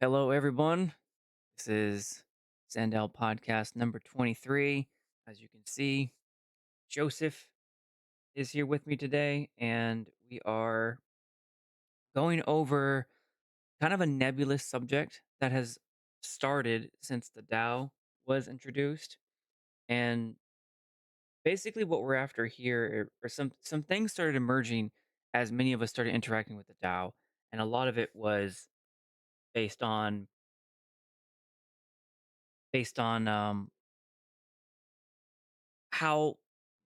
Hello, everyone. This is SandDAO podcast number 23. As you can see, Joseph is here with me today, and we are going over kind of a nebulous subject that has started since the DAO was introduced. And basically, what we're after here are some things started emerging as many of us started interacting with the DAO, and a lot of it was based on based on how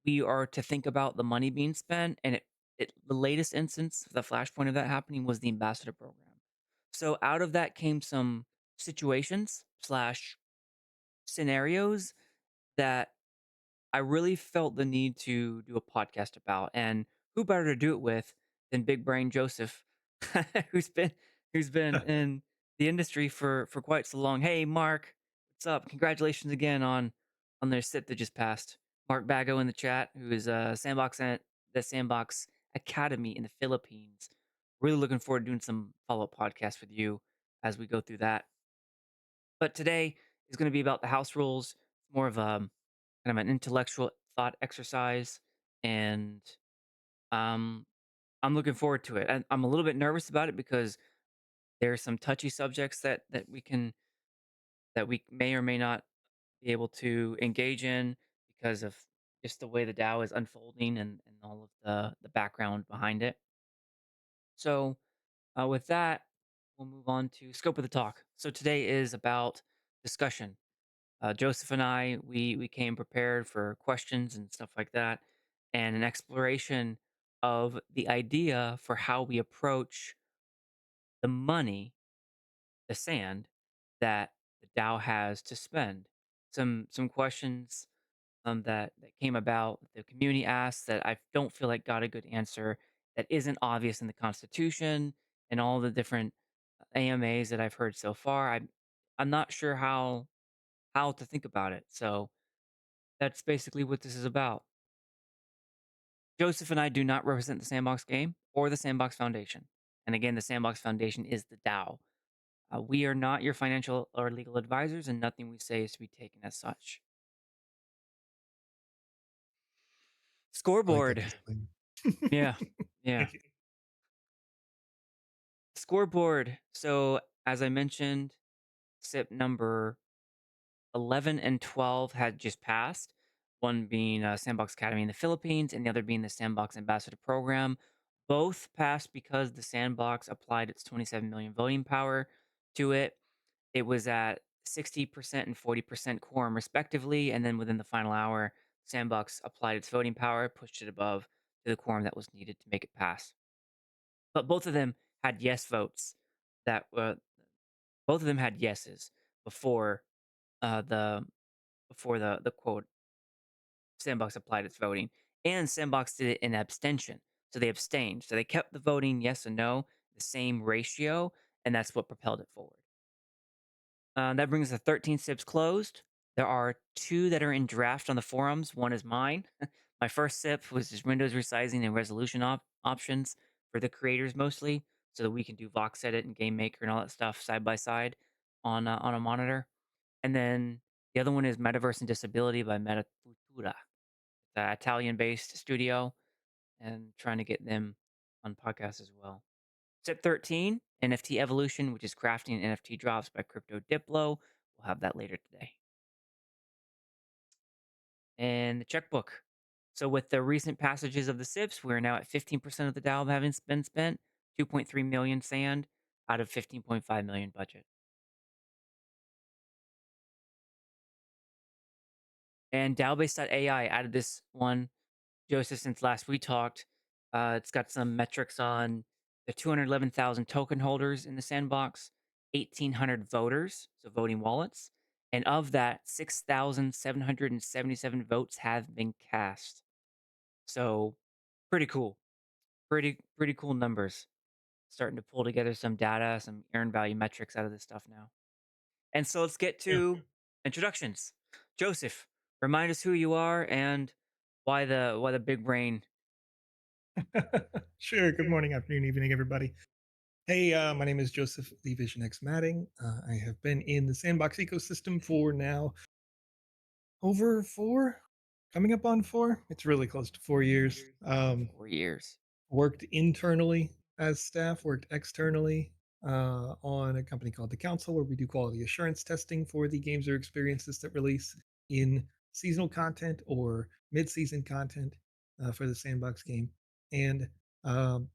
we are to think about the money being spent, and the latest instance, the flashpoint of that happening was the ambassador program. So out of that came some situations slash scenarios that I really felt the need to do a podcast about, and who better to do it with than Big Brain Joseph, who's been who's been in the industry for quite so long. Hey, Mark, what's up? Congratulations again on their SIP that just passed. Mark Bago in the chat, who is Sandbox at the Sandbox Academy in the Philippines. Really looking forward to doing some follow up podcasts with you as we go through that. But today is going to be about the house rules. It's more of a kind of an intellectual thought exercise, and um, I'm looking forward to it. And I'm a little bit nervous about it because there are some touchy subjects that we may or may not be able to engage in because of just the way the DAO is unfolding and all of the background behind it. So with that, we'll move on to scope of the talk. So today is about discussion. Joseph and I, we came prepared for questions and stuff like that, and an exploration of the idea for how we approach the money, the sand that the DAO has to spend. Some questions that came about the community asked that I don't feel like got a good answer that isn't obvious in the Constitution and all the different AMAs that I've heard so far. I'm not sure how to think about it. So that's basically what this is about. Joseph and I do not represent the Sandbox Game or the Sandbox Foundation. And again, the Sandbox Foundation is the DAO. We are not your financial or legal advisors, and nothing we say is to be taken as such. I like that Scoreboard. disclaimer. Yeah. Yeah. Thank you. Scoreboard. So, as I mentioned, SIP number 11 and 12 had just passed, one being Sandbox Academy in the Philippines and the other being the Sandbox Ambassador Program. Both passed because the Sandbox applied its 27 million voting power to it. It was at 60% and 40% quorum, respectively. And then within the final hour, Sandbox applied its voting power, pushed it above to the quorum that was needed to make it pass. But both of them had yes votes that both of them had yeses before the the quote Sandbox applied its voting, and Sandbox did it in abstention. So they abstained. So they kept the voting yes and no the same ratio, and that's what propelled it forward. That brings the 13 SIPs closed. There are two that are in draft on the forums. One is mine. My first SIP was just Windows resizing and resolution options for the creators mostly, so that we can do Vox Edit and Game Maker and all that stuff side by side on a monitor. And then the other one is Metaverse and Disability by Meta Futura, the Italian-based studio, and trying to get them on podcasts as well. Step 13, NFT Evolution, which is crafting NFT drops by Crypto Diplo. We'll have that later today. And the checkbook. So with the recent passages of the SIPs, we're now at 15% of the DAO having been spent, 2.3 million sand out of 15.5 million budget. And DAObase.ai added this one, Joseph, since last we talked. It's got some metrics on the 211,000 token holders in the sandbox, 1,800 voters, so voting wallets. And of that, 6,777 votes have been cast. So pretty cool. Pretty cool numbers. Starting to pull together some data, some earned value metrics out of this stuff now. And so let's get Yeah. to introductions. Joseph, remind us who you are and why the big brain. Sure. Good morning, afternoon, evening, everybody. Hey, my name is Joseph TheVisionEx Matting. I have been in the Sandbox ecosystem for now over four, coming up on four. It's really close to 4 years. 4 years. Worked internally as staff, worked externally on a company called The Council, where we do quality assurance testing for the games or experiences that release in seasonal content or mid-season content for the Sandbox game. And um,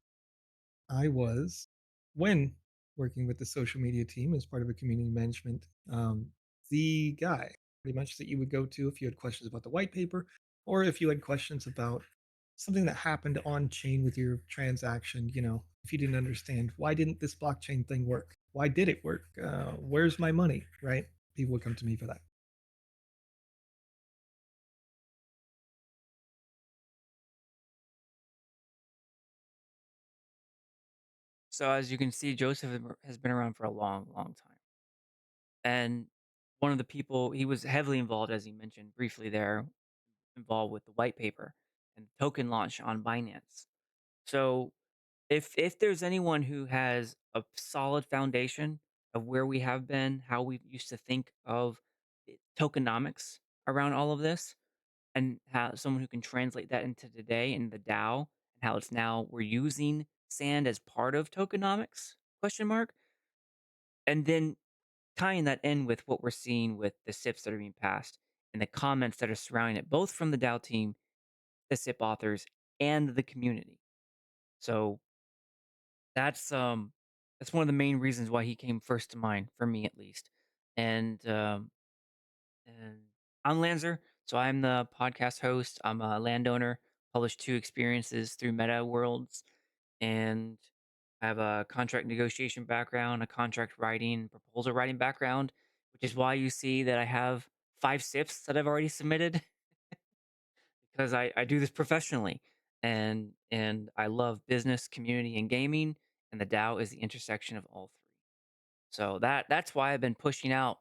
I was, when working with the social media team as part of a community management, the guy pretty much that you would go to if you had questions about the white paper or if you had questions about something that happened on chain with your transaction. If you didn't understand why didn't this blockchain thing work? Why did it work? Where's my money? Right? People would come to me for that. So as you can see, Joseph has been around for a long, long time. And one of the people he was heavily involved, as he mentioned briefly there, involved with the white paper and the token launch on Binance. So if there's anyone who has a solid foundation of where we have been, how we used to think of tokenomics around all of this, and how someone who can translate that into today in the DAO and how it's now we're using sand as part of tokenomics question mark, and then tying that in with what we're seeing with the SIPs that are being passed and the comments that are surrounding it, both from the DAO team, the SIP authors, and the community. So that's that's one of the main reasons why he came first to mind for me at least. And I'm Lanzer, so I'm the podcast host. I'm a landowner, published two experiences through Meta Worlds, and I have a contract negotiation background, a contract writing, proposal writing background, which is why you see that I have 5 SIPs that I've already submitted because I do this professionally, and I love business, community, and gaming, and the DAO is the intersection of all three. So that's why I've been pushing out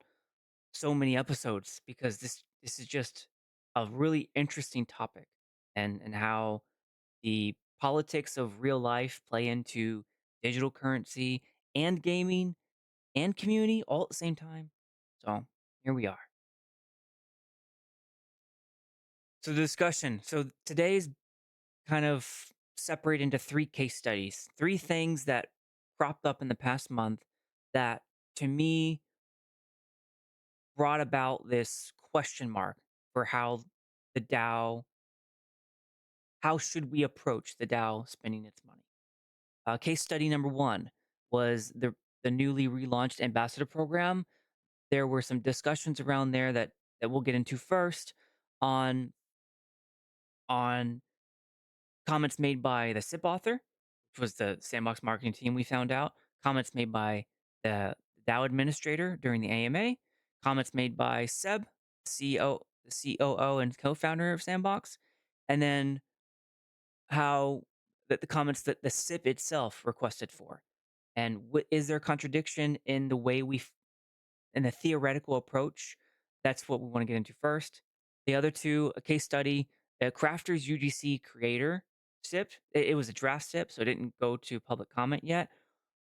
so many episodes because this is just a really interesting topic, and how the politics of real life play into digital currency and gaming and community all at the same time. So here we are. So the discussion. So today's kind of separate into three case studies, three things that cropped up in the past month that to me brought about this question mark for how the DAO, how should we approach the DAO spending its money? Case study number one was the newly relaunched ambassador program. There were some discussions around there that we'll get into first on on comments made by the SIP author, which was the Sandbox marketing team. We found out comments made by the DAO administrator during the AMA, comments made by Seb, COO and co-founder of Sandbox, and then how the comments that the SIP itself requested for. And is there contradiction in the way in the theoretical approach? That's what we want to get into first. The other two, a case study, Krafter's UGC creator SIP. It was a draft SIP, so it didn't go to public comment yet.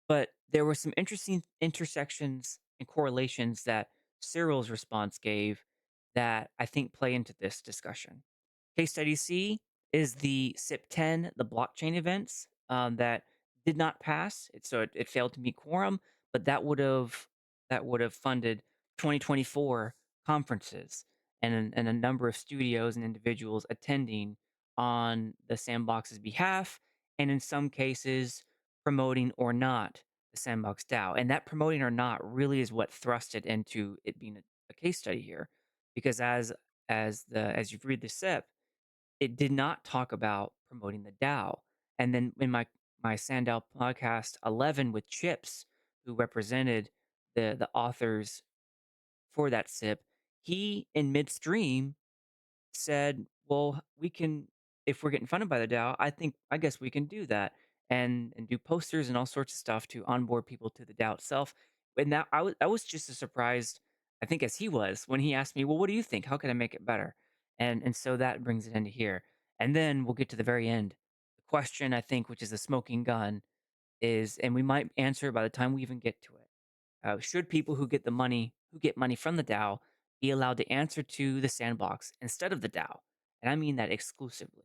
But there were some interesting intersections and correlations that Cyril's response gave that I think play into this discussion. Case study C is the SIP 10, the blockchain events that did not pass. So it failed to meet quorum, but that would have funded 2024 conferences and a number of studios and individuals attending on the sandbox's behalf, and in some cases promoting or not the Sandbox DAO. And that promoting or not really is what thrust it into it being a case study here. Because as you read the SIP, it did not talk about promoting the DAO. And then in my SandDAO podcast 11 with Chips, who represented the authors for that SIP, he in midstream said, "Well, we can if we're getting funded by the DAO, I guess we can do that and do posters and all sorts of stuff to onboard people to the DAO itself." And that I was just as surprised, I think, as he was when he asked me, "Well, what do you think? How can I make it better?" And so that brings it into here. And then we'll get to the very end. The question I think, which is the smoking gun, is, and we might answer it by the time we even get to it. Should people who get money from the DAO be allowed to answer to the sandbox instead of the DAO? And I mean that exclusively.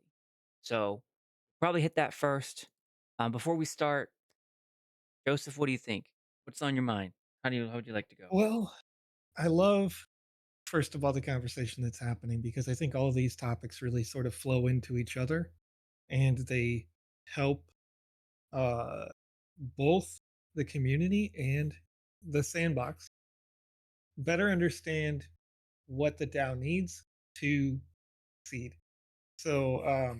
So probably hit that first. Before we start, Joseph, what do you think? What's on your mind? How would you like to go? Well, I love, first of all, the conversation that's happening because I think all of these topics really sort of flow into each other and they help uh, both the community and the sandbox better understand what the DAO needs to succeed. So,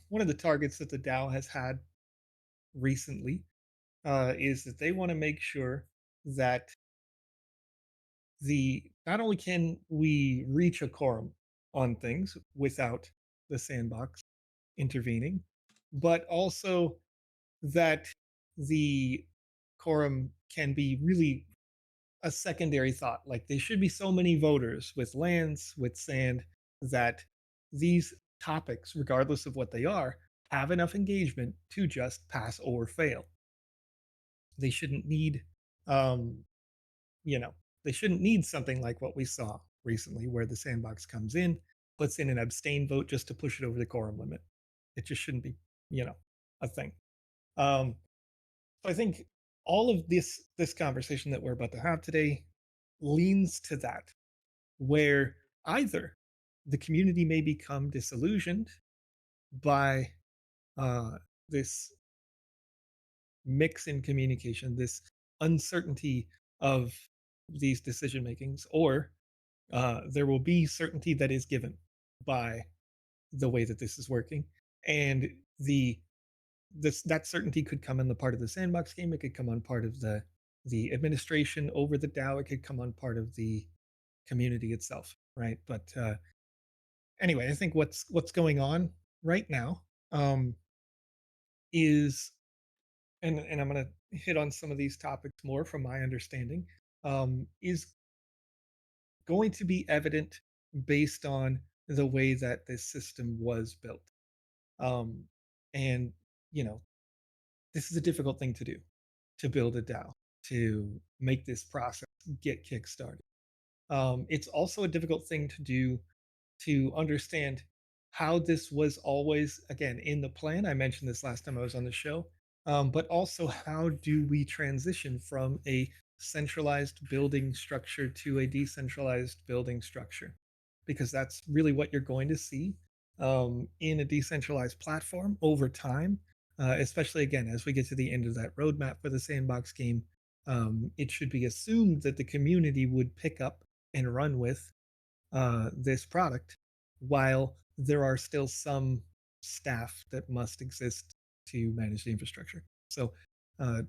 one of the targets that the DAO has had recently is that they want to make sure that the not only can we reach a quorum on things without the sandbox intervening, but also that the quorum can be really a secondary thought. Like there should be so many voters with lands, with sand, that these topics, regardless of what they are, have enough engagement to just pass or fail. They shouldn't need, um, you know, they shouldn't need something like what we saw recently, where the sandbox comes in, puts in an abstain vote just to push it over the quorum limit. It just shouldn't be, you know, a thing. Um, so I think all of this conversation that we're about to have today leans to that, where either the community may become disillusioned by this mix in communication, this uncertainty of these decision makings, or there will be certainty that is given by the way that this is working, and the this that certainty could come in the part of the sandbox game. It could come on part of the administration over the DAO. It could come on part of the community itself, right? But anyway, I think what's going on right now um, is, and I'm going to hit on some of these topics more from my understanding, is going to be evident based on the way that this system was built. Um, and you know, this is a difficult thing to do, to build a DAO, to make this process get kickstarted. It's also a difficult thing to do to understand how this was always, again, in the plan. I mentioned this last time I was on the show, but also how do we transition from a centralized building structure to a decentralized building structure? Because that's really what you're going to see in a decentralized platform over time, especially again as we get to the end of that roadmap for the sandbox game. It should be assumed that the community would pick up and run with this product, while there are still some staff that must exist to manage the infrastructure. So,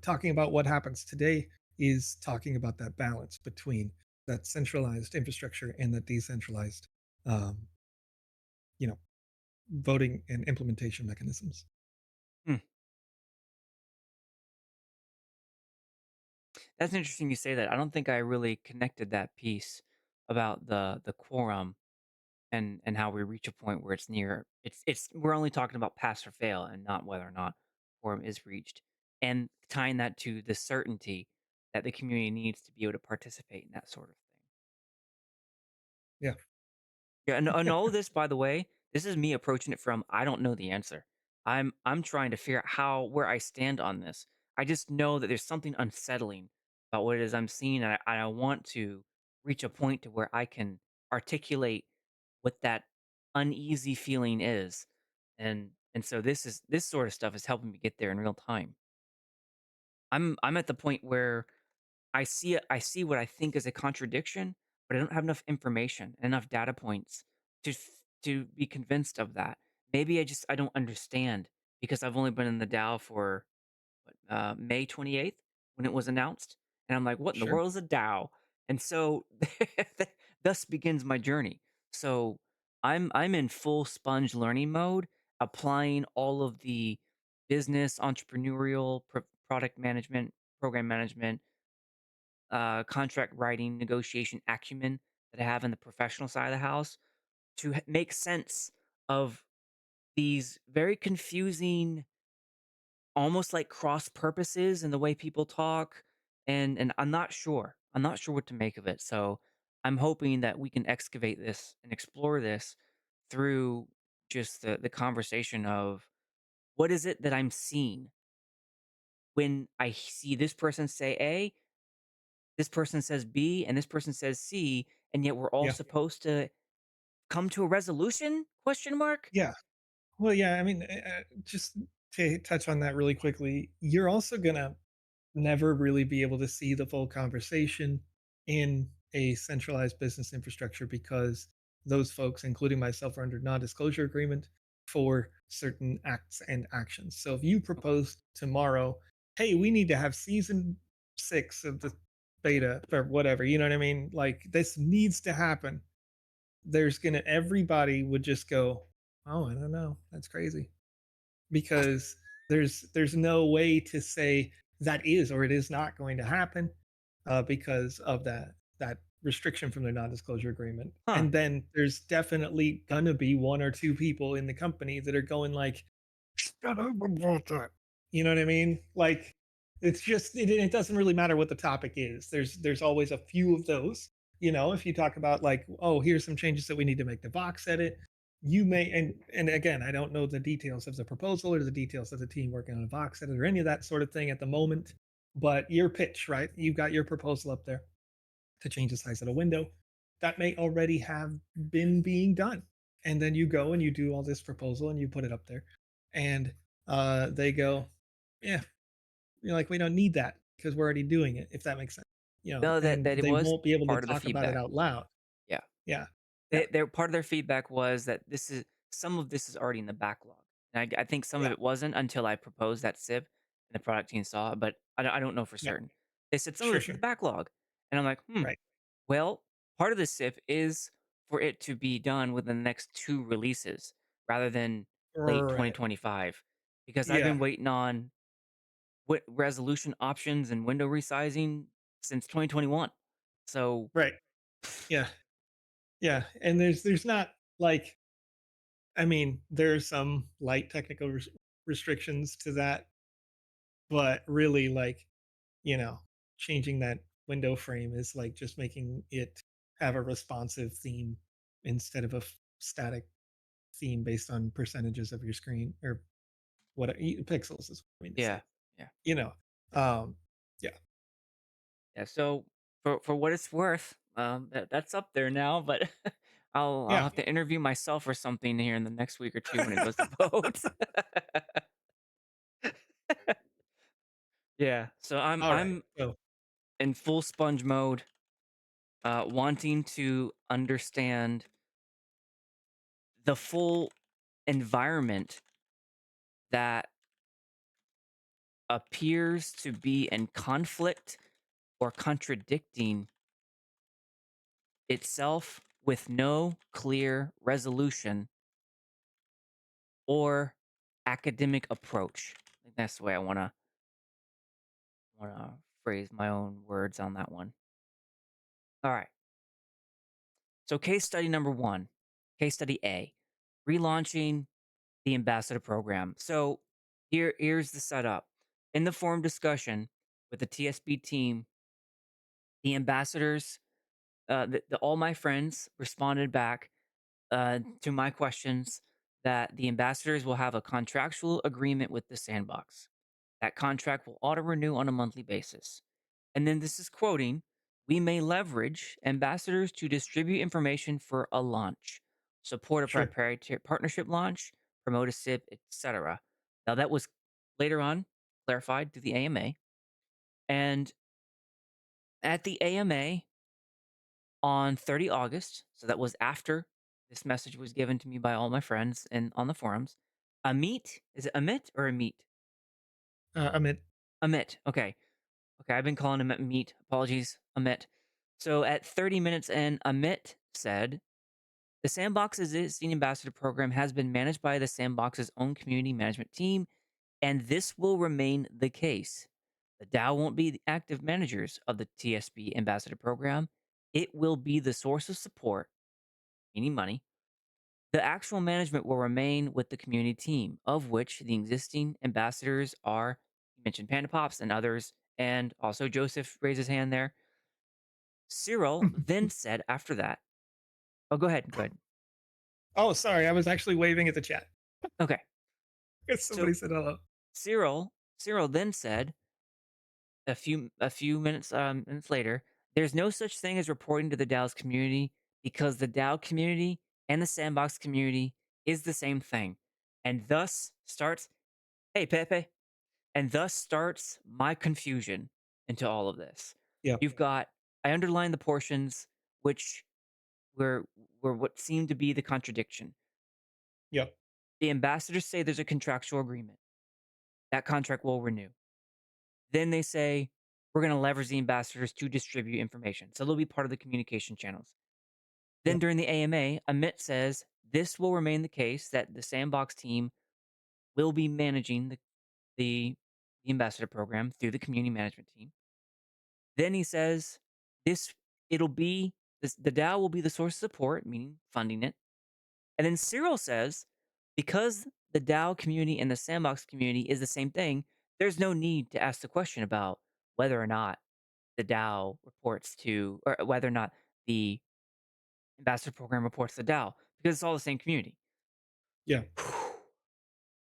talking about what happens today is talking about that balance between that centralized infrastructure and that decentralized, um, you know, voting and implementation mechanisms. Hmm. That's interesting you say that. I don't think I really connected that piece about the quorum and how we reach a point where it's near it's we're only talking about pass or fail and not whether or not quorum is reached. And tying that to the certainty that the community needs to be able to participate in that sort of thing. Yeah. Yeah, and all of this, by the way, this is me approaching it from I don't know the answer. I'm trying to figure out how where I stand on this. I just know that there's something unsettling about what it is I'm seeing, and I want to reach a point to where I can articulate what that uneasy feeling is, and so this sort of stuff is helping me get there in real time. I'm at the point where I see what I think is a contradiction, but I don't have enough information, enough data points to be convinced of that. Maybe I don't understand because I've only been in the DAO for May 28th when it was announced, and I'm like, what in the Sure. world is a DAO? And so thus begins my journey. So I'm in full sponge learning mode, applying all of the business, entrepreneurial, product management, program management, contract writing, negotiation acumen that I have in the professional side of the house to make sense of these very confusing almost like cross purposes in the way people talk, and I'm not sure. I'm not sure what to make of it. So I'm hoping that we can excavate this and explore this through just the conversation of what is it that I'm seeing when I see this person say A, this person says B, and this person says C, and yet we're all Yeah. supposed to come to a resolution? Question mark. Yeah. Well, yeah, I mean, just to touch on that really quickly, you're also gonna never really be able to see the full conversation in a centralized business infrastructure because those folks, including myself, are under non-disclosure agreement for certain acts and actions. So if you Okay. propose tomorrow, hey, we need to have season 6 of the beta or whatever, you know what I mean? Like this needs to happen. There's gonna everybody would just go, oh, I don't know. That's crazy because there's no way to say that is or it is not going to happen because of that restriction from their non-disclosure agreement. Huh. And then there's definitely gonna be one or two people in the company that are going like, "Shut up about that." You know what I mean? Like, it's just it doesn't really matter what the topic is. There's always a few of those. You know, if you talk about like, oh, here's some changes that we need to make the Vox edit, you may and again, I don't know the details of the proposal or the details of the team working on a Vox edit or any of that sort of thing at the moment. But your pitch, right? You've got your proposal up there to change the size of the window. That may already have been being done. And then you go and you do all this proposal and you put it up there. And they go, yeah, you're like, we don't need that because we're already doing it, if that makes sense. You know, No, that and that it they was won't be able to part of the talk about it feedback. out loud. Yeah. Yeah. Yeah. Their part of their feedback was that this is some of this is already in the backlog. And I think some of Yeah. it wasn't until I proposed that SIP and the product team saw it, but I don't know for Yeah. certain. They said some of Sure. it's in the Sure. backlog. And I'm like, Right. well, part of the SIP is for it to be done within the next 2 releases rather than late Right. 2025 because I've Yeah. been waiting on resolution options and window resizing since 2021. So, Right. Yeah. Yeah. And there's not like I mean, there's some light technical restrictions to that, but really like, you know, changing that window frame is like just making it have a responsive theme instead of a static theme based on percentages of your screen or what pixels is what I mean to say. yeah. Yeah. You know. Um yeah. Yeah, so for what it's worth, that's up there now, but I'll Yeah. have to interview myself or something here in the next week or 2 when it goes to vote. Yeah, so I'm All right. I'm So, in full sponge mode, wanting to understand the full environment that appears to be in conflict or contradicting itself with no clear resolution or academic approach. I think that's the way I wanna phrase my own words on that one. All right. So case study number one, case study A, relaunching the ambassador program. So here's the setup. In the forum discussion with the TSB team, the ambassadors, all my friends responded back to my questions that the ambassadors will have a contractual agreement with the sandbox. That contract will auto renew on a monthly basis. And then this is quoting, we may leverage ambassadors to distribute information for a launch, support a sure. proprietary partnership launch, promote a SIP, etc. Now that was later on clarified to the AMA. And at the AMA on 30 August, so that was after this message was given to me by all my friends and on the forums, Amit, is it Amit or Amit? Amit. Amit, okay. Okay, I've been calling him Meat. Apologies, Amit. So at 30 minutes in, Amit said, the Sandbox's existing ambassador program has been managed by the Sandbox's own community management team, and this will remain the case. The DAO won't be the active managers of the TSB ambassador program. It will be the source of support, meaning money, The actual management will remain with the community team, of which the existing ambassadors are, you mentioned Panda Pops and others, and also Joseph raised his hand there. Cyril then said after that, oh, go ahead. Go ahead. Oh, sorry, I was actually waving at the chat Okay. because So somebody said hello. Cyril then said a few minutes later, there's no such thing as reporting to the DAO's community because the DAO community and the sandbox community is the same thing. And thus starts, hey Pepe, and thus starts my confusion into all of this. Yep, You've got, I underlined the portions which were were what seemed to be the contradiction. yep, The ambassadors say there's a contractual agreement. That contract will renew. Then they say, we're going to leverage the ambassadors to distribute information. So they'll be part of the communication channels. Then yep, during the AMA, Amit says this will remain the case that the sandbox team will be managing the, the ambassador program through the community management team. Then he says this it'll be this, the DAO will be the source of support, meaning funding it. And then Cyril says because the DAO community and the sandbox community is the same thing, there's no need to ask the question about whether or not the DAO reports to, or whether or not the ambassador program reports to the DAO, because it's all the same community. yeah.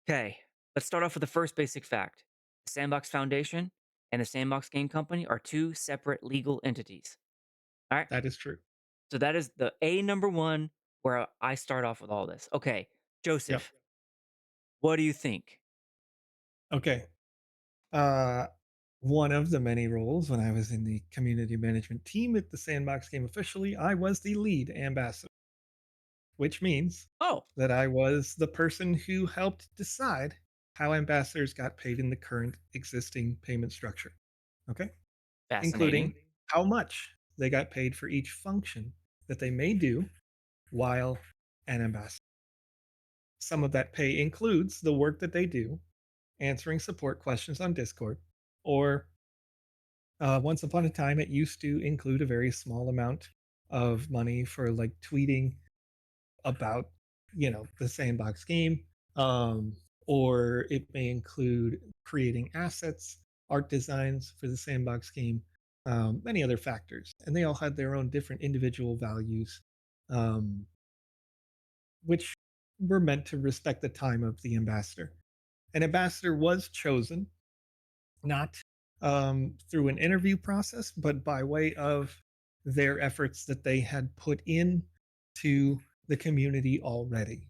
Okay, let's start off with the first basic fact. The Sandbox Foundation and the Sandbox Game Company are two separate legal entities. All right, That is true. so that is the A number one where I start off with all this. Okay, Yep. Joseph, what do you think? Okay. Uh, One of the many roles when I was in the community management team at the Sandbox Game officially, I was the lead ambassador, which means Oh, that I was the person who helped decide how ambassadors got paid in the current existing payment structure. Okay. fascinating. Including how much they got paid for each function that they may do while an ambassador. Some of that pay includes the work that they do, answering support questions on Discord, or once upon a time, it used to include a very small amount of money for like tweeting about, the sandbox game, or it may include creating assets, art designs for the sandbox game, many other factors, and they all had their own different individual values, um, which were meant to respect the time of the ambassador. An ambassador was chosen not through an interview process, but by way of their efforts that they had put in to the community already,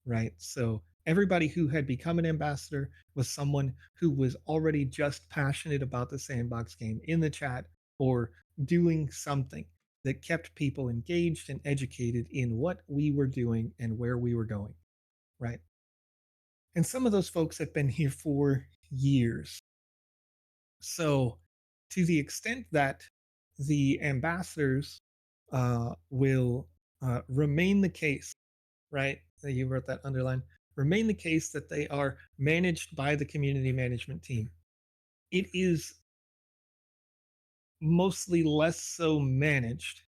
right? So everybody who had become an ambassador was someone who was already just passionate about the sandbox game in the chat or doing something that kept people engaged and educated in what we were doing and where we were going, right? And some of those folks have been here for years. So, to the extent that the ambassadors will remain the case, right? You wrote that underline, remain the case that they are managed by the community management team. It is mostly less so managed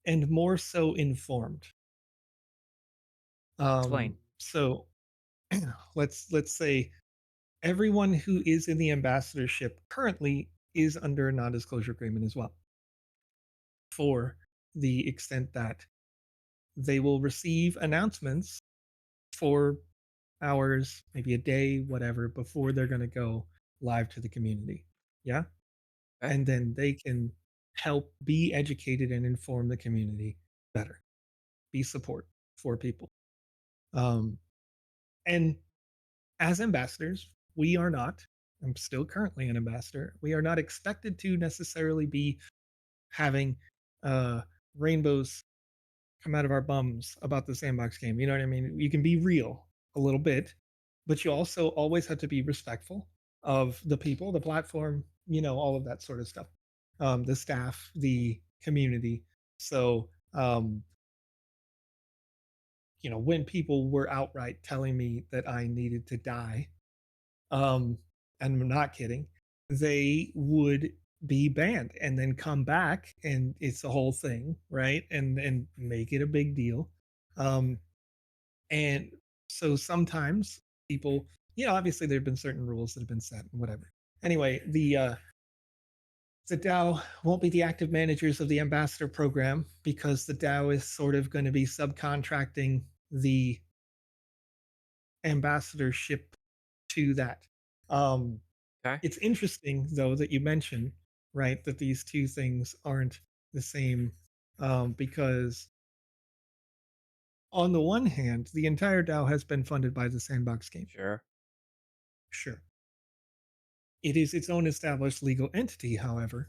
and more so informed. Explain. So let's say everyone who is in the ambassadorship currently is under a non-disclosure agreement as well, for the extent that they will receive announcements for hours, maybe a day, whatever, before they're going to go live to the community. Yeah. Okay. And then they can help be educated and inform the community better, be support for people. Um, and as ambassadors, we are not, I'm still currently an ambassador, we are not expected to necessarily be having uh, rainbows come out of our bums about the sandbox game. You know what I mean? You can be real a little bit, but you also always have to be respectful of the people, the platform, all of that sort of stuff. The staff, the community. So, when people were outright telling me that I needed to die, um, and I'm not kidding, they would be banned and then come back and it's a whole thing, right? And make it a big deal. Um, And so sometimes people, obviously there have been certain rules that have been set and whatever. Anyway, the DAO won't be the active managers of the ambassador program because the DAO is sort of going to be subcontracting the ambassadorship to that. Um, Okay. it's interesting though that you mentioned, right, that these two things aren't the same, because on the one hand, the entire DAO has been funded by the Sandbox Game. Sure. Sure. It is its own established legal entity, however,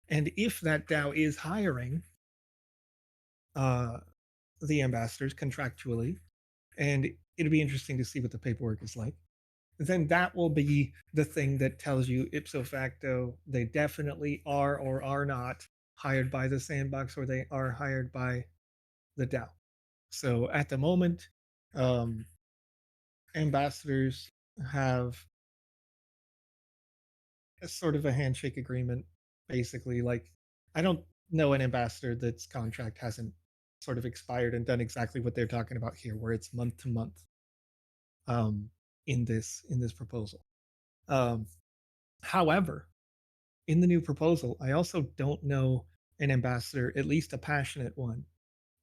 and if that DAO is hiring uh, the ambassadors contractually, and it'll be interesting to see what the paperwork is like, then that will be the thing that tells you ipso facto they definitely are or are not hired by the sandbox or they are hired by the DAO. So at the moment, um, ambassadors have a sort of a handshake agreement, basically. Like, I don't know an ambassador that's contract hasn't sort of expired and done exactly what they're talking about here, where it's month to month, um, in this proposal. Um, However, in the new proposal, I also don't know an ambassador, at least a passionate one,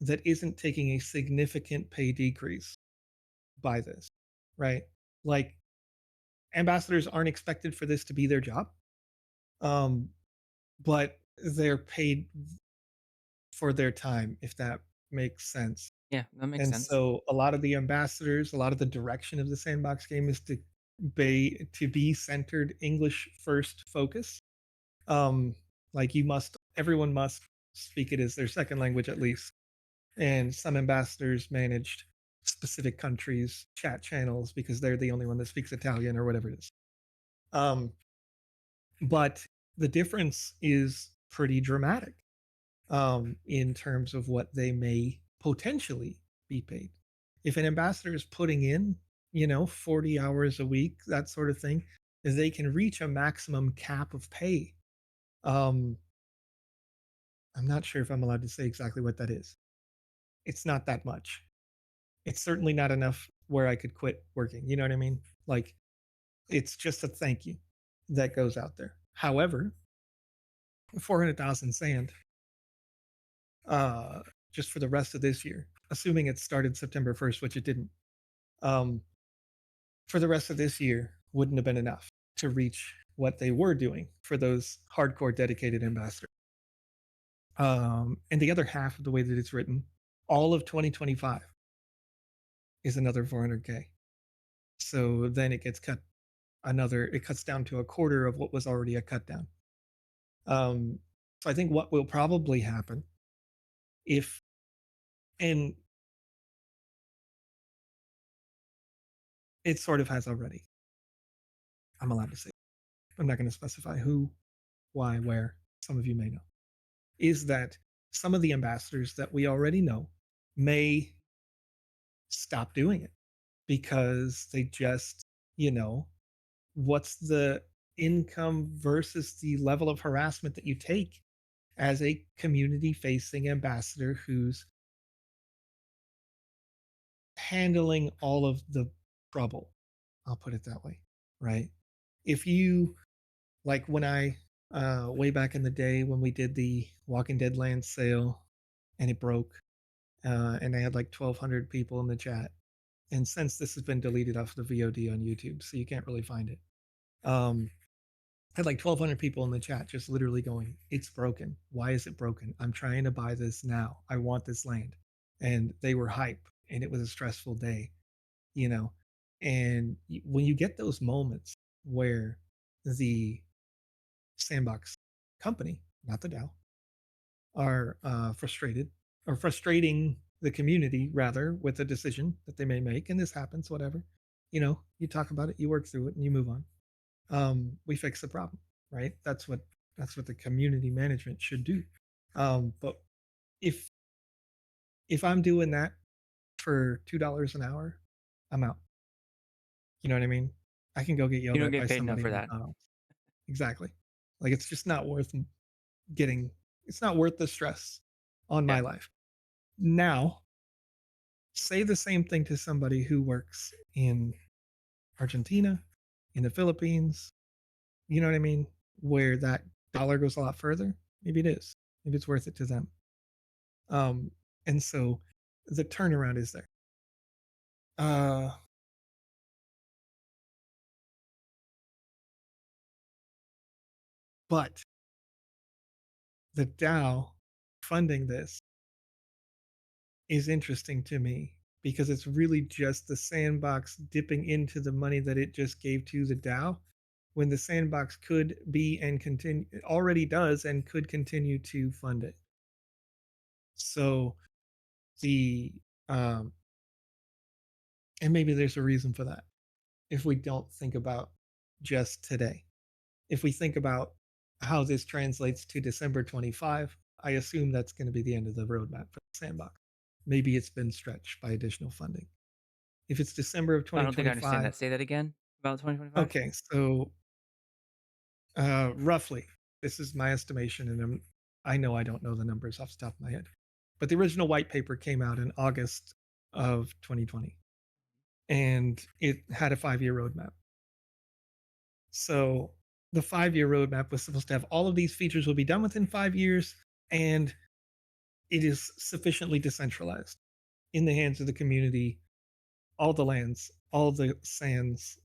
that isn't taking a significant pay decrease by this, right? Like, ambassadors aren't expected for this to be their job, um, but they're paid for their time, if that makes sense. Yeah, that makes And sense. so a lot of the ambassadors, a lot of the direction of the sandbox game is to be centered English first focus. Um, like everyone must speak it as their second language at least. And some ambassadors managed specific countries' chat channels because they're the only one that speaks Italian or whatever it is. Um, but the difference is pretty dramatic, in terms of what they may potentially be paid. If an ambassador is putting in, 40 hours a week, that sort of thing, they can reach a maximum cap of pay. Um, I'm not sure if I'm allowed to say exactly what that is. It's not that much. It's certainly not enough where I could quit working. You know what I mean? Like, it's just a thank you that goes out there. However, 400,000 sand, uh, just for the rest of this year, assuming it started September 1st, which it didn't, um, for the rest of this year wouldn't have been enough to reach what they were doing for those hardcore dedicated ambassadors. And the other half of the way that it's written, all of 2025 is another 400K. So then it cuts down to a quarter of what was already a cut down. Um, so I think what will probably happen if, and it sort of has already, I'm allowed to say, I'm not going to specify who, why, where, some of you may know, is that some of the ambassadors that we already know may stop doing it because they just, you know, what's the income versus the level of harassment that you take as a community facing ambassador who's handling all of the trouble. I'll put it that way, right? If you like when I way back in the day when we did the Walking Dead land sale and it broke, and I had like 1,200 people in the chat. And since this has been deleted off the VOD on YouTube, so you can't really find it. Um, had like 1,200 people in the chat just literally going, "It's broken. Why is it broken? I'm trying to buy this now. I want this land." And they were hype, and it was a stressful day, you know. And when you get those moments where the sandbox company, not the DAO, are frustrated or frustrating the community rather with a decision that they may make, and this happens, whatever. You talk about it, you work through it, and you move on. We fix the problem, right? That's what the community management should do. But if if I'm doing that for $2 an hour, I'm out. You know what I mean? I can go get You yelled don't at get by paid enough somebody for at that. McDonald's. Exactly. Like, it's just not worth getting. It's not worth the stress on my Yeah. life. Now, Say the same thing to somebody who works in Argentina, in the Philippines, you know what I mean? Where that dollar goes a lot further. Maybe it is. Maybe it's worth it to them. Um, and so the turnaround is there. Uh, but the DAO funding this is interesting to me because it's really just the sandbox dipping into the money that it just gave to the DAO when the sandbox could be and continue already does and could continue to fund it. So the um and maybe there's a reason for that if we don't think about just today. If we think about how this translates to December 25, I assume that's going to be the end of the roadmap for the sandbox. Maybe it's been stretched by additional funding. If it's December of I don't think I understand 2025, that. Say that again about 2025. okay, so roughly, this is my estimation, and I know I don't know the numbers off the top of my head, but the original white paper came out in August of 2020, and it had a 5-year roadmap. So the 5-year roadmap was supposed to have all of these features will be done within 5 years, and it is sufficiently decentralized in the hands of the community, all the lands, all the sands,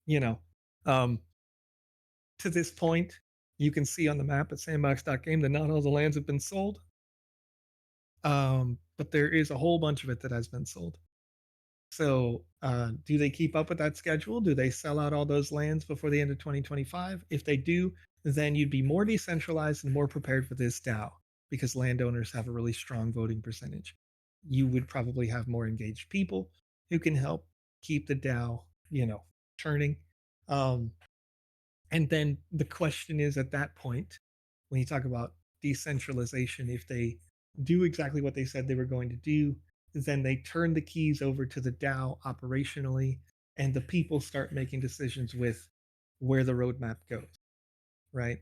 you know. Um, to this point, you can see on the map at sandbox.game that not all the lands have been sold, but there is a whole bunch of it that has been sold. So, do they keep up with that schedule? Do they sell out all those lands before the end of 2025? If they do, then you'd be more decentralized and more prepared for this DAO because landowners have a really strong voting percentage. You would probably have more engaged people who can help keep the DAO, turning. Um, and then the question is at that point, when you talk about decentralization, if they do exactly what they said they were going to do, then they turn the keys over to the DAO operationally, and the people start making decisions with where the roadmap goes, right?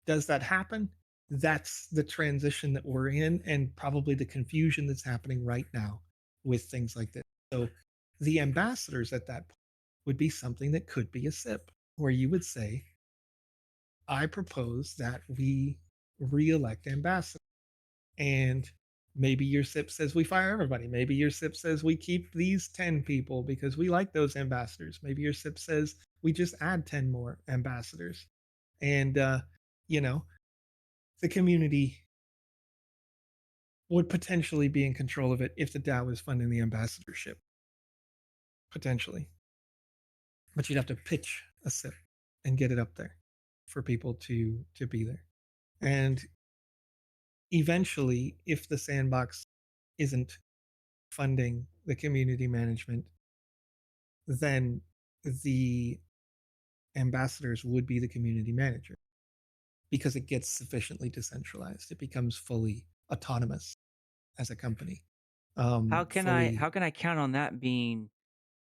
Does that happen? That's the transition that we're in, and probably the confusion that's happening right now with things like this. So, the ambassadors at that point would be something that could be a SIP, where you would say, I propose that we re-elect ambassadors. And maybe your SIP says we fire everybody. Maybe your SIP says we keep these 10 people because we like those ambassadors. Maybe your SIP says we just add 10 more ambassadors. And, you know, the community would potentially be in control of it if the DAO is funding the ambassadorship, potentially. But you'd have to pitch a SIP and get it up there for people to be there. And eventually, if the sandbox isn't funding the community management, then the ambassadors would be the community manager because it gets sufficiently decentralized. It becomes fully autonomous as a company. Fully, How can I count on that being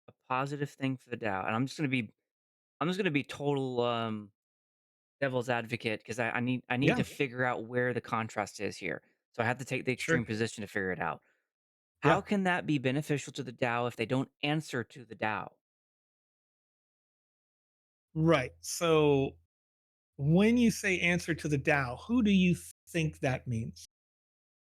a positive thing for the DAO? And I'm just gonna be total devil's advocate because I need yeah, to figure out where the contrast is here. So I have to take the sure, extreme position to figure it out. yeah, How can that be beneficial to the DAO if they don't answer to the DAO? right. So when you say answer to the DAO, who do you think that means?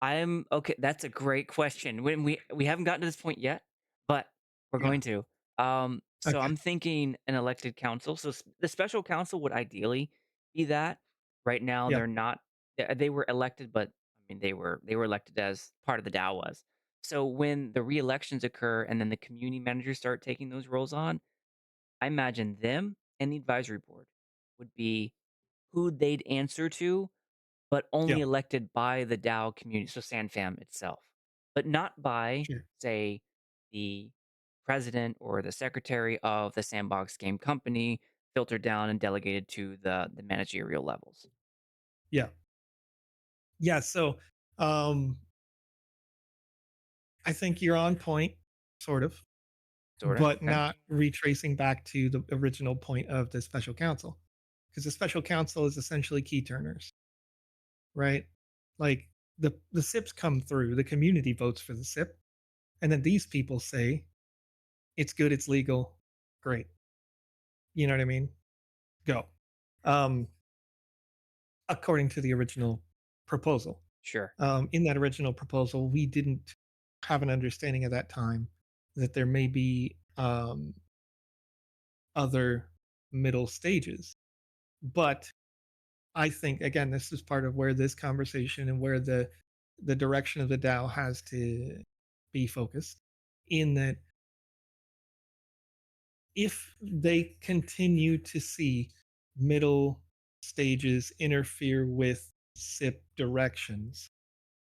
I'm okay. That's a great question. When we haven't gotten to this point yet, but we're Yeah. going to. So Okay. I'm thinking an elected council. So the special council would ideally be that. Right now, Yeah. they're not. They were elected, but I mean they were elected as part of the DAO was. So when the re-elections occur and then the community managers start taking those roles on, I imagine them and the advisory board would be who they'd answer to but only Yeah. elected by the DAO community, so SandFam itself, but not by, Sure. say, the president or the secretary of the Sandbox Game company, filtered down and delegated to the managerial levels. Yeah. Yeah. So, um, I think you're on point, sort of, Sorta. but Okay. not retracing back to the original point of the special counsel, because the special counsel is essentially key turners, right? Like the SIPs come through, the community votes for the SIP, And then these people say, it's good, it's legal, great. You know what I mean? Go. Um, according to the original proposal. Sure. In that original proposal, we didn't have an understanding at that time that there may be other middle stages. But I think again, this is part of where this conversation and where the direction of the DAO has to be focused. In that, if they continue to see middle stages interfere with SIP directions,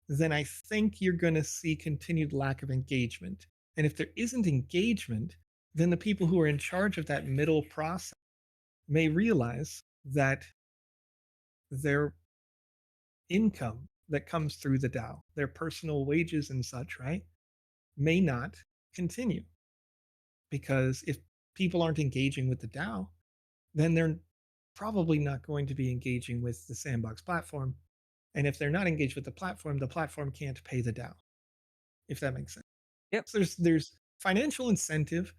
then I think you're going to see continued lack of engagement. And if there isn't engagement, then the people who are in charge of that middle process may realize that their income that comes through the DAO, their personal wages and such, right, may not continue. Because if people aren't engaging with the DAO, then they're probably not going to be engaging with the Sandbox platform. And if they're not engaged with the platform can't pay the DAO, if that makes sense. Yep. So there's financial incentive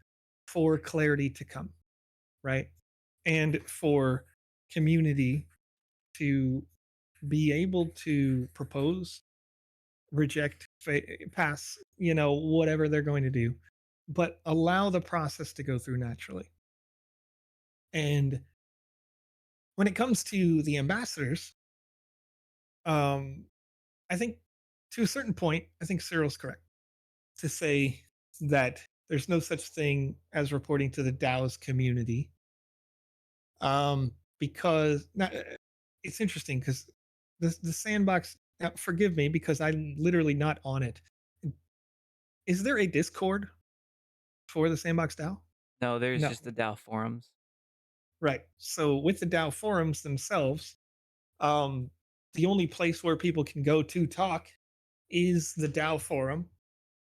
for clarity to come, right? And for community to be able to propose, reject, pass, whatever they're going to do, but allow the process to go through naturally. And when it comes to the ambassadors, um, I think to a certain point, I think Cyril's correct to say that there's no such thing as reporting to the DAO's community. Because now, it's interesting because the sandbox. Now, forgive me because I'm literally not on it. Is there a Discord for the Sandbox DAO? No, there's No. just the DAO forums. Right. So with the DAO forums themselves, um, the only place where people can go to talk is the DAO forum.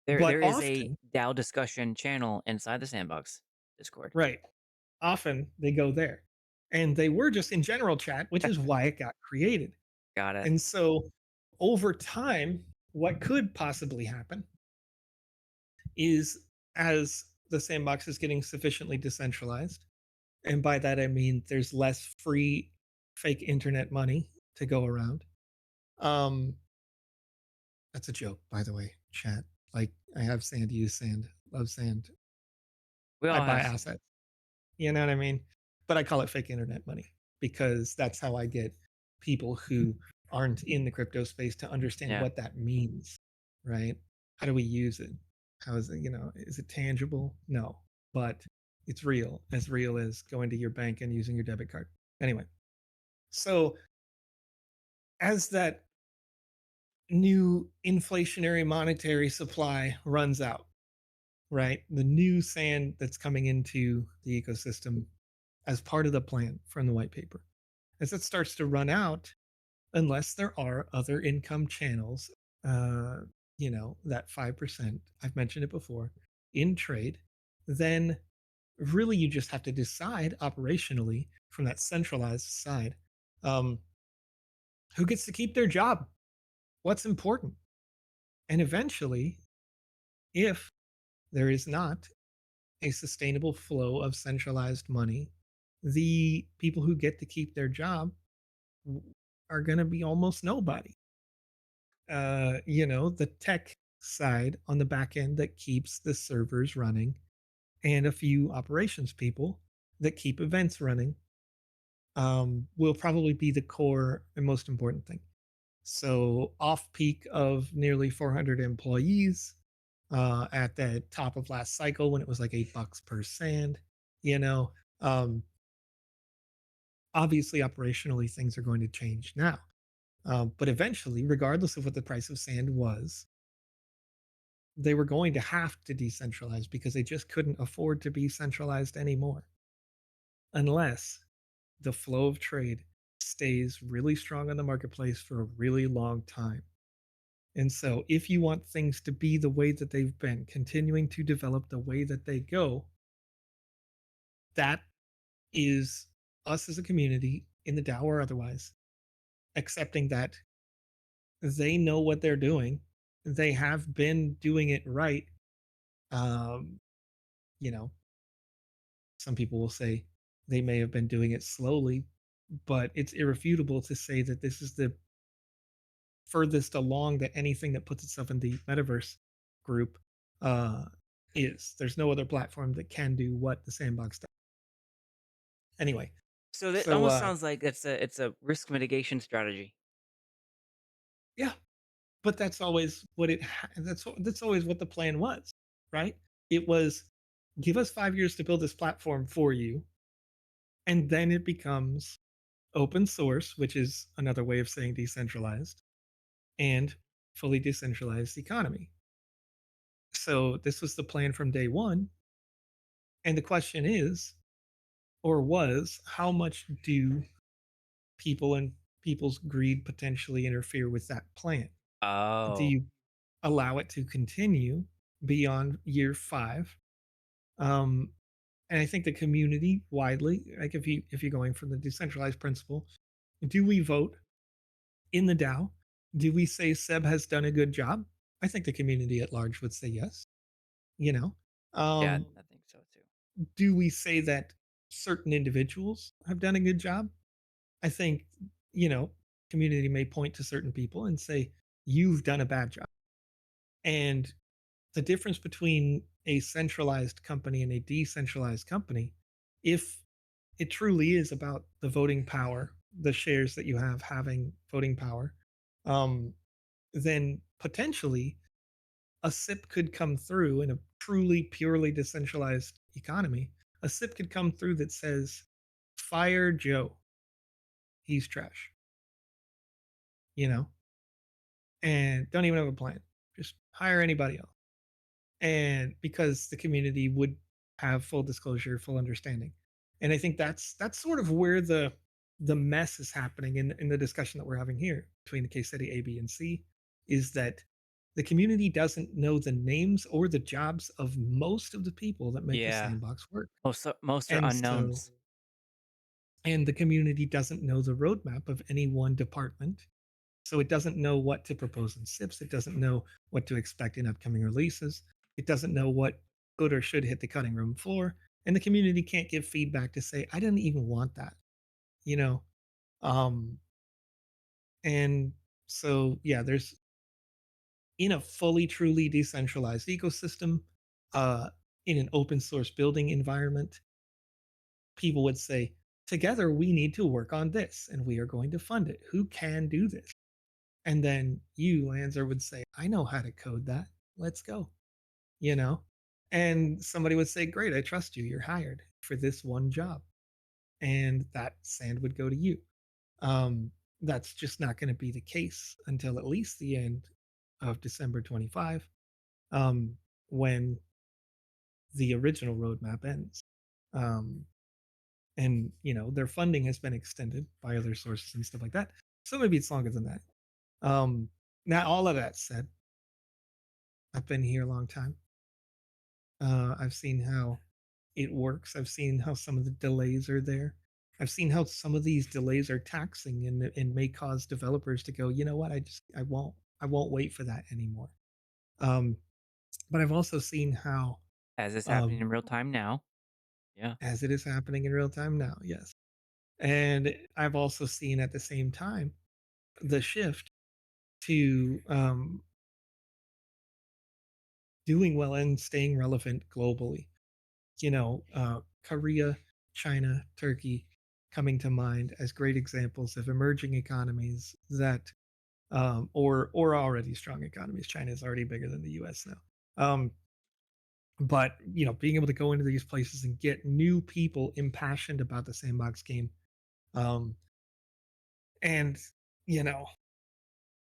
But There is a often, DAO discussion channel inside the Sandbox Discord. right, often they go there. And they were just in general chat, which is why it got created. Got it. And so over time, what could possibly happen is as the sandbox is getting sufficiently decentralized, and by that I mean there's less free fake internet money to go around. Um, that's a joke, by the way, chat. Like I have sand, use sand, love sand. We I all buy have some. assets. You know what I mean? But I call it fake internet money because that's how I get people who aren't in the crypto space to understand Yeah. what that means, right? How do we use it? How is it, is it tangible? No, but it's real, as real as going to your bank and using your debit card. Anyway, so as that new inflationary monetary supply runs out, right? The new sand that's coming into the ecosystem as part of the plan from the white paper. As it starts to run out, unless there are other income channels, uh, that 5%, I've mentioned it before, in trade, then really you just have to decide operationally from that centralized side, um, who gets to keep their job, what's important. And eventually, if there is not a sustainable flow of centralized money, the people who get to keep their job are going to be almost nobody. The tech side on the back end that keeps the servers running, and a few operations people that keep events running, will probably be the core and most important thing. So, off peak of nearly 400 employees at the top of last cycle when it was like $8 per sand, you know, um, obviously operationally things are going to change now. But eventually, regardless of what the price of sand was, they were going to have to decentralize because they just couldn't afford to be centralized anymore unless the flow of trade stays really strong on the marketplace for a really long time. And so, if you want things to be the way that they've been, continuing to develop the way that they go, that is us as a community in the DAO or otherwise, accepting that they know what they're doing. They have been doing it right Um, you know, some people will say they may have been doing it slowly, but it's irrefutable to say that this is the furthest along that anything that puts itself in the metaverse group uh, is. There's no other platform that can do what the Sandbox does. Anyway, So that so almost sounds like it's a risk mitigation strategy. yeah, but that's always what that's always what the plan was, right? It was give us 5 years to build this platform for you, and then it becomes open source, which is another way of saying decentralized, and fully decentralized economy. So this was the plan from day one. And the question is, or was, how much do people and people's greed potentially interfere with that plan? Do Oh, you allow it to continue beyond year 5? Um, and I think the community widely, like if you're going from the decentralized principle, do we vote in the DAO? Do we say Seb has done a good job? I think the community at large would say yes. You know, yeah, um, I think so too. do we say that certain individuals have done a good job? I think, you know, community may point to certain people and say, you've done a bad job. And the difference between a centralized company and a decentralized company, if it truly is about the voting power, the shares that you have having voting power, um, then potentially a SIP could come through in a truly purely decentralized economy. A SIP could come through that says, fire Joe, he's trash, you know, and don't even have a plan. Just hire anybody else. And because the community would have full disclosure, full understanding. And I think that's sort of where the mess is happening in the discussion that we're having here between the case study A, B, and C, is that the community doesn't know the names or the jobs of most of the people that make the Yeah, sandbox work. most are And so unknowns. and the community doesn't know the roadmap of any one department. So it doesn't know what to propose in SIPs. It doesn't know what to expect in upcoming releases. It doesn't know what could or should hit the cutting room floor. And the community can't give feedback to say, I didn't even want that, you know? Um, and so, yeah, there's in a fully, truly decentralized ecosystem, uh, in an open source building environment, people would say, together we need to work on this and we are going to fund it. Who can do this? And then you, Lanzer, would say, I know how to code that. Let's go, you know? And somebody would say, great, I trust you. You're hired for this one job. And that sand would go to you. Um, that's just not going to be the case until at least the end of December 25, um, when the original roadmap ends. Um, and, you know, their funding has been extended by other sources and stuff like that. So maybe it's longer than that. Now, all of that said, I've been here a long time. I've seen how it works. I've seen how some of the delays are there. I've seen how some of these delays are taxing and may cause developers to go, you know what, I won't wait for that anymore. Um, but I've also seen how, As it's happening um, in real time now. Yeah. as it is happening in real time now, yes. And I've also seen at the same time the shift to doing well and staying relevant globally. Korea, China, Turkey coming to mind as great examples of emerging economies that, or already strong economies. China is already bigger than the U.S. now. But being able to go into these places and get new people impassioned about the sandbox game, um, and you know,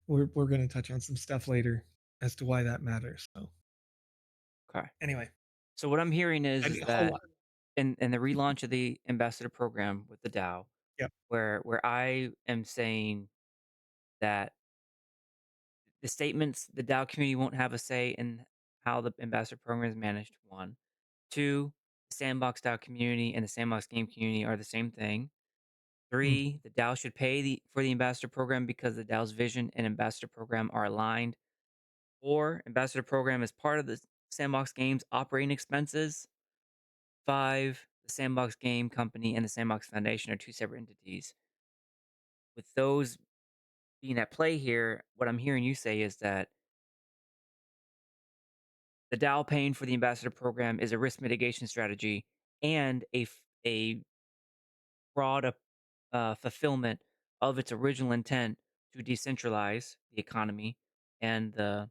we're going to touch on some stuff later as to why that matters. So Okay. anyway, So what I'm hearing I is did a whole that lot. in the relaunch of the ambassador program with the DAO, Yep. where I am saying that the statements the DAO community won't have a say in how the ambassador program is managed. One, two, the Sandbox DAO community and the Sandbox Game community are the same thing. Mm, Three, the DAO should pay for the ambassador program because the DAO's vision and ambassador program are aligned. Four, ambassador program is part of the Sandbox Games operating expenses. 5, the Sandbox Game Company and the Sandbox Foundation are two separate entities. With those being at play here, what I'm hearing you say is that the DAO paying for the ambassador program is a risk mitigation strategy and a broad fulfillment of its original intent to decentralize the economy and the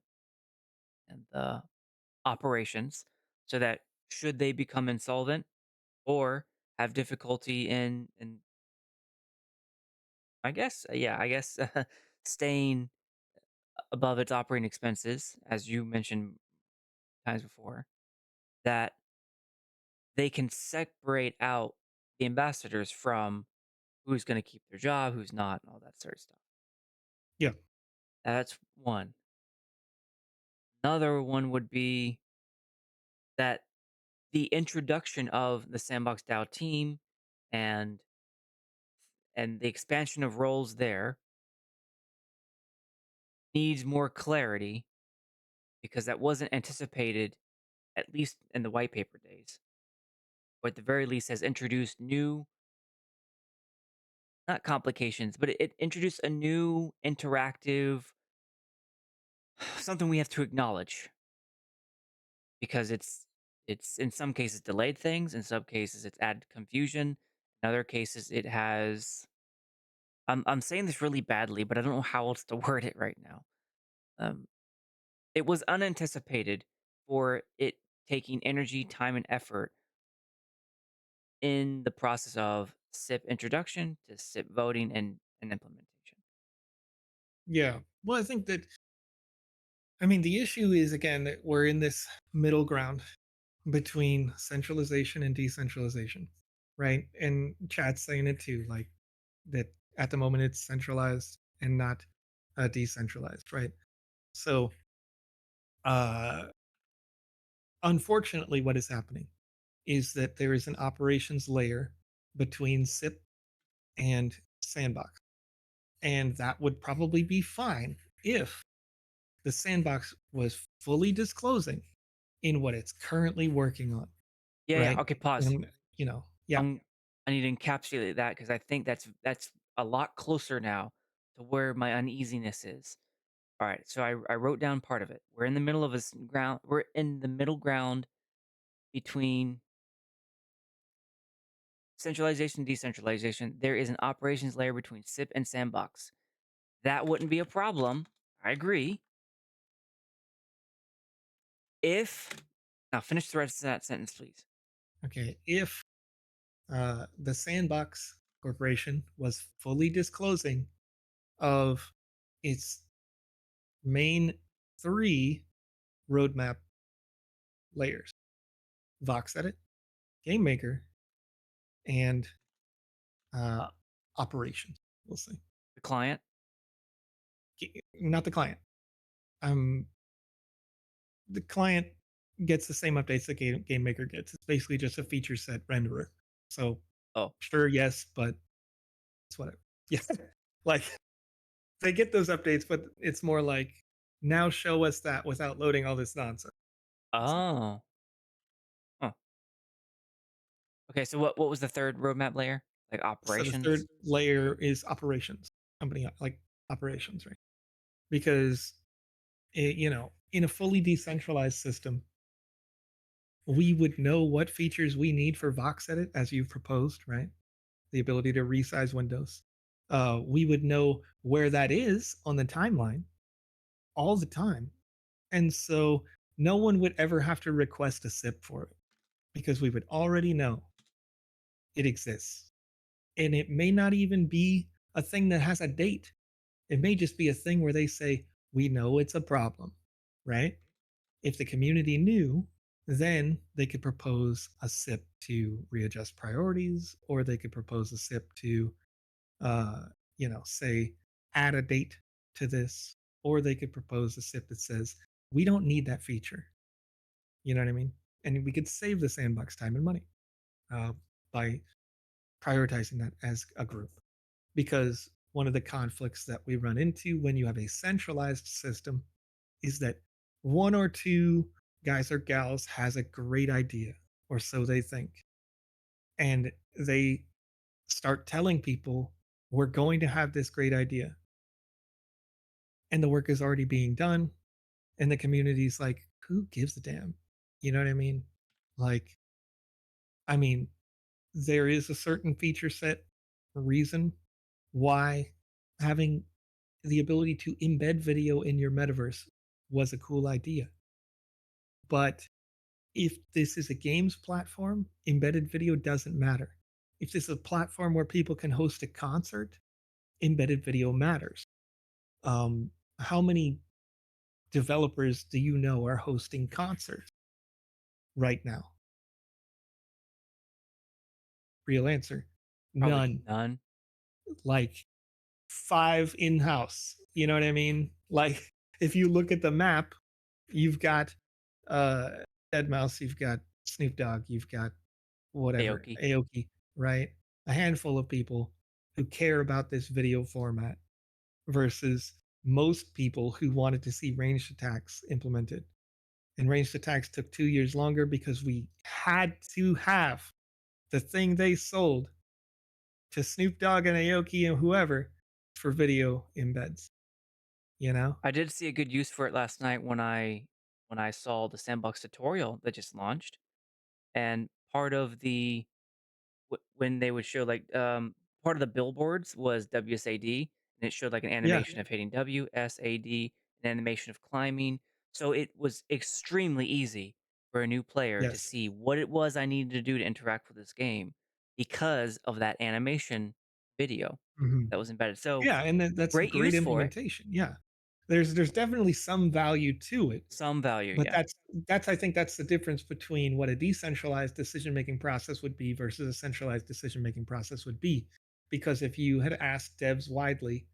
operations, so that should they become insolvent or have difficulty in I guess staying above its operating expenses, as you mentioned times before, that they can separate out the ambassadors from who's going to keep their job, who's not, and all that sort of stuff. Yeah. That's one. Another one would be that the introduction of the Sandbox DAO team and the expansion of roles there needs more clarity because that wasn't anticipated, at least in the white paper days, or at the very least has introduced new, not complications, but it introduced a new interactive something we have to acknowledge because it's in some cases delayed things, in some cases it's added confusion, in other cases it has. I'm saying this really badly, but I don't know how else to word it right now. Um, it was unanticipated for it taking energy, time, and effort in the process of SIP introduction to SIP voting and implementation. Yeah. Well, I think that, I mean, the issue is again that we're in this middle ground between centralization and decentralization, right? And chat's saying it too, like that at the moment it's centralized and not decentralized, right? So, uh, unfortunately, what is happening is that there is an operations layer between SIP and Sandbox, and that would probably be fine if the Sandbox was fully disclosing in what it's currently working on, Yeah, yeah. right? Okay, pause. And yeah, Um, I need to encapsulate that because I think that's a lot closer now to where my uneasiness is. All right, so I wrote down part of it. We're in the middle of a ground. We're in the middle ground between centralization and decentralization. There is an operations layer between SIP and Sandbox. That wouldn't be a problem. I agree. If now finish the rest of that sentence, please. okay. If the Sandbox Corporation was fully disclosing of its main three roadmap layers: Vox Edit, Game Maker, and uh, operations. We'll see. The client. Not the client. Um, the client gets the same updates that Game Maker gets. It's basically just a feature set renderer. So Oh, sure, yes, but it's whatever. Yeah, like they get those updates, but it's more like now show us that without loading all this nonsense. So, oh, huh. Okay. So what was the third roadmap layer? Like so the operations. third layer is operations, company like operations, right? Because in a fully decentralized system, we would know what features we need for Vox Edit as you've proposed, right? The ability to resize windows. We would know where that is on the timeline all the time. And so no one would ever have to request a SIP for it because we would already know it exists. And it may not even be a thing that has a date. It may just be a thing where they say, we know it's a problem, right? If the community knew, then they could propose a SIP to readjust priorities, or they could propose a SIP to, uh, say, add a date to this, or they could propose a SIP that says, we don't need that feature. You know what I mean? And we could save the sandbox time and money uh, by prioritizing that as a group. Because one of the conflicts that we run into when you have a centralized system is that one or two guys or gals has a great idea, or so they think, and they start telling people, we're going to have this great idea, and the work is already being done, and the community's like, who gives a damn? You know what I mean? Like, I mean, there is a certain feature set reason why having the ability to embed video in your metaverse was a cool idea. But if this is a games platform, embedded video doesn't matter. If this is a platform where people can host a concert, embedded video matters. How many developers do you know are hosting concerts right now? Real answer, Probably none. none. Like 5 in-house. You know what I mean? Like, if you look at the map, you've got, uh, Deadmau5, you've got Snoop Dogg, you've got whatever, Aoki. Aoki, right? A handful of people who care about this video format versus most people who wanted to see ranged attacks implemented. And ranged attacks took 2 years longer because we had to have the thing they sold to Snoop Dogg and Aoki and whoever for video embeds, you know? I did see a good use for it last night when I saw the Sandbox tutorial that just launched, and part of the when they would show part of the billboards was WSAD, and it showed like an Yeah. animation of hitting WSAD, an animation of climbing. So it was extremely easy for a new player to Yes. see what it was I needed to do to interact with this game because of that animation video Mhm. that was embedded. So Yeah, and that's a great great use for it. implementation, yeah. There's definitely some value to it, Some value, but yeah. that's I think that's the difference between what a decentralized decision-making process would be versus a centralized decision-making process would be. Because if you had asked devs widely,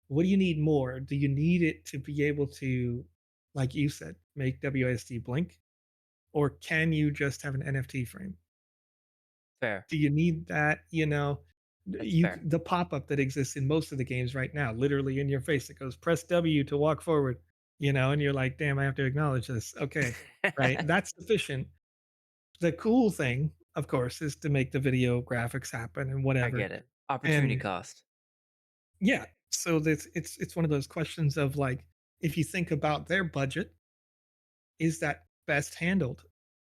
"What do you need more? Do you need it to be able to, like you said, make WASD blink, or can you just have an NFT frame?" Fair. Do you need that? You know, That's you fair. the pop-up that exists in most of the games right now, literally in your face, it goes, "Press W to walk forward," you know, and you're like, "Damn, I have to acknowledge this." Okay, right? That's sufficient. The cool thing, of course, is to make the video graphics happen and I whatever. get it. Opportunity And cost. yeah, so that's it's one of those questions of like, if you think about their budget, is that best handled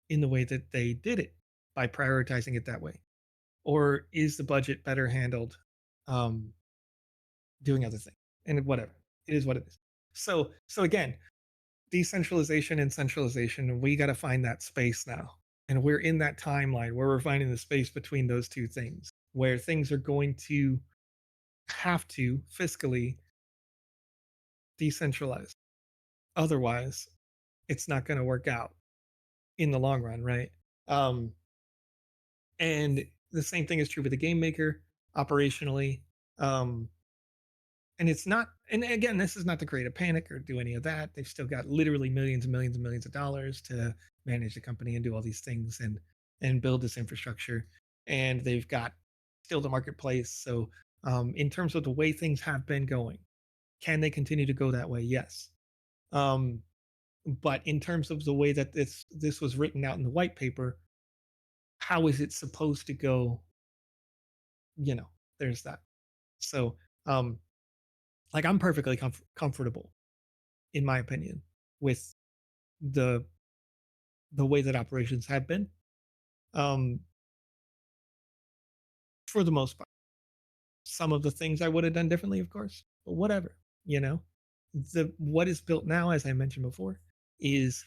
in the way that they did it by prioritizing it that way? Or is the budget better handled um, doing other things? And whatever, it is what it is. So again, decentralization and centralization, we got to find that space now, and we're in that timeline where we're finding the space between those two things, where things are going to have to fiscally decentralize. Otherwise, it's not going to work out in the long run, right? Um, and the same thing is true with the game maker operationally. Um, And it's not, and again, this is not to create a panic or do any of that. They've still got literally millions and millions and millions of dollars to manage the company and do all these things and build this infrastructure. And they've got still the marketplace. So in terms of the way things have been going, can they continue to go that way? Yes. Um, but in terms of the way that this was written out in the white paper, how is it supposed to go? You know, there's that. So um, like I'm perfectly comfortable in my opinion, with the the way that operations have been, um, for the most part. Some of the things I would have done differently, of course, but whatever, you know. The what is built now, as I mentioned before, is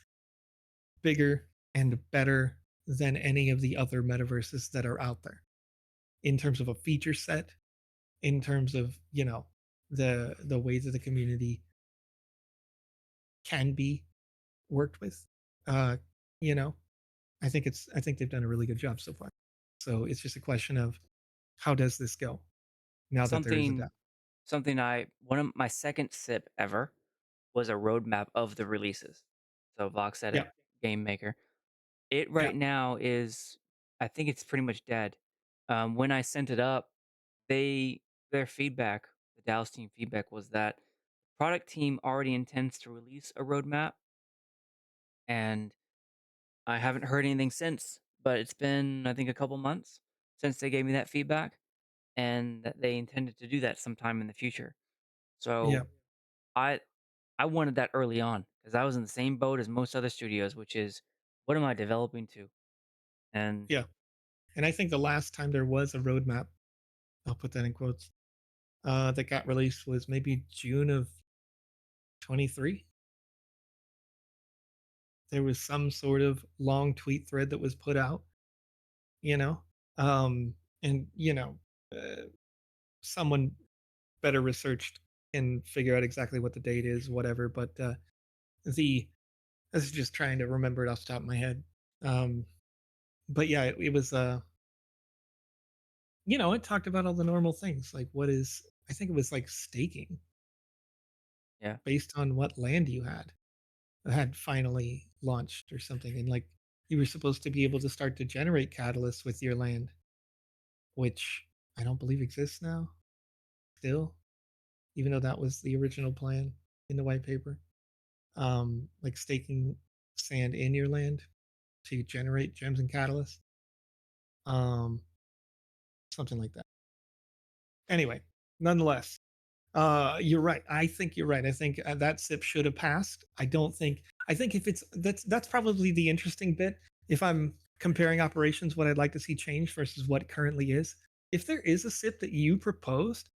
bigger and better than any of the other metaverses that are out there in terms of a feature set, in terms of the way that the community can be worked with. Uh, you know, I think they've done a really good job so far. So it's just a question of how does this go now that there is a Something DAO? something I one of my second sip ever was a roadmap of the releases. So Vox Yeah, Edit, Game Maker. It yeah, right now is I think it's pretty much dead. When I sent it up, they their feedback, the Dallas team feedback was that the product team already intends to release a roadmap, and I haven't heard anything since, but it's been, I think, a couple months since they gave me that feedback, and that they intended to do that sometime in the future. Yeah, So I I wanted that early on because I was in the same boat as most other studios, which is, what am I developing to? And yeah. And I think the last time there was a roadmap, I'll put that in quotes, that got released was maybe June of 23. There was some sort of long tweet thread that was put out, you know, um, and uh, someone better researched can figure out exactly what the date is, whatever. But the this is just trying to remember it off the top of my head. Um, but yeah, it was it talked about all the normal things like what is I think it was like staking yeah, based on what land you had finally launched or something, and like you were supposed to be able to start to generate catalysts with your land, which I don't believe exists now still, even though that was the original plan in the white paper. Like staking sand in your land to generate gems and catalysts, um, something like that. Anyway, nonetheless, you're right. I think you're right. I think that SIP should have passed. I don't think. I think if it's that's probably the interesting bit. If I'm comparing operations, what I'd like to see change versus what currently is. If there is a SIP that you proposed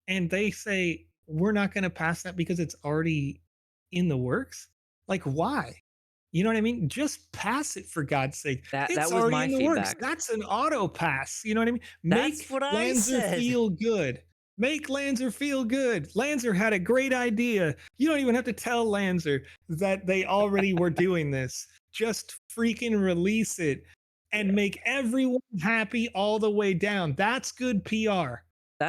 and they say we're not going to pass that because it's already in the works, like why? You know what I mean? Just pass it for God's sake. that It's was already my in the works. feedback. That's an auto pass. You know what I mean? That's Make what I Lanzer said. feel good. Make Lanzer feel good. Lanzer had a great idea. You don't even have to tell Lanzer that they already were doing this. Just freaking release it and Yeah. make everyone happy all the way down. That's good PR.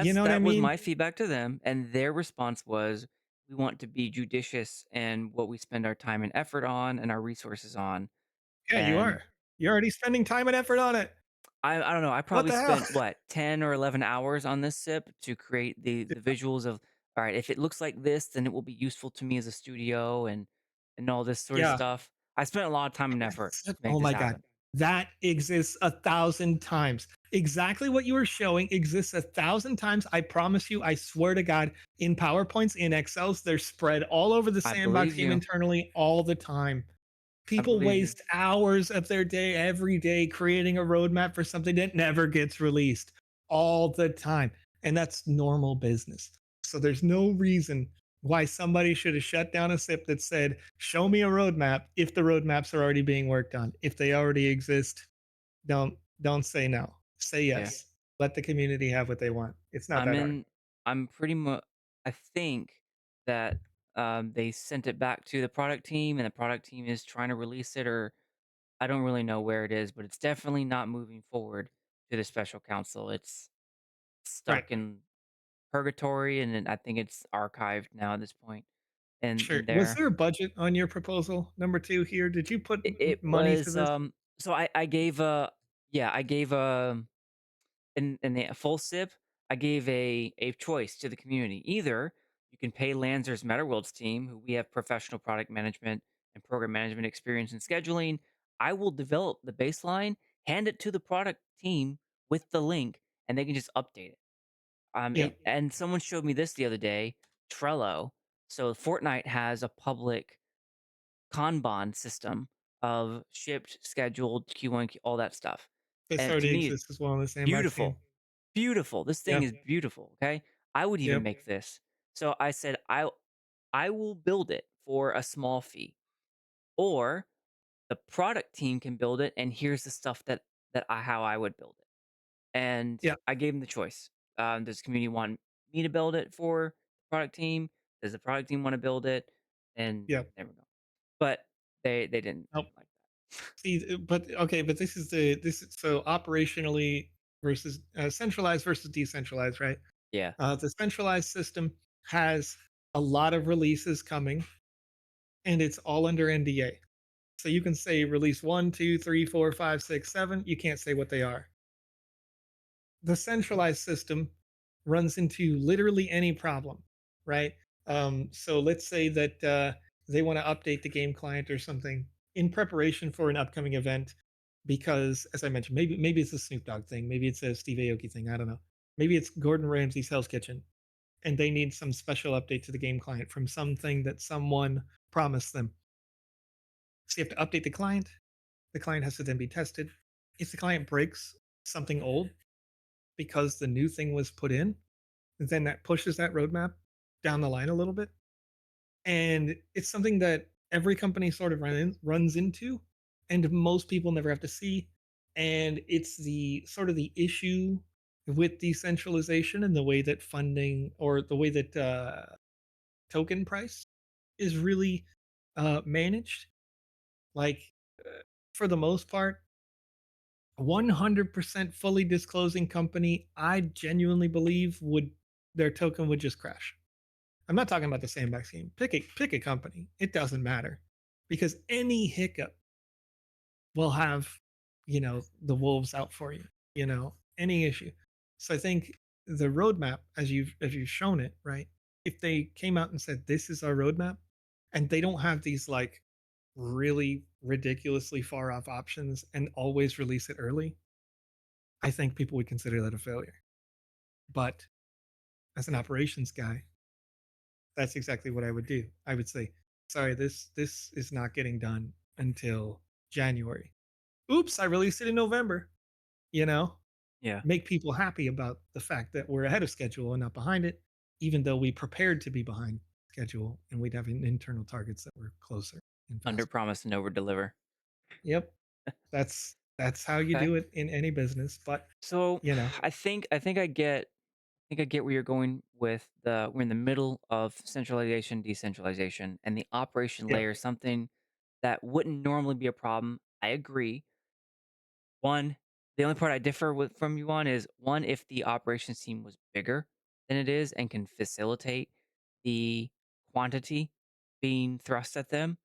You know what I That was mean? my feedback to them, and their response was, "We want to be judicious in what we spend our time and effort on and our resources on." Yeah, you And are. You're already spending time and effort on it. I don't know, I What probably the hell? spent, what, 10 or 11 hours on this SIP to create the visuals of, "Alright, if it looks like this, then it will be useful to me as a studio," and all this sort of Yeah. stuff. I spent a lot of time and effort to make Oh this my god. happen. That exists 1,000 times. Exactly what you were showing exists 1,000 times. I promise you, I swear to God, in PowerPoints, in Excels, they're spread all over the I Sandbox believe game you. internally all the time. I People believe you. waste hours of their day every day creating a roadmap for something that never gets released all the time. And that's normal business. So there's no reason why somebody should have shut down a SIP that said, show me a roadmap if the roadmaps are already being worked on. If they already exist, don't say no. Say Yeah. yes. Let the community have what they want. It's not I'm that hard. in I'm pretty much. I think that, they sent it back to the product team, and the product team is trying to release it, or I don't really know where it is, but it's definitely not moving forward to the special counsel. It's Right. stuck in purgatory, and then I think it's archived now at this point Sure. in Was there. there a budget on your proposal number two here? Did you put It money to was, this? so I gave a, yeah, I gave in the full SIP, I gave a choice to the community. Either you can pay Lanzer's MetaWorlds team, who we have professional product management and program management experience in scheduling. I will develop the baseline, hand it to the product team with the link, and they can just update it. Yeah. And someone showed me this the other day, Trello. So Fortnite has a public Kanban system of shipped, scheduled, Q1, all that stuff. This And to already me, exists as well in the Sandbox game. beautiful. Beautiful. This thing Yeah. is beautiful, okay? I would even Yep. make this. So I said, I will build it for a small fee, or the product team can build it, and here's the stuff that I how I would build it. And Yeah. I gave them the choice. Does the community want me to build it for the product team? Does the product team want to build it? And Yeah. there we go. But they didn't Nope. like that. See, but okay, but this is so operationally versus centralized versus decentralized, right? Yeah. The centralized system has a lot of releases coming, and it's all under NDA. So you can say release one, two, three, four, five, six, seven. You can't say what they are. The centralized system runs into literally any problem, right? So let's say that they want to update the game client or something. in preparation for an upcoming event because, as I mentioned, maybe it's a Snoop Dogg thing, maybe it's a Steve Aoki thing. I don't know. Maybe it's Gordon Ramsay's Hell's Kitchen, and they need some special update to the game client from something that someone promised them. So you have to update the client. The client has to then be tested. If the client breaks something old because the new thing was put in, then that pushes that roadmap down the line a little bit. And it's something that every company sort of runs into, and most people never have to see. And it's the sort of the issue with decentralization and the way that funding or the way that token price is really managed. Like, for the most part, 100% fully disclosing company, I genuinely believe would their token would just crash. I'm not talking about the Sandbox game. Pick a company. It doesn't matter because any hiccup will have, the wolves out for you. Any issue. So I think the roadmap, as you've shown it, right? If they came out and said this is our roadmap, and they don't have these like really ridiculously far off options and always release it early, I think people would consider that a failure. But as an operations guy, that's exactly what I would do. I would say, "Sorry, this is not getting done until January. Oops, I released it in November." You know, Yeah. make people happy about the fact that we're ahead of schedule and not behind it, even though we prepared to be behind schedule and we'd have internal targets that were closer and Under faster. promise and over deliver. Yep, that's how you Okay. do it in any business. But So you know, I think I get where you're going with we're in the middle of centralization, decentralization, and the operation yeah, layer is something that wouldn't normally be a problem. I agree. One, the only part I differ with from you on is one, if the operations team was bigger than it is and can facilitate the quantity being thrust at them.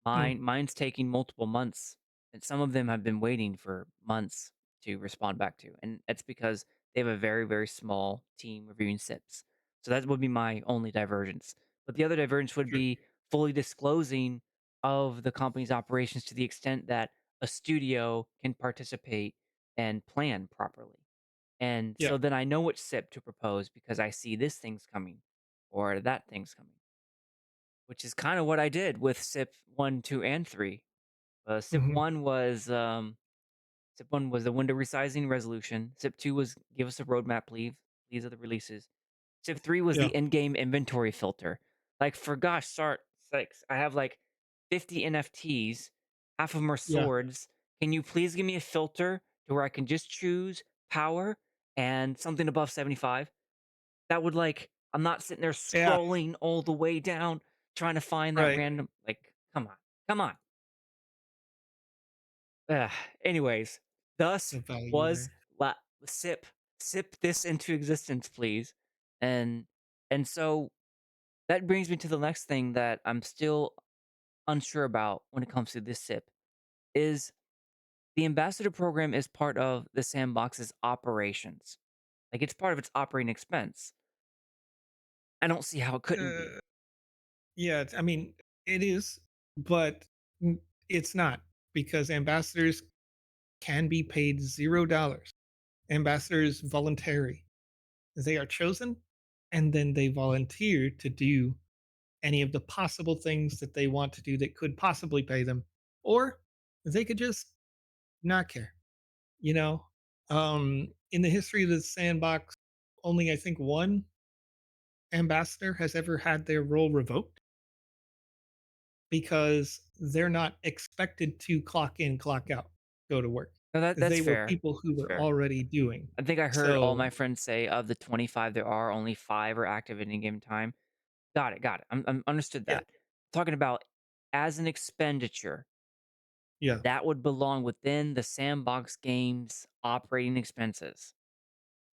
mm, Mine's taking multiple months, and some of them have been waiting for months to respond back to, and it's because they have a very, very small team reviewing SIPs. So that would be my only divergence. But the other divergence would sure, be fully disclosing of the company's operations to the extent that a studio can participate and plan properly. And yeah, so then I know which SIP to propose because I see this thing's coming or that thing's coming, which is kind of what I did with SIP 1, 2, and 3. SIP hmm 1 was SIP 1 was the window resizing resolution. SIP 2 was give us a roadmap, please. These are the releases. SIP 3 was yeah, the in-game inventory filter. Like for gosh sakes, I have like 50 NFTs, half of them are yeah, swords. Can you please give me a filter to where I can just choose power and something above 75? That would like I'm not sitting there yeah, scrolling all the way down trying to find that right. random like come on. Come on. Ugh, anyways, thus The value was there. la sip this into existence, please. And so that brings me to the next thing that I'm still unsure about when it comes to this sip is the ambassador program is part of the sandbox's operations. Like it's part of its operating expense. I don't see how it couldn't be. Uh, yeah, I mean, it is, but it's not because ambassadors can be paid $0. Ambassadors voluntary. They are chosen and then they volunteer to do any of the possible things that they want to do that could possibly pay them, or they could just not care. You know, in the history of the sandbox, only I think one ambassador has ever had their role revoked because they're not expected to clock in, clock out, go to work. No, that's They were fair. people who That's were fair. already doing. I think I heard all So my friends say of the 25 there are, only 5 are active at any given time. Got it, got it. I'm understood yeah, that. Talking about as an expenditure, yeah, that would belong within the Sandbox Games operating expenses,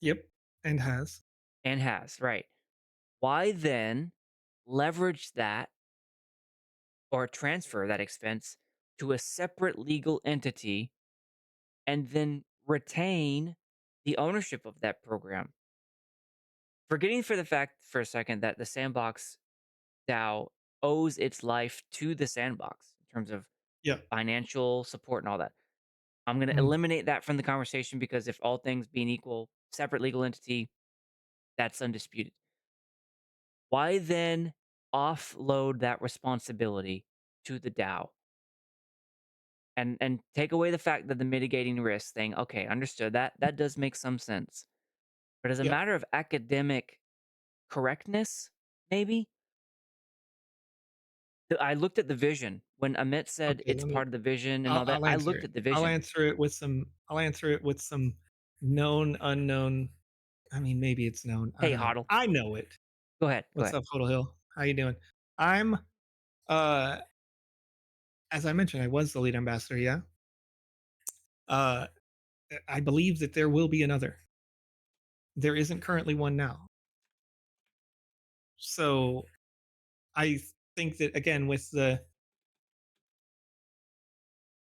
yep, and has. and has, right. Why then leverage that or transfer that expense to a separate legal entity and then retain the ownership of that program? Forgetting for the fact for a second that the Sandbox DAO owes its life to the sandbox in terms of Yeah. financial support and all that. I'm gonna Mhm. eliminate that from the conversation because if all things being equal, separate legal entity, that's undisputed. Why then offload that responsibility to the DAO and take away the fact that the mitigating risk thing, okay, understood. That does make some sense. But as a Yeah. matter of academic correctness, maybe I looked at the vision when Amit said Okay, it's let me part of the vision and I'll all that. I'll I answer looked it. at the vision. I'll answer it with some known, unknown. I mean, maybe it's known. I Hey, don't know. Hoddle, I know it. go ahead, go What's ahead. up, Photo Hill? How you doing? I'm uh as I mentioned, I was the lead ambassador, yeah. Uh I believe that there will be another. There isn't currently one now. So I think that again with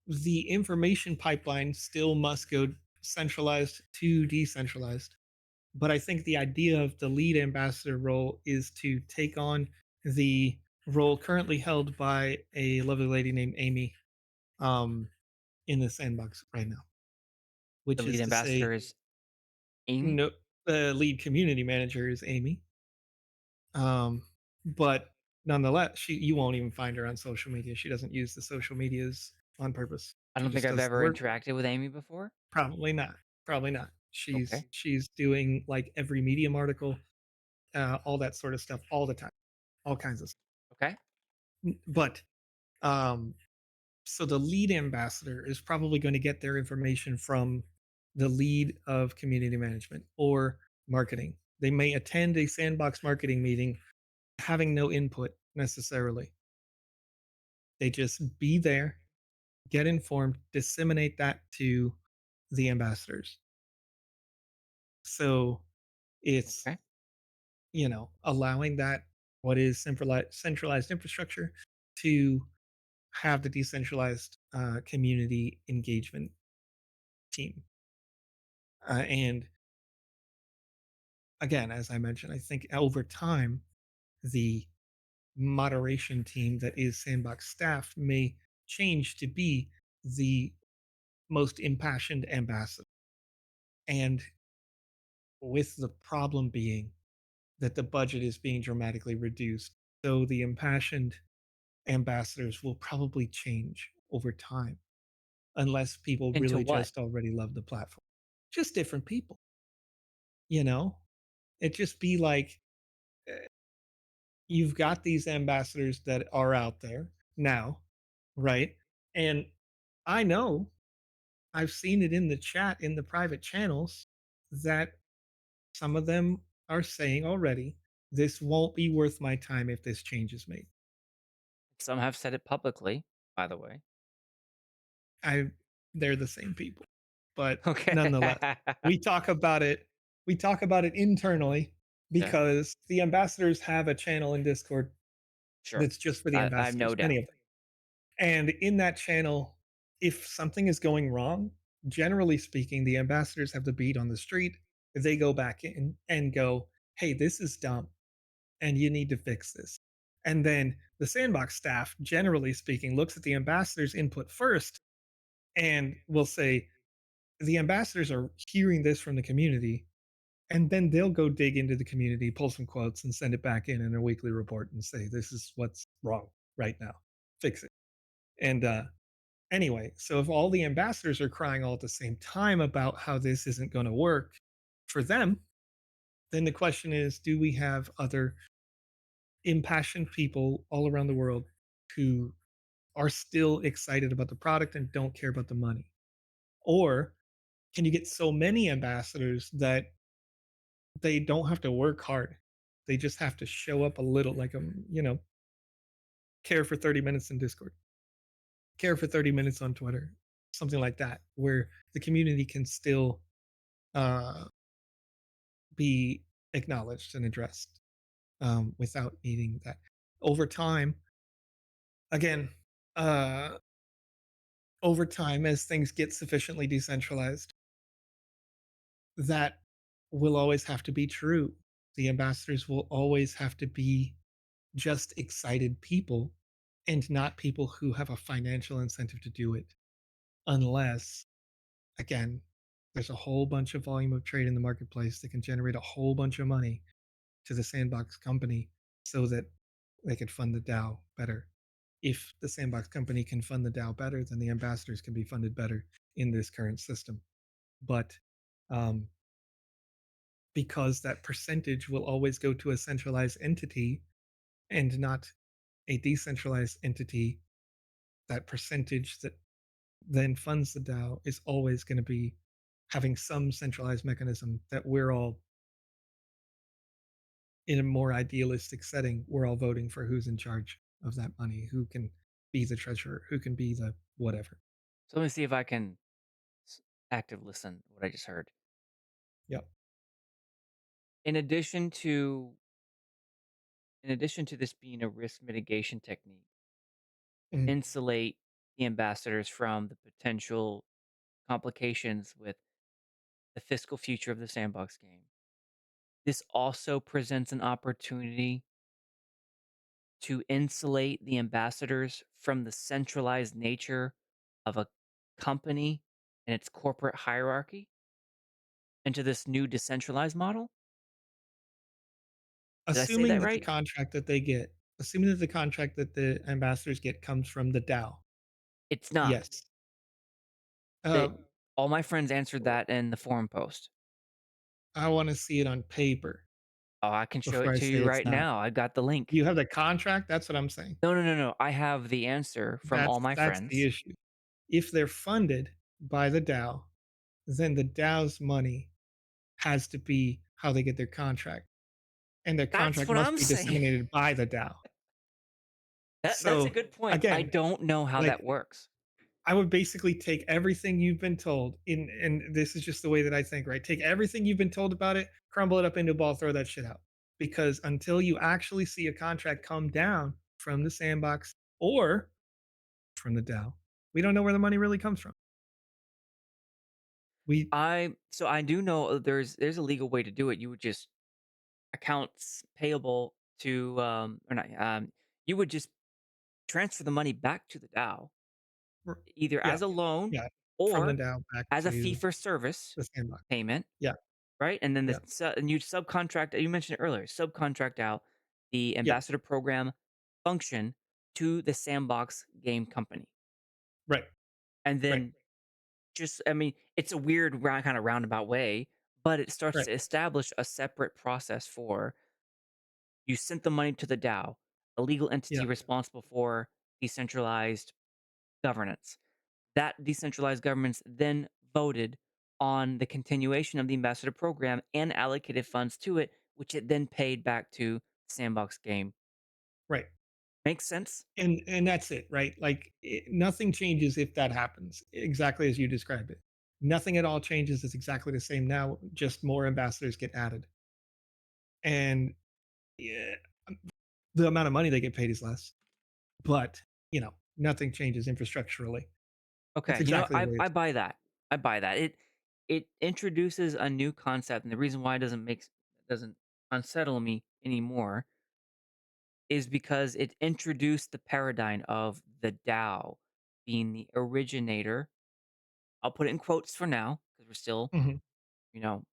the information pipeline still must go centralized to decentralized. But I think the idea of the lead ambassador role is to take on the role currently held by a lovely lady named Amy um, in the sandbox right now, The which lead is to say, ambassador is Amy. no, the lead community manager is Amy. Um, but nonetheless, you won't even find her on social media. She doesn't use the social medias on purpose. I She don't think just I've does the ever work. interacted with Amy before. Probably not. Probably not. She's Okay, she's doing like every Medium article, all that sort of stuff all the time, all kinds of okay, but um so the lead ambassador is probably going to get their information from the lead of community management or marketing. They may attend a sandbox marketing meeting having no input necessarily. They just be there, get informed, disseminate that to the ambassadors. So it's, okay. allowing that what is centralized infrastructure to have the decentralized community engagement team. And again, as I mentioned, I think over time, the moderation team that is Sandbox staff may change to be the most impassioned ambassador. And with the problem being that the budget is being dramatically reduced, so the impassioned ambassadors will probably change over time unless people Into really what? just already love the platform. Just different people, you know? It just be like you've got these ambassadors that are out there now, right? And I know I've seen it in the chat in the private channels that some of them are saying already, this won't be worth my time if this change is made. Some have said it publicly, by the way. I They're the same people. But Okay. nonetheless, we talk about it we talk about it internally Okay. because the ambassadors have a channel in Discord Sure. that's just for the I have ambassadors, no many doubt. of them. And in that channel, if something is going wrong, generally speaking, the ambassadors have the beat on the street. They go back in and go, "Hey, this is dumb and you need to fix this." And then the sandbox staff, generally speaking, looks at the ambassadors' input first and will say, the ambassadors are hearing this from the community, and then they'll go dig into the community, pull some quotes, and send it back in a weekly report and say, "This is what's wrong right now. Fix it." And anyway, so if all the ambassadors are crying all at the same time about how this isn't going to work for them, then the question is, do we have other impassioned people all around the world who are still excited about the product and don't care about the money? Or can you get so many ambassadors that they don't have to work hard? They just have to show up a little, like, care for 30 minutes in Discord, care for 30 minutes on Twitter, something like that, where the community can still uh, be acknowledged and addressed without needing that. Over time, again, uh, over time, as things get sufficiently decentralized, that will always have to be true. The ambassadors will always have to be just excited people and not people who have a financial incentive to do it, unless, again, there's a whole bunch of volume of trade in the marketplace that can generate a whole bunch of money to the sandbox company so that they could fund the DAO better. If the sandbox company can fund the DAO better, then the ambassadors can be funded better in this current system. But um, because that percentage will always go to a centralized entity and not a decentralized entity, that percentage that then funds the DAO is always going to be having some centralized mechanism that we're all, in a more idealistic setting, we're all voting for who's in charge of that money, who can be the treasurer, who can be the whatever. So let me see if I can active listen what I just heard. Yep. In addition to this being a risk mitigation technique, Mhm. insulate the ambassadors from the potential complications with the fiscal future of the sandbox game. This also presents an opportunity to insulate the ambassadors from the centralized nature of a company and its corporate hierarchy into this new decentralized model. Did I say Assuming that that the right? contract that they get, assuming that the contract that the ambassadors get comes from the DAO, It's not. yes. Uh, They, all my friends answered that in the forum post. I want to see it on paper Oh, I can show before it I to say you it's right not. now. I got the link. You have the contract? That's what I'm saying. No, no, no, no. I have the answer from all my That's the friends. issue. If they're funded by the DAO, then the DAO's money has to be how they get their contract, and their That's contract what must I'm be saying. disseminated by the DAO. That's a So, good point. I again, don't know how like, that works. I would basically take everything you've been told in, and this is just the way that I think, right? Take everything you've been told about it, crumble it up into a ball, throw that shit out. Because until you actually see a contract come down from the sandbox or from the DAO, we don't know where the money really comes from. We I do know there's a legal way to do it. You would just accounts payable to or not you would just transfer the money back to the DAO r- either yeah, as a loan yeah, from the or DAO back as a fee to for service the sandbox. payment, Yeah, right? And then yeah, and you subcontract. You mentioned it earlier. Subcontract out the yeah, ambassador program function to the Sandbox Game company, right, and right, then just I mean, it's a weird kind of roundabout way, but it starts right. to establish a separate process for you sent the money to the DAO, a legal entity Yeah, responsible for decentralized governance. That decentralized governance then voted on the continuation of the ambassador program and allocated funds to it, which it then paid back to Sandbox Game. right. Makes sense? And that's it, right? Like, nothing changes if that happens exactly as you described it. Nothing at all changes. It's exactly the same now. Just more ambassadors get added, and yeah, the amount of money they get paid is less. But nothing changes infrastructurally. It's Okay, exactly the way I it's. buy that. I buy that. It introduces a new concept, and the reason why it doesn't unsettle me anymore is because it introduced the paradigm of the DAO being the originator. I'll put it in quotes for now because we're still, Mhm. you know,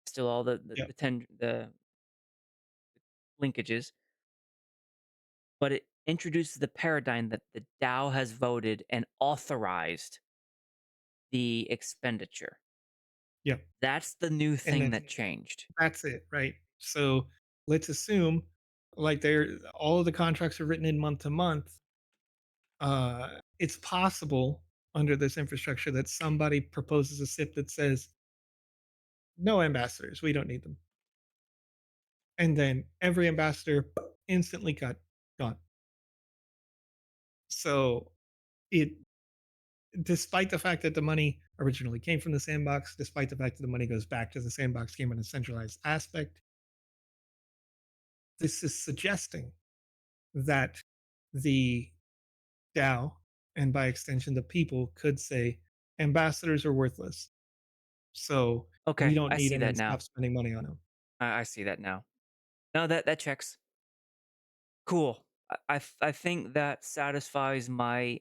still all Yeah, the linkages, but it introduces the paradigm that the DAO has voted and authorized the expenditure. yeah, That's the new and thing then that changed. that's it, right? So let's assume, like, all of the contracts are written in month to month. It's possible under this infrastructure that somebody proposes a SIP that says no ambassadors, we don't need them, and then every ambassador instantly cut, gone. So it, despite the fact that the money originally came from the sandbox, despite the fact that the money goes back to the sandbox game in a centralized aspect, this is suggesting that the DAO, and by extension the people, could say ambassadors are worthless. So we Okay, don't I need see them that and now. stop spending money on them. I see that now. No, that checks. Cool. I think that satisfies my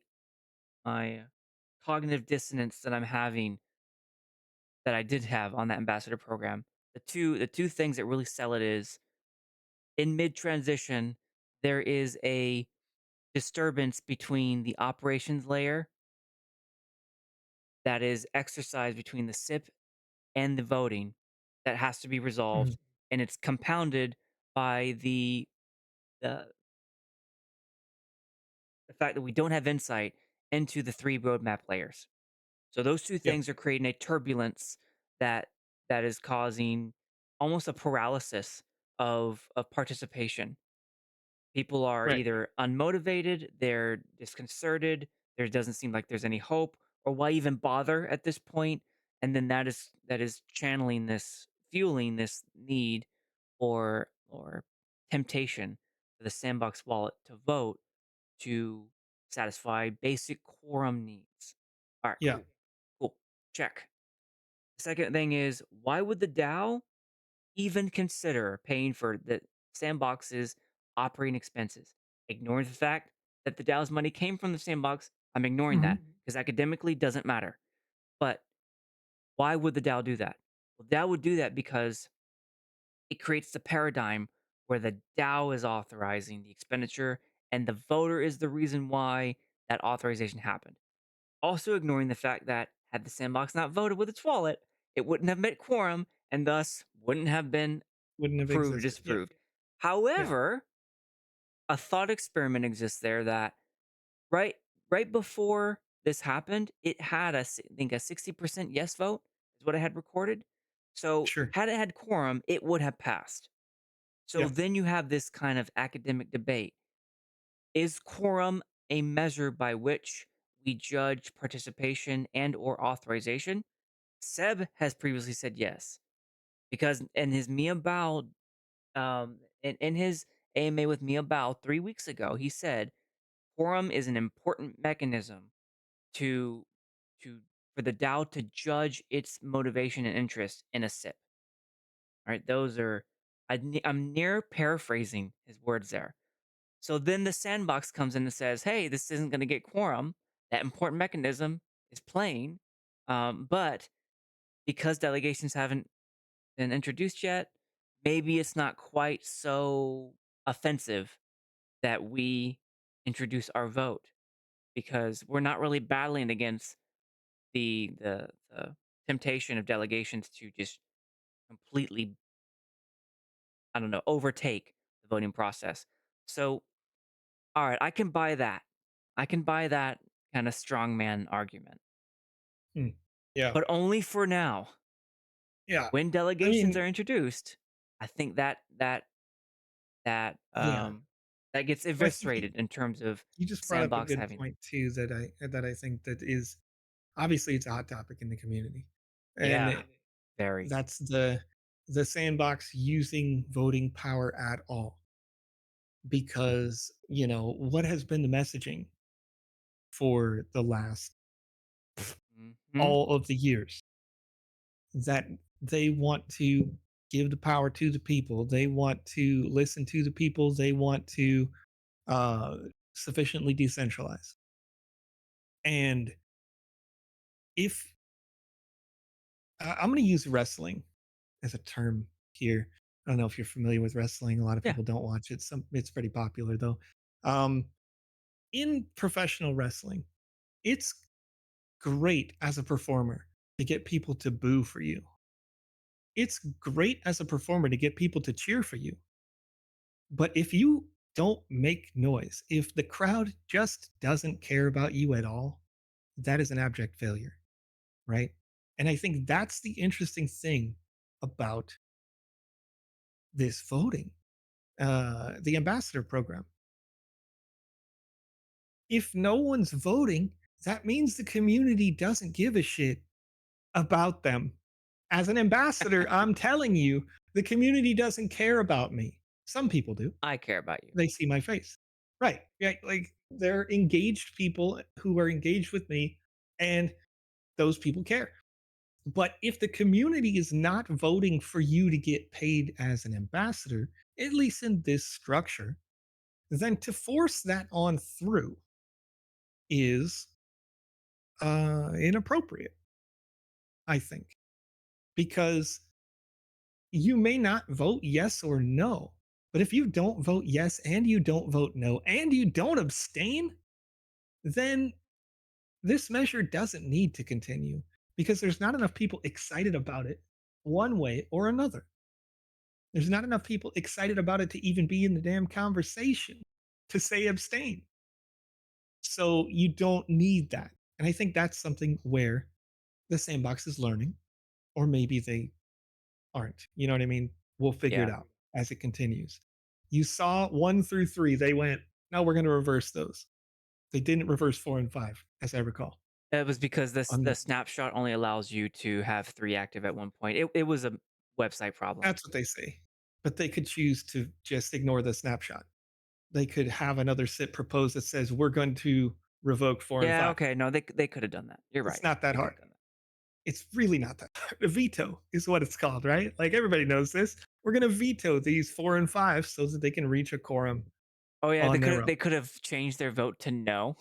cognitive dissonance that I'm having that I did have on that ambassador program. The two things that really sell it is in mid transition, there is a disturbance between the operations layer that is exercised between the SIP and the voting that has to be Mhm. resolved, and it's compounded by the, the fact that we don't have insight into the three roadmap layers. So those two Yeah. things are creating a turbulence that that is causing almost a paralysis of participation. People are Right. either unmotivated, they're disconcerted, there doesn't seem like there's any hope, or why even bother at this point? And then that is channeling this, fueling this need or temptation for the Sandbox wallet to vote to satisfy basic quorum needs. All right, Yeah. cool. Cool. Check. The second thing is, why would the DAO even consider paying for the Sandbox's operating expenses? Ignoring the fact that the DAO's money came from the Sandbox, I'm ignoring Mhm. that because academically doesn't matter. But why would the DAO do that? Well, DAO would do that because it creates the paradigm where the DAO is authorizing the expenditure and the voter is the reason why that authorization happened. Also ignoring the fact that had the Sandbox not voted with its wallet, it wouldn't have met quorum and thus wouldn't have been Wouldn't have approved or existed. Yeah. disapproved. Yeah. However, a thought experiment exists there that right right before this happened, it had I think a 60% yes vote is what I had recorded. So Sure. had it had quorum, it would have passed. So Yeah. then you have this kind of academic debate. Is quorum a measure by which we judge participation and or authorization? Seb has previously said yes because in his Mia Bao, in his AMA with Mia Bao 3 weeks ago, he said quorum is an important mechanism to to for the DAO to judge its motivation and interest in a SIP. All right, those are I'm near paraphrasing his words there. So then the sandbox comes in and says, "Hey, this isn't going to get quorum. That important mechanism is playing, but because delegations haven't been introduced yet, maybe it's not quite so offensive that we introduce our vote because we're not really battling against the temptation of delegations to just completely, I don't know, overtake the voting process." So, all right, I can buy that. I can buy that kind of strongman argument, Mm. Yeah. but only for now. Yeah. When I delegations mean, are introduced, I think that yeah. that gets Well, I think eviscerated in terms of you just brought up a Sandbox good having point too that I think that is obviously it's a hot topic in the community. yeah, And very. that's the sandbox using voting power at all because, what has been the messaging for the last Mhm. all of the years that they want to give the power to the people. They want to listen to the people. They want to uh, sufficiently decentralize. And if I'm going to use wrestling as a term here, I don't know if you're familiar with wrestling. A lot of Yeah. people don't watch it. It's pretty popular though. Um, in professional wrestling, it's great as a performer to get people to boo for you. It's great as a performer to get people to cheer for you. But if you don't make noise, if the crowd just doesn't care about you at all, that is an abject failure, right? And I think that's the interesting thing about this voting, the ambassador program. If no one's voting, that means the community doesn't give a shit about them. As an ambassador, I'm telling you, the community doesn't care about me. Some people do. I care about you. They see my face. Right. Yeah. Like they're engaged people who are engaged with me, and those people care. But if the community is not voting for you to get paid as an ambassador, at least in this structure, then to force that on through is inappropriate, I think, because you may not vote yes or no. But if you don't vote yes and you don't vote no and you don't abstain, then this measure doesn't need to continue because there's not enough people excited about it one way or another. There's not enough people excited about it to even be in the damn conversation to say abstain. So you don't need that. And I think that's something where the sandbox is learning, or maybe they aren't. You know what I mean? We'll figure it Yeah. out as it continues. You saw 1 through 3, they went, no, we're going to reverse those. They didn't reverse 4 and 5, as I recall. It was because the On snapshot only allows you to have 3 active at one point. It was a website problem. That's what they say. But they could choose to just ignore the snapshot. They could have another SIP proposed that says, we're going to revoke 4 and Yeah, 5. okay, no, they could have done that. You're It's right. not that They could hard. have done that. It's really not that hard. A veto is what it's called, right? Like everybody knows this. We're going to veto these 4 and 5 so that they can reach a quorum Oh, yeah, on their own. they could have changed their vote to no.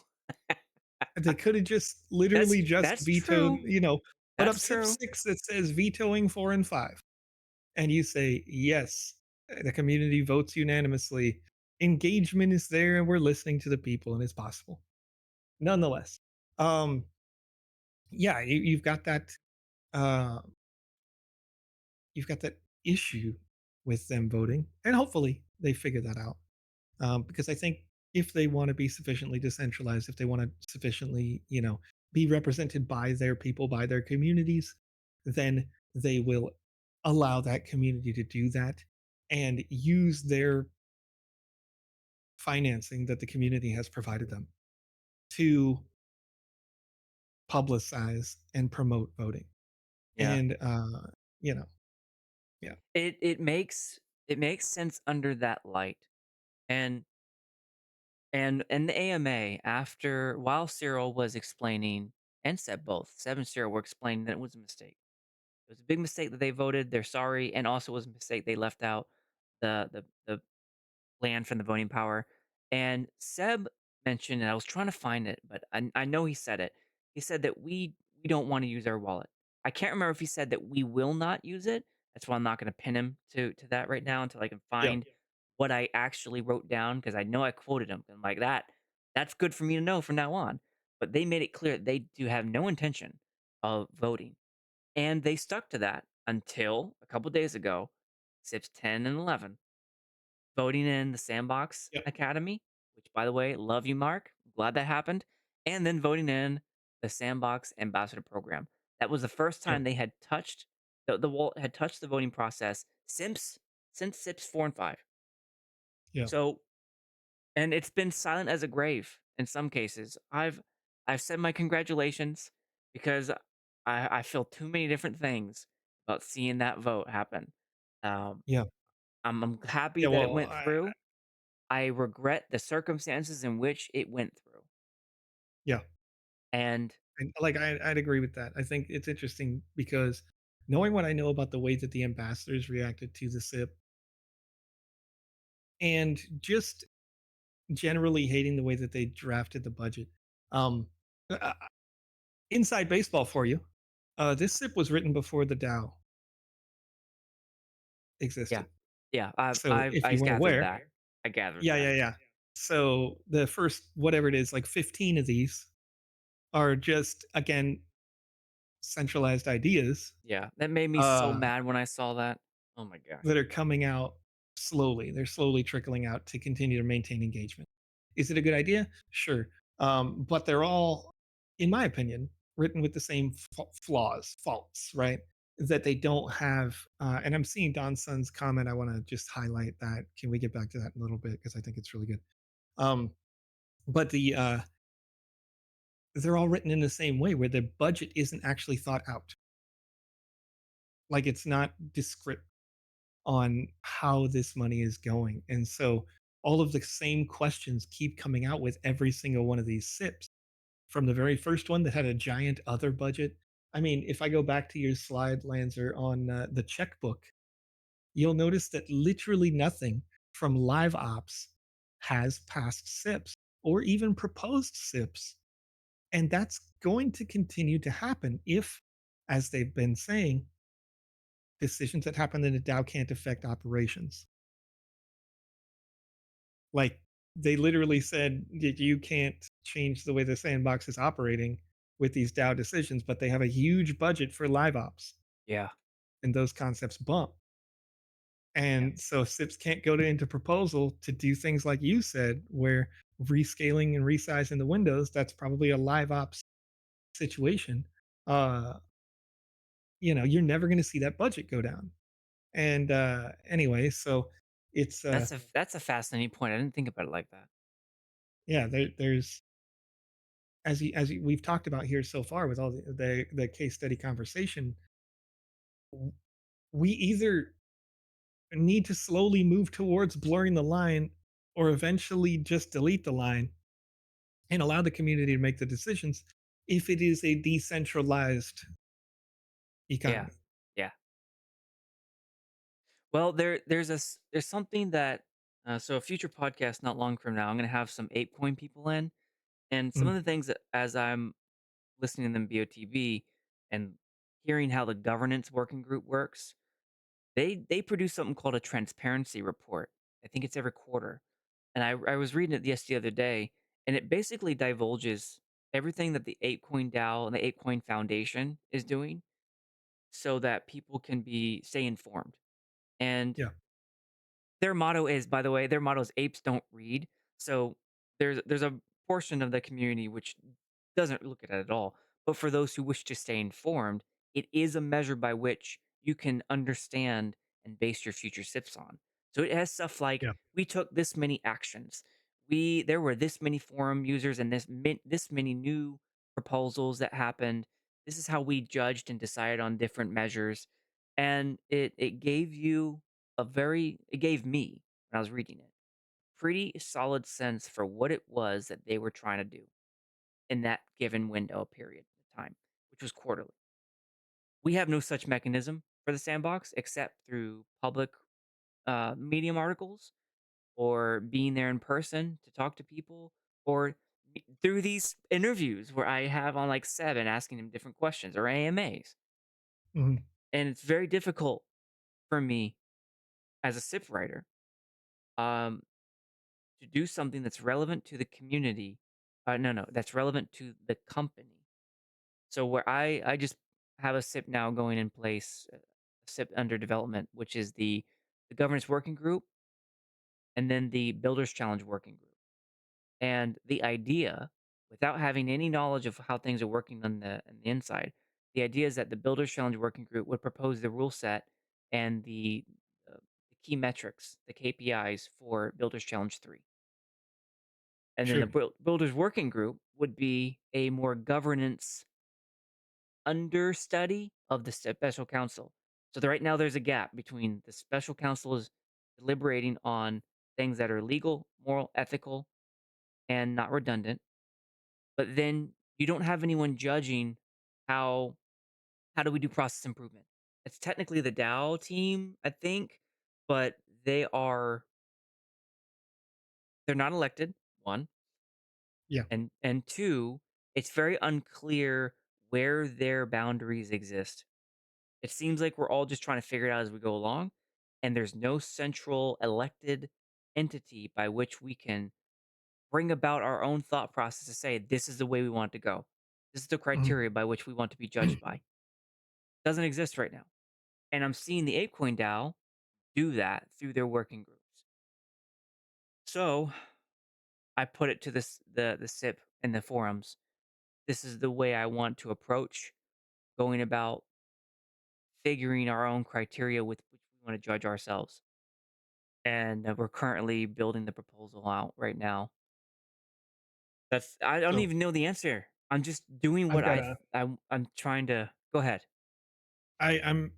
They could have just literally just That's vetoed, true. put up That's SIP true. 6 that says vetoing 4 and 5. And you say, yes, the community votes unanimously. Engagement is there and we're listening to the people and it's possible. Nonetheless, um, yeah, uh, you've got that issue with them voting, and hopefully they figure that out. Because I think if they want to be sufficiently decentralized, if they want to sufficiently, be represented by their people, by their communities, then they will allow that community to do that and use their financing that the community has provided them to publicize and promote voting. Yeah. And you know, yeah, It makes sense under that light. And and the AMA, after while Cyril was explaining, and Seb both, Seb and Cyril were explaining that it was a mistake. It was a big mistake that they voted, they're sorry, and also it was a mistake they left out the land from the voting power. And Seb mentioned, and I was trying to find it, but I know he said it. He said that we don't want to use our wallet. I can't remember if he said that we will not use it. That's why I'm not going to pin him to that right now until I can yeah, find what I actually wrote down because I know I quoted him and like that. That's good for me to know from now on. But they made it clear they do have no intention of voting, and they stuck to that until a couple days ago, SIPs 10 and 11 voting in the Sandbox yeah, Academy, which, by the way, love you, Mark. Glad that happened. And then voting in the Sandbox Ambassador Program. That was the first yeah, time they had touched the wall had touched the voting process since SIPs 4 and 5. yeah, So, and it's been silent as a grave in some cases. I've said my congratulations because I feel too many different things about seeing that vote happen. Um, yeah, I'm happy yeah. that it Well, went through. I regret the circumstances in which it went through. yeah. And And, like, I'd agree with that. I think it's interesting because knowing what I know about the way that the ambassadors reacted to the SIP and just generally hating the way that they drafted the budget. Um, uh, uh, inside baseball for you. This SIP was written before the DAO yeah. existed. Yeah, So if I you weren't gathered aware, that. I gathered yeah, that. yeah, yeah. So the first, whatever it is, like 15 of these are just, again, centralized ideas Yeah, that made me so uh, mad when I saw that. Oh my gosh. that are coming out slowly. They're slowly trickling out to continue to maintain engagement. Is it a good idea? Sure. But they're all, in my opinion, written with the same flaws, faults, right? That they don't have. And I'm seeing Don Sun's comment. I want to just highlight that. Can we get back to that in a little bit? Because I think it's really good. Um, but they're all written in the same way where the budget isn't actually thought out. Like it's not descriptive on how this money is going. And so all of the same questions keep coming out with every single one of these SIPs. From the very first one that had a giant other budget. I mean, if I go back to your slide, Lanzer, on the checkbook, you'll notice that literally nothing from live ops has passed SIPs or even proposed SIPs. And that's going to continue to happen if, as they've been saying, decisions that happen in a DAO can't affect operations. Like they literally said that you can't change the way the sandbox is operating with these DAO decisions, but they have a huge budget for live ops Yeah. and those concepts bump. Yeah. And so SIPs can't go into proposal to do things like you said, where rescaling and resizing the windows, that's probably a live ops situation. Uh, you're never going to see that budget go down. And anyway, so it's That's a fascinating point. I didn't think about it like that. yeah, there's we've talked about here so far with all the case study conversation, we either need to slowly move towards blurring the line or eventually just delete the line and allow the community to make the decisions if it is a decentralized Yeah. economy. Yeah. Well, there's something that so a future podcast not long from now, I'm gonna have some ApeCoin people in, and some Mm, of the things that as I'm listening to them BOTB and hearing how the governance working group works, they produce something called a transparency report. I think it's every quarter, and I was reading it the other day, and it basically divulges everything that the ApeCoin DAO and the ApeCoin Foundation is doing, so that people can be stay informed. And yeah. their motto is, by the way, their motto is apes don't read. So there's a portion of the community which doesn't look at it at all. But for those who wish to stay informed, it is a measure by which you can understand and base your future sips on. So it has stuff like Yeah. we took this many actions. There were this many forum users and this many new proposals that happened. This is how we judged and decided on different measures. And it gave you it gave me, when I was reading it, pretty solid sense for what it was that they were trying to do in that given window period of time, which was quarterly. We have no such mechanism for the sandbox except through public medium articles or being there in person to talk to people or through these interviews where I have on like seven asking him different questions or AMAs. Mhm. And it's very difficult for me as a SIP writer um, to do something that's relevant to the community. No, that's relevant to the company. So where I just have a SIP now going in place, a SIP under development, which is the governance working group and then the builders challenge working group. And the idea, without having any knowledge of how things are working on the inside, the idea is that the builders challenge working group would propose the rule set and the key metrics, the KPIs for builders challenge 3. And then the Sure. builders working group would be a more governance understudy of the special counsel. So right now there's a gap between the special counsel is deliberating on things that are legal, moral, ethical, and not redundant. But then you don't have anyone judging how how do we do process improvement. It's technically the DAO team, I think, but they're not elected. One, Yeah. and two, it's very unclear where their boundaries exist. It seems like we're all just trying to figure it out as we go along, and there's no central elected entity by which we can bring about our own thought process to say, this is the way we want it to go. This is the Mhm. criteria by which we want to be judged by. Doesn't exist right now. And I'm seeing the ApeCoin DAO do that through their working groups. So I put it to the SIP in the forums. This is the way I want to approach going about figuring our own criteria with which we want to judge ourselves. And we're currently building the proposal out right now. I don't So even know the answer. I'm just doing I've what got a I'm trying to go ahead. I'm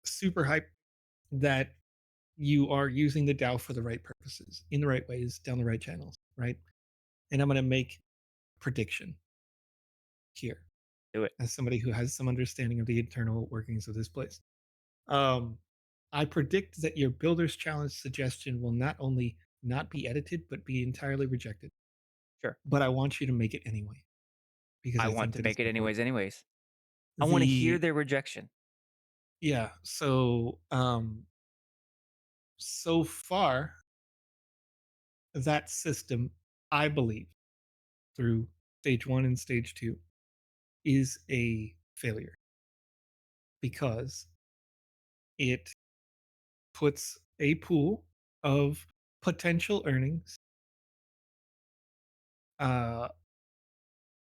super hyped that you are using the DAO for the right purposes, in the right ways, down the right channels, right? And I'm going to make a prediction here Do it. as somebody who has some understanding of the internal workings of this place. Um, I predict that your builder's challenge suggestion will not only not be edited, but be entirely rejected. Sure. But I want you to make it anyway because I I want think to that it's make it important. anyways. I wanna hear The their rejection. Yeah, so so far that system, I believe, through stage 1 and stage 2 is a failure because it puts a pool of potential earnings uh,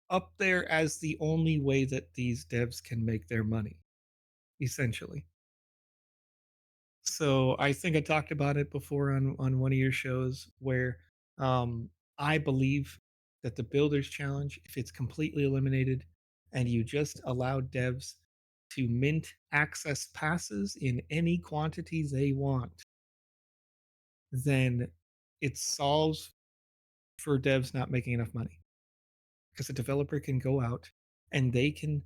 up there as the only way that these devs can make their money, essentially. So I think I talked about it before on one of your shows where um, I believe that the Builders Challenge, if it's completely eliminated and you just allow devs to mint access passes in any quantity they want, then it solves for devs not making enough money because a developer can go out and they can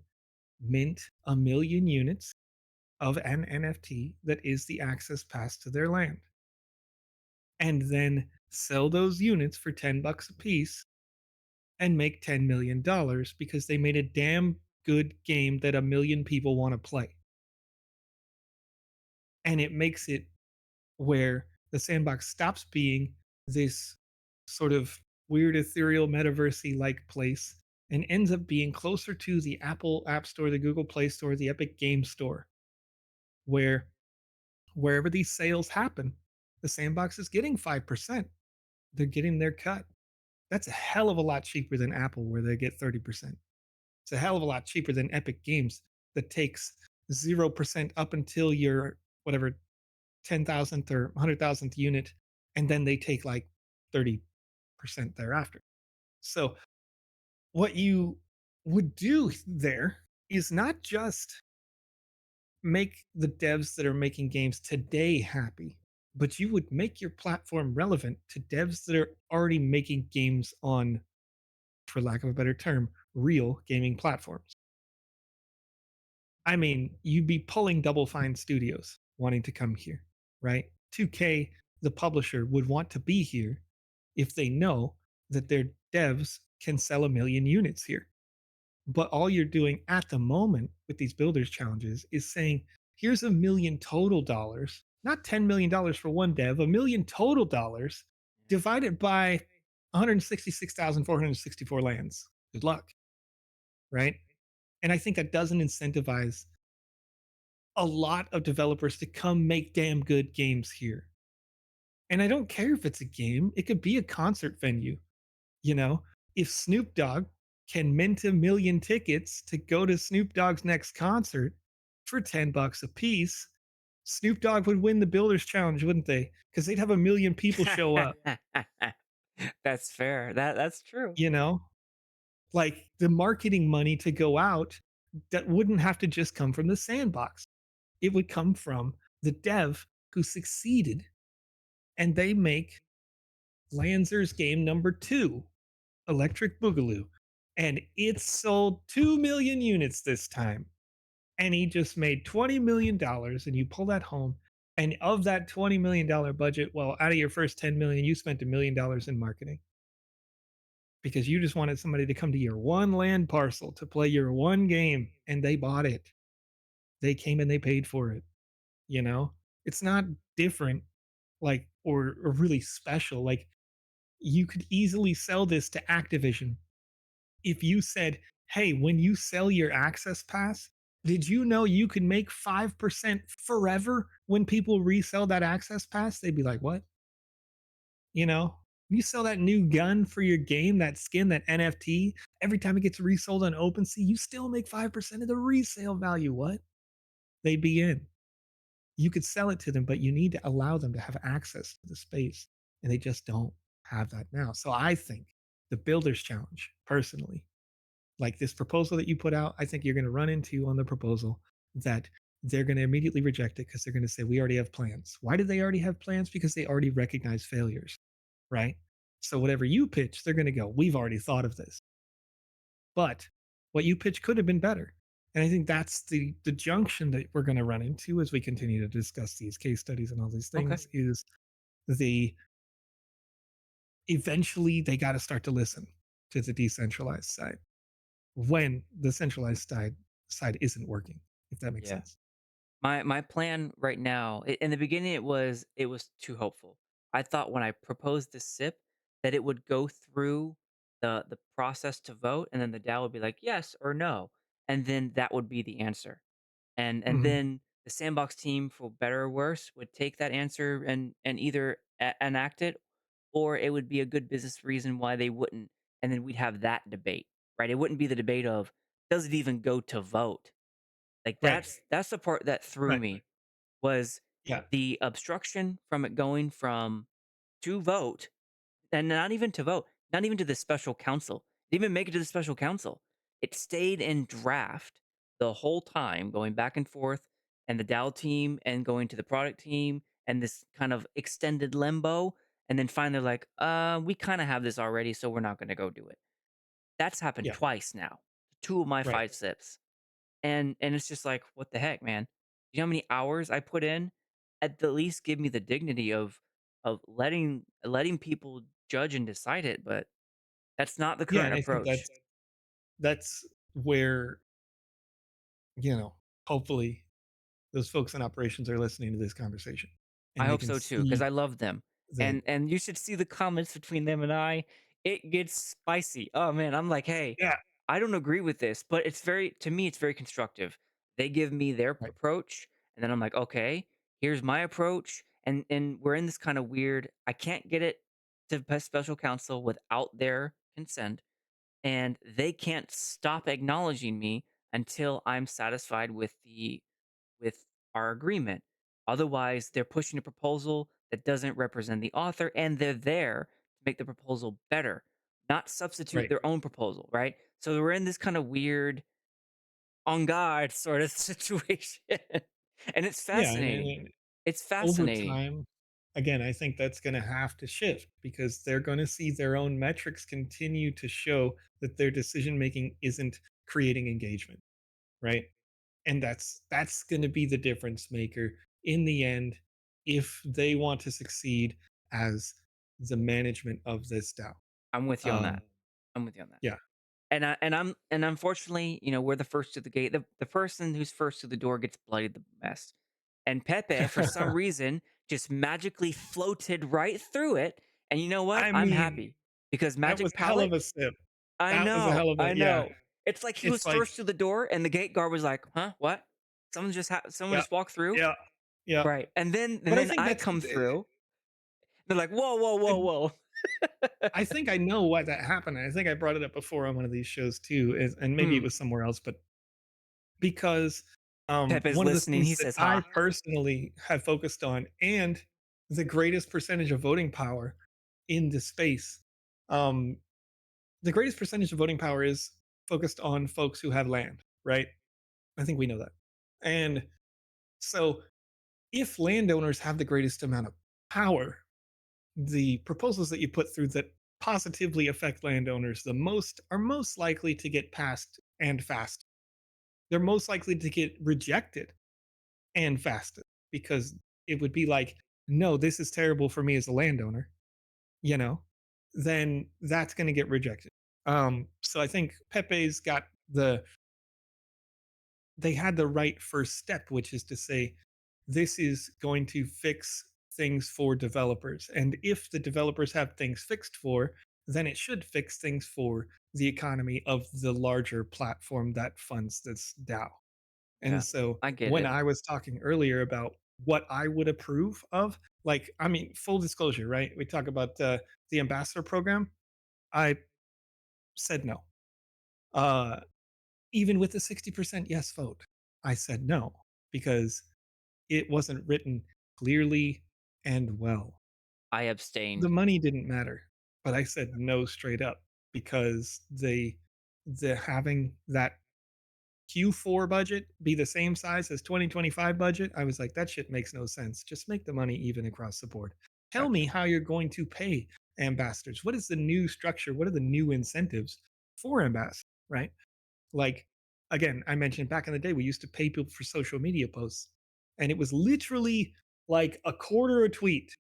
mint 1 million units of an NFT that is the access pass to their land and then sell those units for $10 a piece and make $10 million because they made a damn good game that 1 million people want to play. And it makes it where the sandbox stops being this sort of weird ethereal metaversey like place and ends up being closer to the Apple App Store, the Google Play Store, the Epic Game Store, where wherever these sales happen, the sandbox is getting 5%. They're getting their cut. That's a hell of a lot cheaper than Apple, where they get 30%. It's a hell of a lot cheaper than Epic Games that takes 0% up until your whatever 10,000th or 100,000th unit, and then they take like 30% thereafter. So, what you would do there is not just make the devs that are making games today happy, but you would make your platform relevant to devs that are already making games on, for lack of a better term, real gaming platforms. I mean, you'd be pulling Double Fine Studios wanting to come here, right? 2K, the publisher, would want to be here if they know that their devs can sell 1 million units here. But all you're doing at the moment with these builders challenges is saying, here's 1 million total dollars, not $10 million for one dev, 1 million total dollars divided by 166,464 lands. Good luck, right? And I think that doesn't incentivize a lot of developers to come make damn good games here. And I don't care if it's a game, it could be a concert venue, you know? If Snoop Dogg can mint 1 million tickets to go to Snoop Dogg's next concert for $10 a piece, Snoop Dogg would win the Builders Challenge, wouldn't they? Because they'd have 1 million people show up, That's fair. That's true. you know? Like the marketing money to go out that wouldn't have to just come from the sandbox. It would come from the dev who succeeded and they make Lanzer's game number 2, Electric Boogaloo, and it sold 2 million units this time. And he just made $20 million, and you pull that home. And of that $20 million budget, well, out of your first 10 million, you spent $1 million in marketing because you just wanted somebody to come to your one land parcel to play your one game, and they bought it. They came and they paid for it. You know, it's not different, like or really special. Like you could easily sell this to Activision if you said, "Hey, when you sell your access pass, did you know you could make 5% forever when people resell that access pass?" They'd be like, "What?" You know? You sell that new gun for your game, that skin, that NFT, every time it gets resold on OpenSea, you still make 5% of the resale value. What? They'd be in. You could sell it to them, but you need to allow them to have access to the space. And they just don't have that now. So I think the Builders Challenge, personally, like this proposal that you put out, I think you're going to run into on the proposal that they're going to immediately reject it because they're going to say, we already have plans. Why do they already have plans? Because they already recognize failures, right? So whatever you pitch, they're going to go, we've already thought of this. But what you pitch could have been better. And I think that's the junction that we're going to run into as we continue to discuss these case studies and all these Okay. things is the eventually they got to start to listen to the decentralized side when the centralized side isn't working, if that makes Yeah. sense. My plan right now, in the beginning, it was too hopeful. I thought when I proposed this SIP that it would go through the process to vote, and then the DAO would be like yes or no, and then that would be the answer. And Hmm. then the sandbox team, for better or worse, would take that answer and either enact it, or it would be a good business reason why they wouldn't, and then we'd have that debate, right? It wouldn't be the debate of does it even go to vote. Like, Right. that's the part that threw Right. me, was Yeah. the obstruction from it going from to vote, and not even to vote, not even to the special council. It didn't even make it to the special council. It stayed in draft the whole time, going back and forth, and the DAO team and going to the product team and this kind of extended limbo. And then finally, like, we kind of have this already, so we're not going to go do it. That's happened Yeah. twice now. Two of my Right. five sips. And it's just like, what the heck, man? You know how many hours I put in? At the least give me the dignity of letting people judge and decide it, but that's not the Yeah. current And I think approach. that's where, you know, hopefully those folks in operations are listening to this conversation I and they hope can so too, because see I love them. that, And you should see the comments between them and I. It gets spicy. Oh man, I'm like, hey, yeah, I don't agree with this, but it's very, to me, it's very constructive. They give me their right, approach, and then I'm like, okay, here's my approach. And we're in this kind of weird, I can't get it to special counsel without their consent, and they can't stop acknowledging me until I'm satisfied with our agreement. Otherwise, they're pushing a proposal that doesn't represent the author, and they're there to make the proposal better, not substitute right. their own proposal, right? So we're in this kind of weird on guard sort of situation. And it's Yeah. fascinating. And It's over fascinating. time, again, I think that's going to have to shift because they're going to see their own metrics continue to show that their decision making isn't creating engagement, right? And that's going to be the difference maker in the end if they want to succeed as the management of this DAO. I'm with you on Um, that. I'm with you on that. yeah. And unfortunately, we're the first to the gate. The person who's first to the door gets bloodied the best. And Pepe, for some reason, just magically floated right through it. And you know what? I I'm mean, happy because that was Magic a hell of Palette. a sip. I That was a know, hell of a I yeah. know. It's like he It's was like, first to the door, and the gate guard was like, "Huh? What? Someone yeah, just walked through." yeah, yeah. Right, and But I then think I come through. They're like, "Whoa, whoa, whoa, I whoa!" I think I know why that happened. I think I brought it up before on one of these shows too, and maybe it Hmm. was somewhere else, but because Pepe's one of the listening. things He that says, I "Ha." personally have focused on, and the greatest percentage of voting power in this space, um, the greatest percentage of voting power is focused on folks who have land, right? I think we know that. And so if landowners have the greatest amount of power, the proposals that you put through that positively affect landowners the most are most likely to get passed and fast. They're most likely to get rejected and fasted because it would be like, no, this is terrible for me as a landowner, you know, then that's going to get rejected. So I think Pepe's got they had the right first step, which is to say, this is going to fix things for developers. And if the developers have things fixed for, then it should fix things for the economy of the larger platform that funds this DAO. And Yeah, so I get when it. I was talking earlier about what I would approve of, like, I mean, full disclosure, right? We talk about the ambassador program. I said no. Uh, Even with the 60% yes vote, I said no because it wasn't written clearly and well. I The abstained. money didn't matter, but I said no straight up because the having that Q4 budget be the same size as 2025 budget, I was like, that shit makes no sense. Just make the money even across the board. Tell me Gotcha. how you're going to pay ambassadors. What is the new structure? What are the new incentives for ambassadors? Right? Like, again, I mentioned back in the day, we used to pay people for social media posts, and it was literally like a quarter a tweet.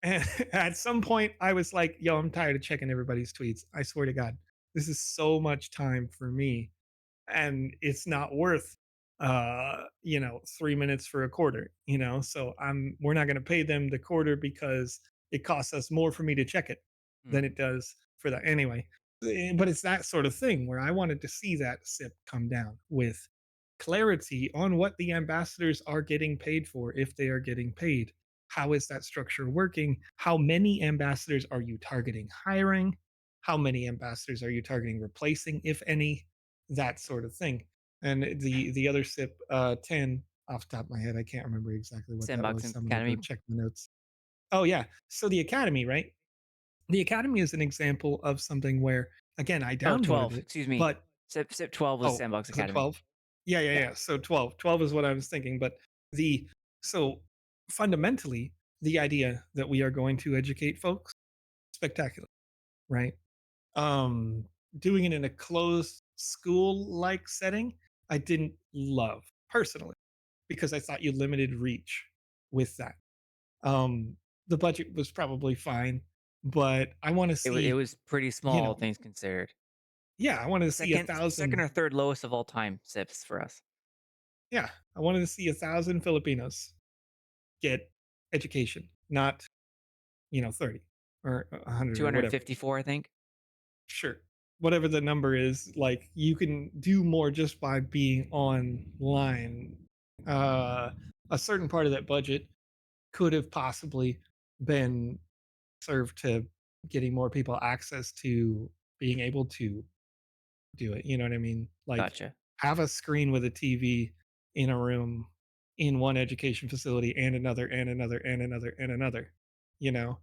And at some point, I was like, "Yo, I'm tired of checking everybody's tweets. I swear to God, this is so much time for me, and it's not worth 3 minutes for a quarter, so we're not going to pay them the quarter because it costs us more for me to check it Mm, than it does for that anyway. But it's that sort of thing where I wanted to see that SIP come down with clarity on what the ambassadors are getting paid for, if they are getting paid. How is that structure working? How many ambassadors are you targeting hiring? How many ambassadors are you targeting replacing, if any? That sort of thing. And the other SIP 10, off the top of my head, I can't remember exactly what that Sandbox was. So I'm gonna go Academy. check my notes. Oh yeah. So the Academy, right? The Academy is an example of something where, again, I Oh, downloaded 12. it, Excuse me. but SIP 12 was oh, Sandbox was it Academy. 12? Yeah, yeah, Yeah. yeah. So 12 is what I was thinking. But the so fundamentally, the idea that we are going to educate folks, spectacular, right? Um, Doing it in a closed school-like setting, I didn't love personally because I thought you limited reach with that. Um, the budget was probably fine, but I want to It see, was pretty you small, know, things considered. yeah, I wanted to see a Second thousand. or third lowest of all time SIPs for us. Yeah, I wanted to see 1,000 Filipinos get education, not 30 or 100 or whatever. 254, I think. Sure. Whatever the number is, like you can do more just by being online. Uh, a certain part of that budget could have possibly been served to getting more people access to being able to do it. You know what I mean? Like Gotcha. have a screen with a TV in a room in one education facility and another and another and another and another, you know?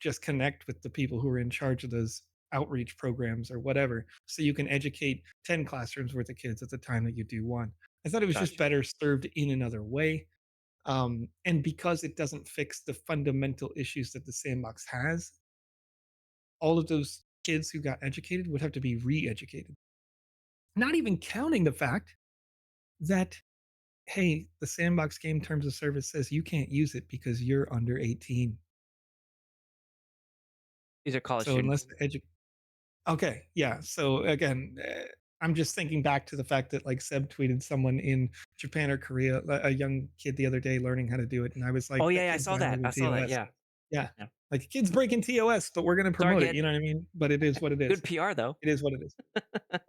Just connect with the people who are in charge of those outreach programs or whatever so you can educate 10 classrooms worth of kids at the time that you do one. I thought it was just Gotcha. better served in another way. And because it doesn't fix the fundamental issues that the sandbox has, all of those kids who got educated would have to be re-educated, not even counting the fact that, hey, the Sandbox Game terms of service says you can't use it because you're under 18. These are college So unless students. the okay, yeah. So again, I'm just thinking back to the fact that like Seb tweeted someone in Japan or Korea, a young kid the other day learning how to do it, and I was Oh, like, yeah, that yeah, I kid's saw that. I violating saw that. TOS. Yeah. Yeah, Yeah. like kids breaking TOS, but we're gonna Sorry, promote it. You kid. know what I mean? But it is what it Good is. PR, though. It is what it is.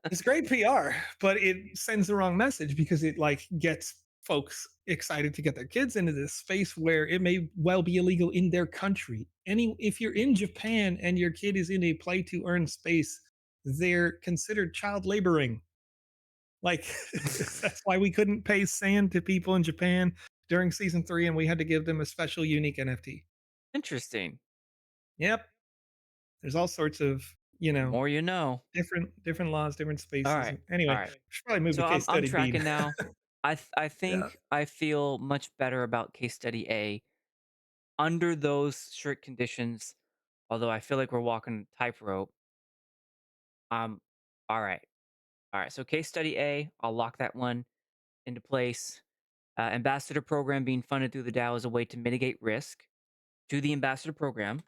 It's great PR, but it sends the wrong message because it like gets folks excited to get their kids into this space where it may well be illegal in their country. If you're in Japan and your kid is in a play to earn space, they're considered child laboring. Like that's why we couldn't pay sand to people in Japan during season 3 and we had to give them a special unique NFT. Interesting. Yep. There's all sorts of, The more you know. different laws, different All spaces. right. And All anyway, right. we should probably move to So case I'm study B. tracking now. I Yeah. think I feel much better about case study A under those strict conditions, although I feel like we're walking a tightrope. Um, all right. All right. So case study A, I'll lock that one into place. Ambassador program being funded through the DAO is a way to mitigate risk to the ambassador program.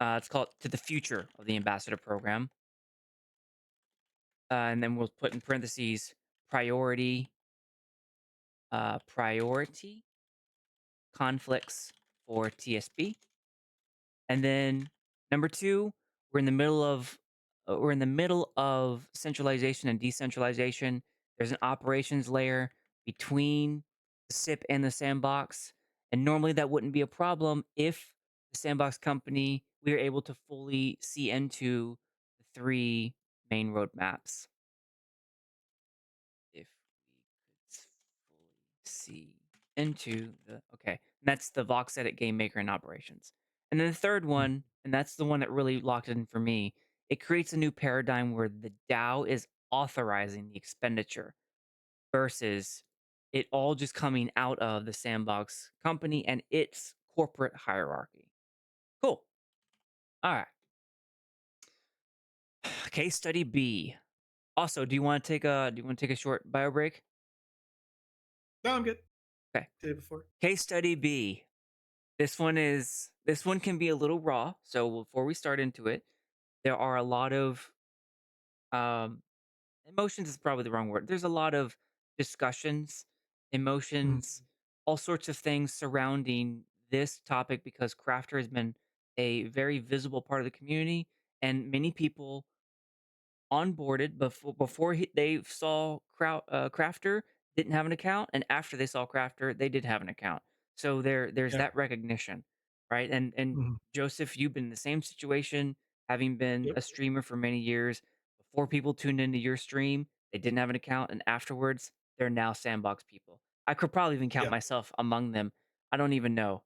It's called to the future of the ambassador program. And then we'll put in parentheses priority conflicts for TSP. And then number two, we're in the middle of centralization and decentralization. There's an operations layer between the SIP and the sandbox. And normally that wouldn't be a problem if the sandbox company we are able to fully see into the three main roadmaps. If we could fully see into the okay, and that's the Vox Edit Game Maker and operations. And then the third Mm. one, and that's the one that really locked it in for me, it creates a new paradigm where the DAO is authorizing the expenditure versus it all just coming out of the sandbox company and its corporate hierarchy. Cool. All right. Case study B. Also, do you want to take a short bio break? No, I'm good. Okay. Did it before. Case study B. this one can be a little raw. So before we start into it, there are a lot of um emotions is probably the wrong word. There's a lot of discussions, Mhm. emotions, all sorts of things surrounding this topic because Crafter has been a very visible part of the community, and many people onboarded before they saw Crafter didn't have an account, and after they saw Crafter, they did have an account. So there's Yeah. that recognition, right? And Mhm. Joseph, you've been in the same situation, having been Yep. a streamer for many years. Before people tuned into your stream, they didn't have an account, and afterwards, they're now Sandbox people. I could probably even count Yeah. myself among them. I don't even know.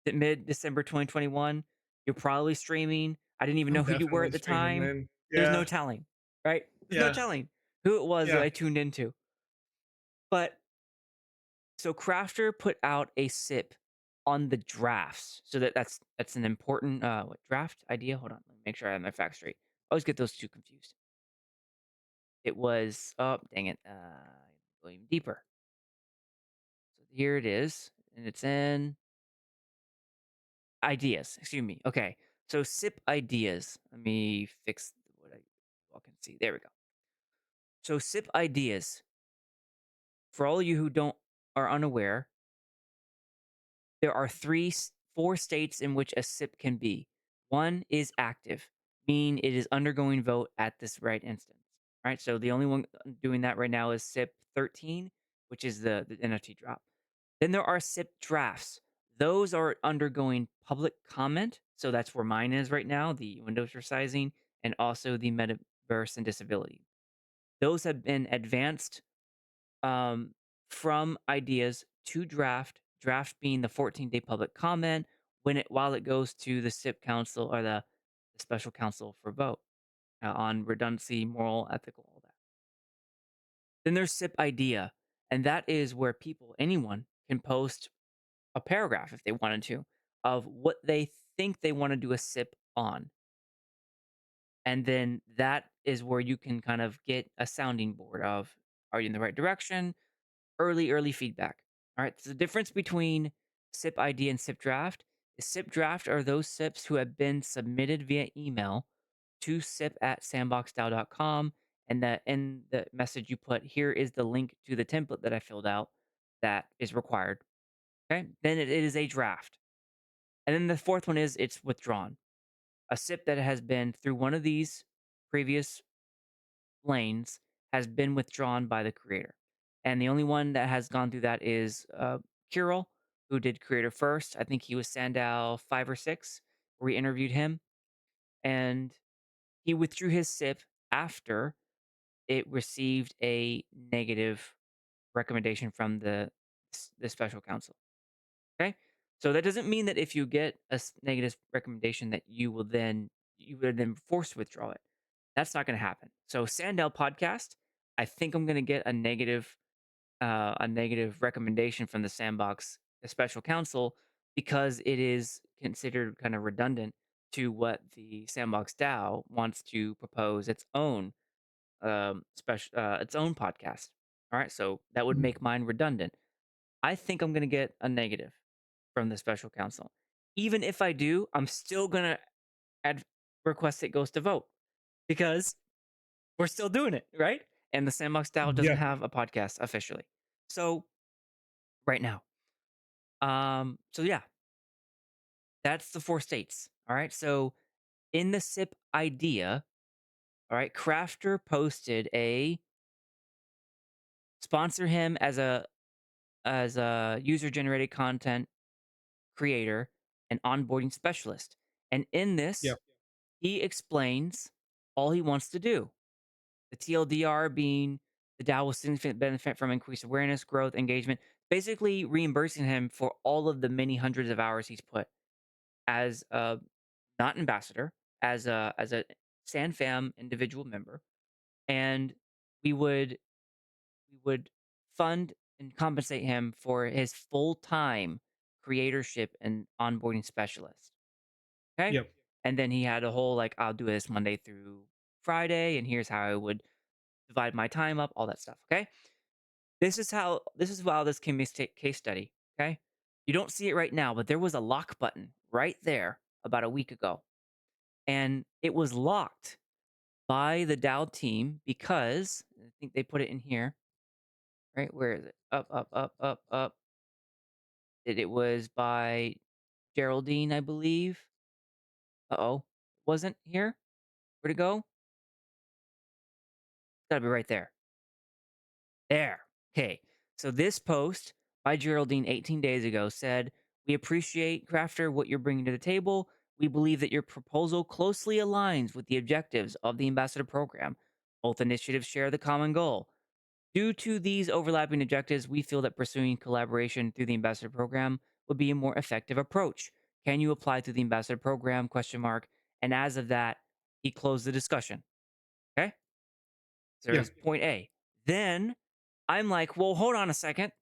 Mid December 2021, you're probably streaming. I didn't even I'm know who you were definitely at the streaming time. then. There's no Yeah. telling. Right? There's no Yeah. telling who it was that Yeah. I tuned into. But so Crafter put out a sip on the drafts. So that's an important what draft idea. Hold on, let me make sure I have my facts straight. I always get those two confused. It was oh dang it, go even deeper. So here it is, and it's in ideas. Excuse me. Okay, so sip ideas. Let me fix what I all can see. There we go. So sip ideas. For all of you who don't are unaware, there are 4 states in which a SIP can be. One is active, meaning it is undergoing vote at this right instance. Right. So the only one doing that right now is SIP 13, which is the NFT drop. Then there are SIP drafts. Those are undergoing public comment. So that's where mine is right now, the windows resizing, and also the metaverse and disability. Those have been advanced um, from ideas to draft, draft being the 14-day public comment while it goes to the SIP council or the special council for vote on redundancy, moral, ethical, all that. Then there's SIP idea, and that is where anyone can post a paragraph if they wanted to of what they think they want to do a SIP on. And then that is where you can kind of get a sounding board of, are you in the right direction? Early feedback. All right. So the difference between SIP ID and SIP draft is SIP draft are those SIPs who have been submitted via email to sip@sandboxdao.com. And that in the message you put, here is the link to the template that I filled out that is required. Okay. Then it is a draft. And then the fourth one is it's withdrawn. A SIP that has been through one of these previous lanes has been withdrawn by the creator. And the only one that has gone through that is Kirill, who did creator first. I think he was SANDDAO 5 or 6, where we interviewed him. And he withdrew his SIP after it received a negative recommendation from the special counsel. Okay. So that doesn't mean that if you get a negative recommendation that you would then force to withdraw it. That's not going to happen. So Sandel podcast, I think I'm going to get a negative recommendation from the Sandbox special counsel because it is considered kind of redundant to what the Sandbox DAO wants to propose its own podcast. All right, so that would Mhm. make mine redundant. I think I'm going to get a negative from the special counsel. Even if I do, I'm still going to request it goes to vote because we're still doing it, right? And the Sandbox DAO doesn't Yeah. have a podcast officially. So right now. So yeah, that's the 4 states. All right. So in the SIP idea, all right, Crafter posted a sponsor him as a user generated content creator and onboarding specialist. And in Yeah. this, he explains all he wants to do. The TLDR being the DAO will significantly benefit from increased awareness, growth, engagement, basically reimbursing him for all of the many hundreds of hours he's put as a not ambassador, as a SanFam individual member, and we would we would fund and compensate him for his full time creatorship and onboarding specialist. Okay. Yep. And then he had a whole like, I'll do this Monday through Friday, and here's how I would divide my time up, all that stuff. Okay. This is how this case study. Okay. You don't see it right now, but there was a lock button right there about a week ago. And it was locked by the DAO team because I think they put it in here, right? Where is it? Up, up, up, up, up. It was by Geraldine, I believe. Uh-oh. Wasn't here? Where'd it go? Gotta be right there. There. Okay. So this post by Geraldine 18 days ago said, "We appreciate, Crafter, what you're bringing to the table. We believe that your proposal closely aligns with the objectives of the ambassador program. Both initiatives share the common goal. Due to these overlapping objectives, we feel that pursuing collaboration through the ambassador program would be a more effective approach. Can you apply to the ambassador program? Question mark. And as of that, he closed the discussion. Okay. So Yeah. there's point A. Then I'm like, well, hold on a second.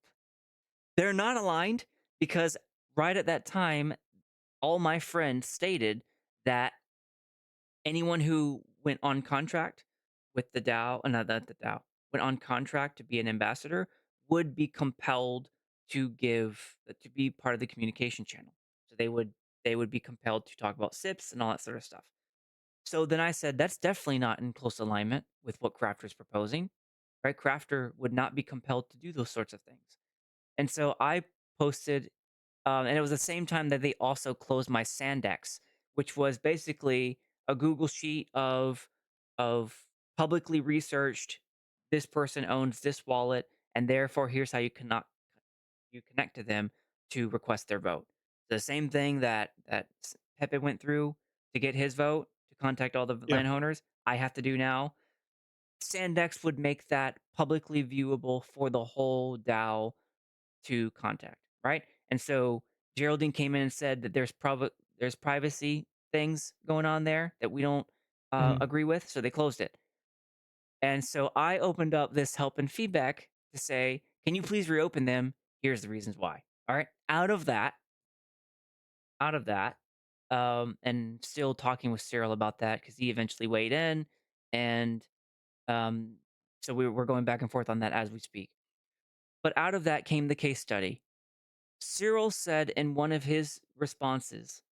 They're not aligned because right at that time, all my friends stated that anyone who went on contract with the DAO, not the DAO, went on contract to be an ambassador would be compelled to to be part of the communication channel. So they would be compelled to talk about SIPs and all that sort of stuff. So then I said that's definitely not in close alignment with what Crafter is proposing. Right? Crafter would not be compelled to do those sorts of things. And so I posted, and it was the same time that they also closed my Sandex, which was basically a Google sheet of publicly researched. This person owns this wallet, and therefore here's how you connect to them to request their vote. The same thing that Pepe went through to get his vote to contact all the Yeah. landowners. I have to do now. Sandex would make that publicly viewable for the whole DAO to contact, right? And so Geraldine came in and said that there's privacy things going on there that we don't Mhm. agree with, so they closed it. And so I opened up this help and feedback to say, can you please reopen them? Here's the reasons why. All right. Out of that, and still talking with Cyril about that because he eventually weighed in, and um, so we're going back and forth on that as we speak. But out of that came the case study. Cyril said in one of his responses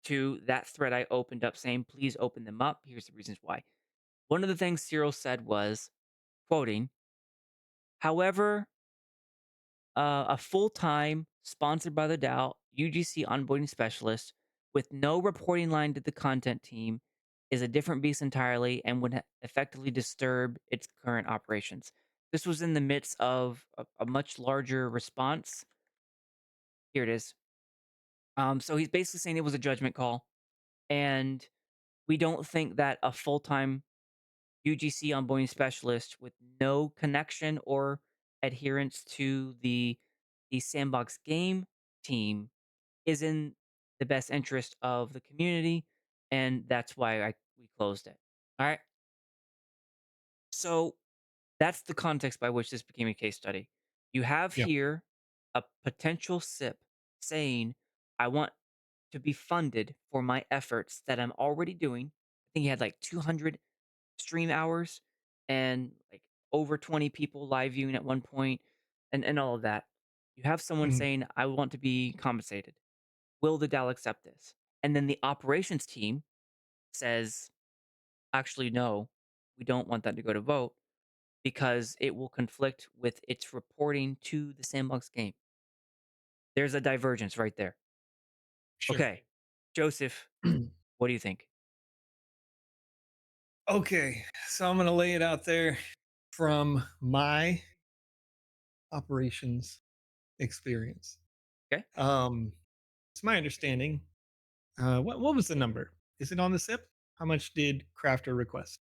to that thread I opened up saying, please open them up. Here's the reasons why. One of the things Cyril said was, quoting, however, a full time, sponsored by the DAO, UGC onboarding specialist with no reporting line to the content team is a different beast entirely and would effectively disturb its current operations. This was in the midst of a much larger response. Here it is. So he's basically saying it was a judgment call, and we don't think that a full time UGC onboarding specialist with no connection or adherence to the Sandbox Game team is in the best interest of the community, and that's why we closed it. All right. So that's the context by which this became a case study. You have Yeah. here a potential SIP saying, I want to be funded for my efforts that I'm already doing. I think he had like 200 stream hours and like over 20 people live viewing at one point and all of that. You have someone Mhm. saying, I want to be compensated. Will the DAO accept this? And then the operations team says, actually, no, we don't want that to go to vote because it will conflict with its reporting to the Sandbox game. There's a divergence right there. Sure. Okay, Joseph, what do you think? Okay. So I'm going to lay it out there from my operations experience. Okay. Um, it's my understanding. What was the number? Is it on the SIP? How much did Crafter request?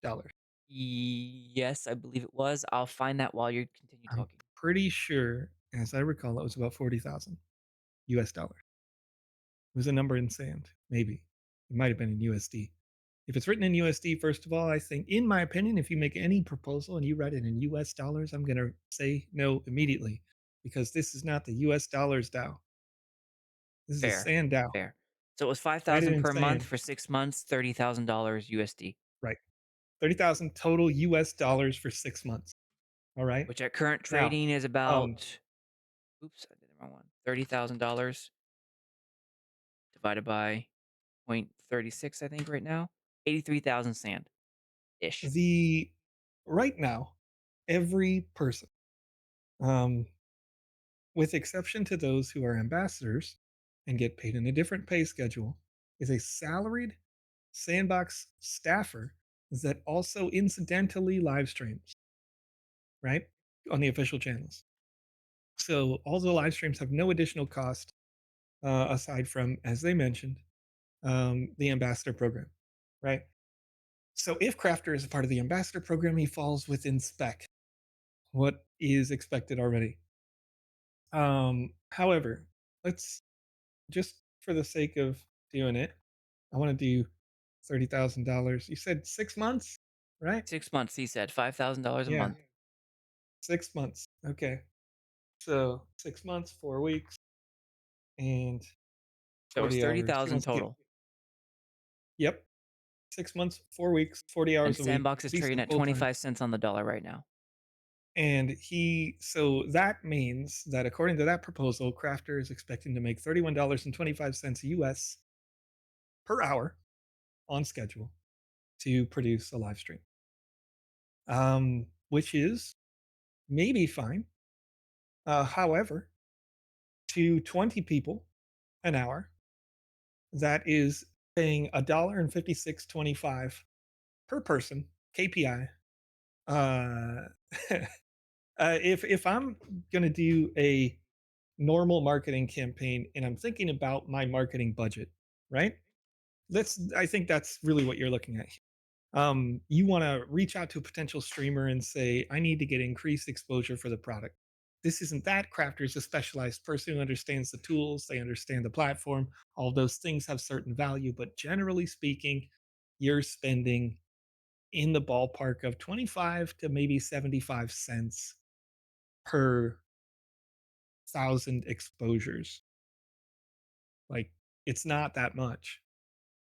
Dollars. Yes, I believe it was. I'll find that while you continue I'm talking. pretty sure, as I recall, it was about 40,000 US dollars. It was a number in sand, maybe. It might have been in USD. If it's written in USD, first of all, I think, in my opinion, if you make any proposal and you write it in US dollars, I'm going to say no immediately because this is not the US dollars DAO. This is a Fair, sand DAO. fair. So it was five Write it thousand in per month sand. for 6 months, $30,000 USD, Right. 30,000 total US dollars for 6 months. All right. which at current Now, trading is um, about. Oops, I didn't wrong one. $30,000 divided by 0.36, I think right now. 83,000 sand ish. The right now, every person, um, with exception to those who are ambassadors and get paid in a different pay schedule, is a salaried Sandbox staffer that also incidentally live streams, right? On the official channels. So all the live streams have no additional cost aside from, as they mentioned, the ambassador program, right? So if Crafter is a part of the ambassador program, he falls within spec, what is expected already. However, let's just for the sake of doing it, I want to do $30,000. You said 6 months, right? 6 months, he said, $5,000 a Yeah, month. 6 months. Okay, so 6 months, 4 weeks, and So it was 40 hours. He 30,000 wants to get total. yep, 6 months, 4 weeks, 40 And hours a week, Sandbox is trading decent at full time. 25 cents on the dollar right now. And so that means that according to that proposal, Crafter is expecting to make $31.25 US per hour on schedule to produce a live stream, which is maybe fine. However, to 20 people an hour, that is paying $1.5625 per person KPI. Uh, if I'm gonna do a normal marketing campaign and I'm thinking about my marketing budget, right? I think that's really what you're looking at. You want to reach out to a potential streamer and say, I need to get increased exposure for the product. This isn't that. Crafter is a specialized person who understands the tools, they understand the platform. All those things have certain value, but generally speaking, you're spending in the ballpark of 25 to maybe 75 cents per thousand exposures. Like it's not that much.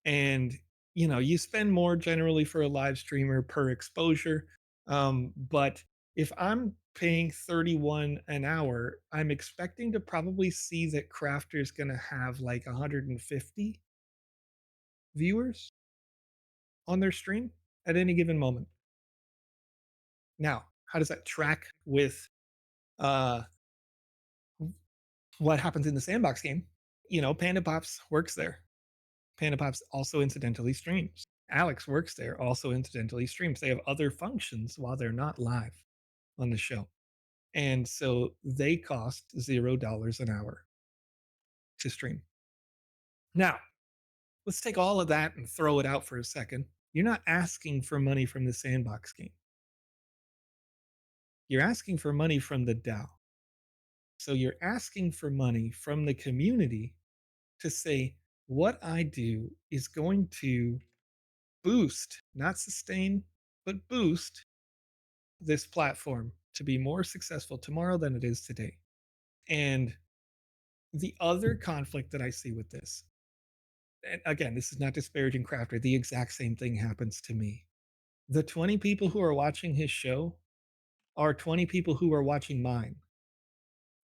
And you spend more generally for a live streamer per exposure. But if I'm paying 31 an hour, I'm expecting to probably see that Crafter's going to have like 150 viewers on their stream at any given moment. Now, how does that track with uh, what happens in the Sandbox game? Panda Pops works there. Panda Pops also incidentally streams. Alex works there, also incidentally streams. They have other functions while they're not live on the show. And so they cost $0 an hour to stream. Now, let's take all of that and throw it out for a second. You're not asking for money from the Sandbox game. You're asking for money from the DAO. So you're asking for money from the community to say, what I do is going to boost, not sustain, but boost this platform to be more successful tomorrow than it is today. And the other conflict that I see with this, and again, this is not disparaging Crafter, the exact same thing happens to me. The 20 people who are watching his show are 20 people who are watching mine.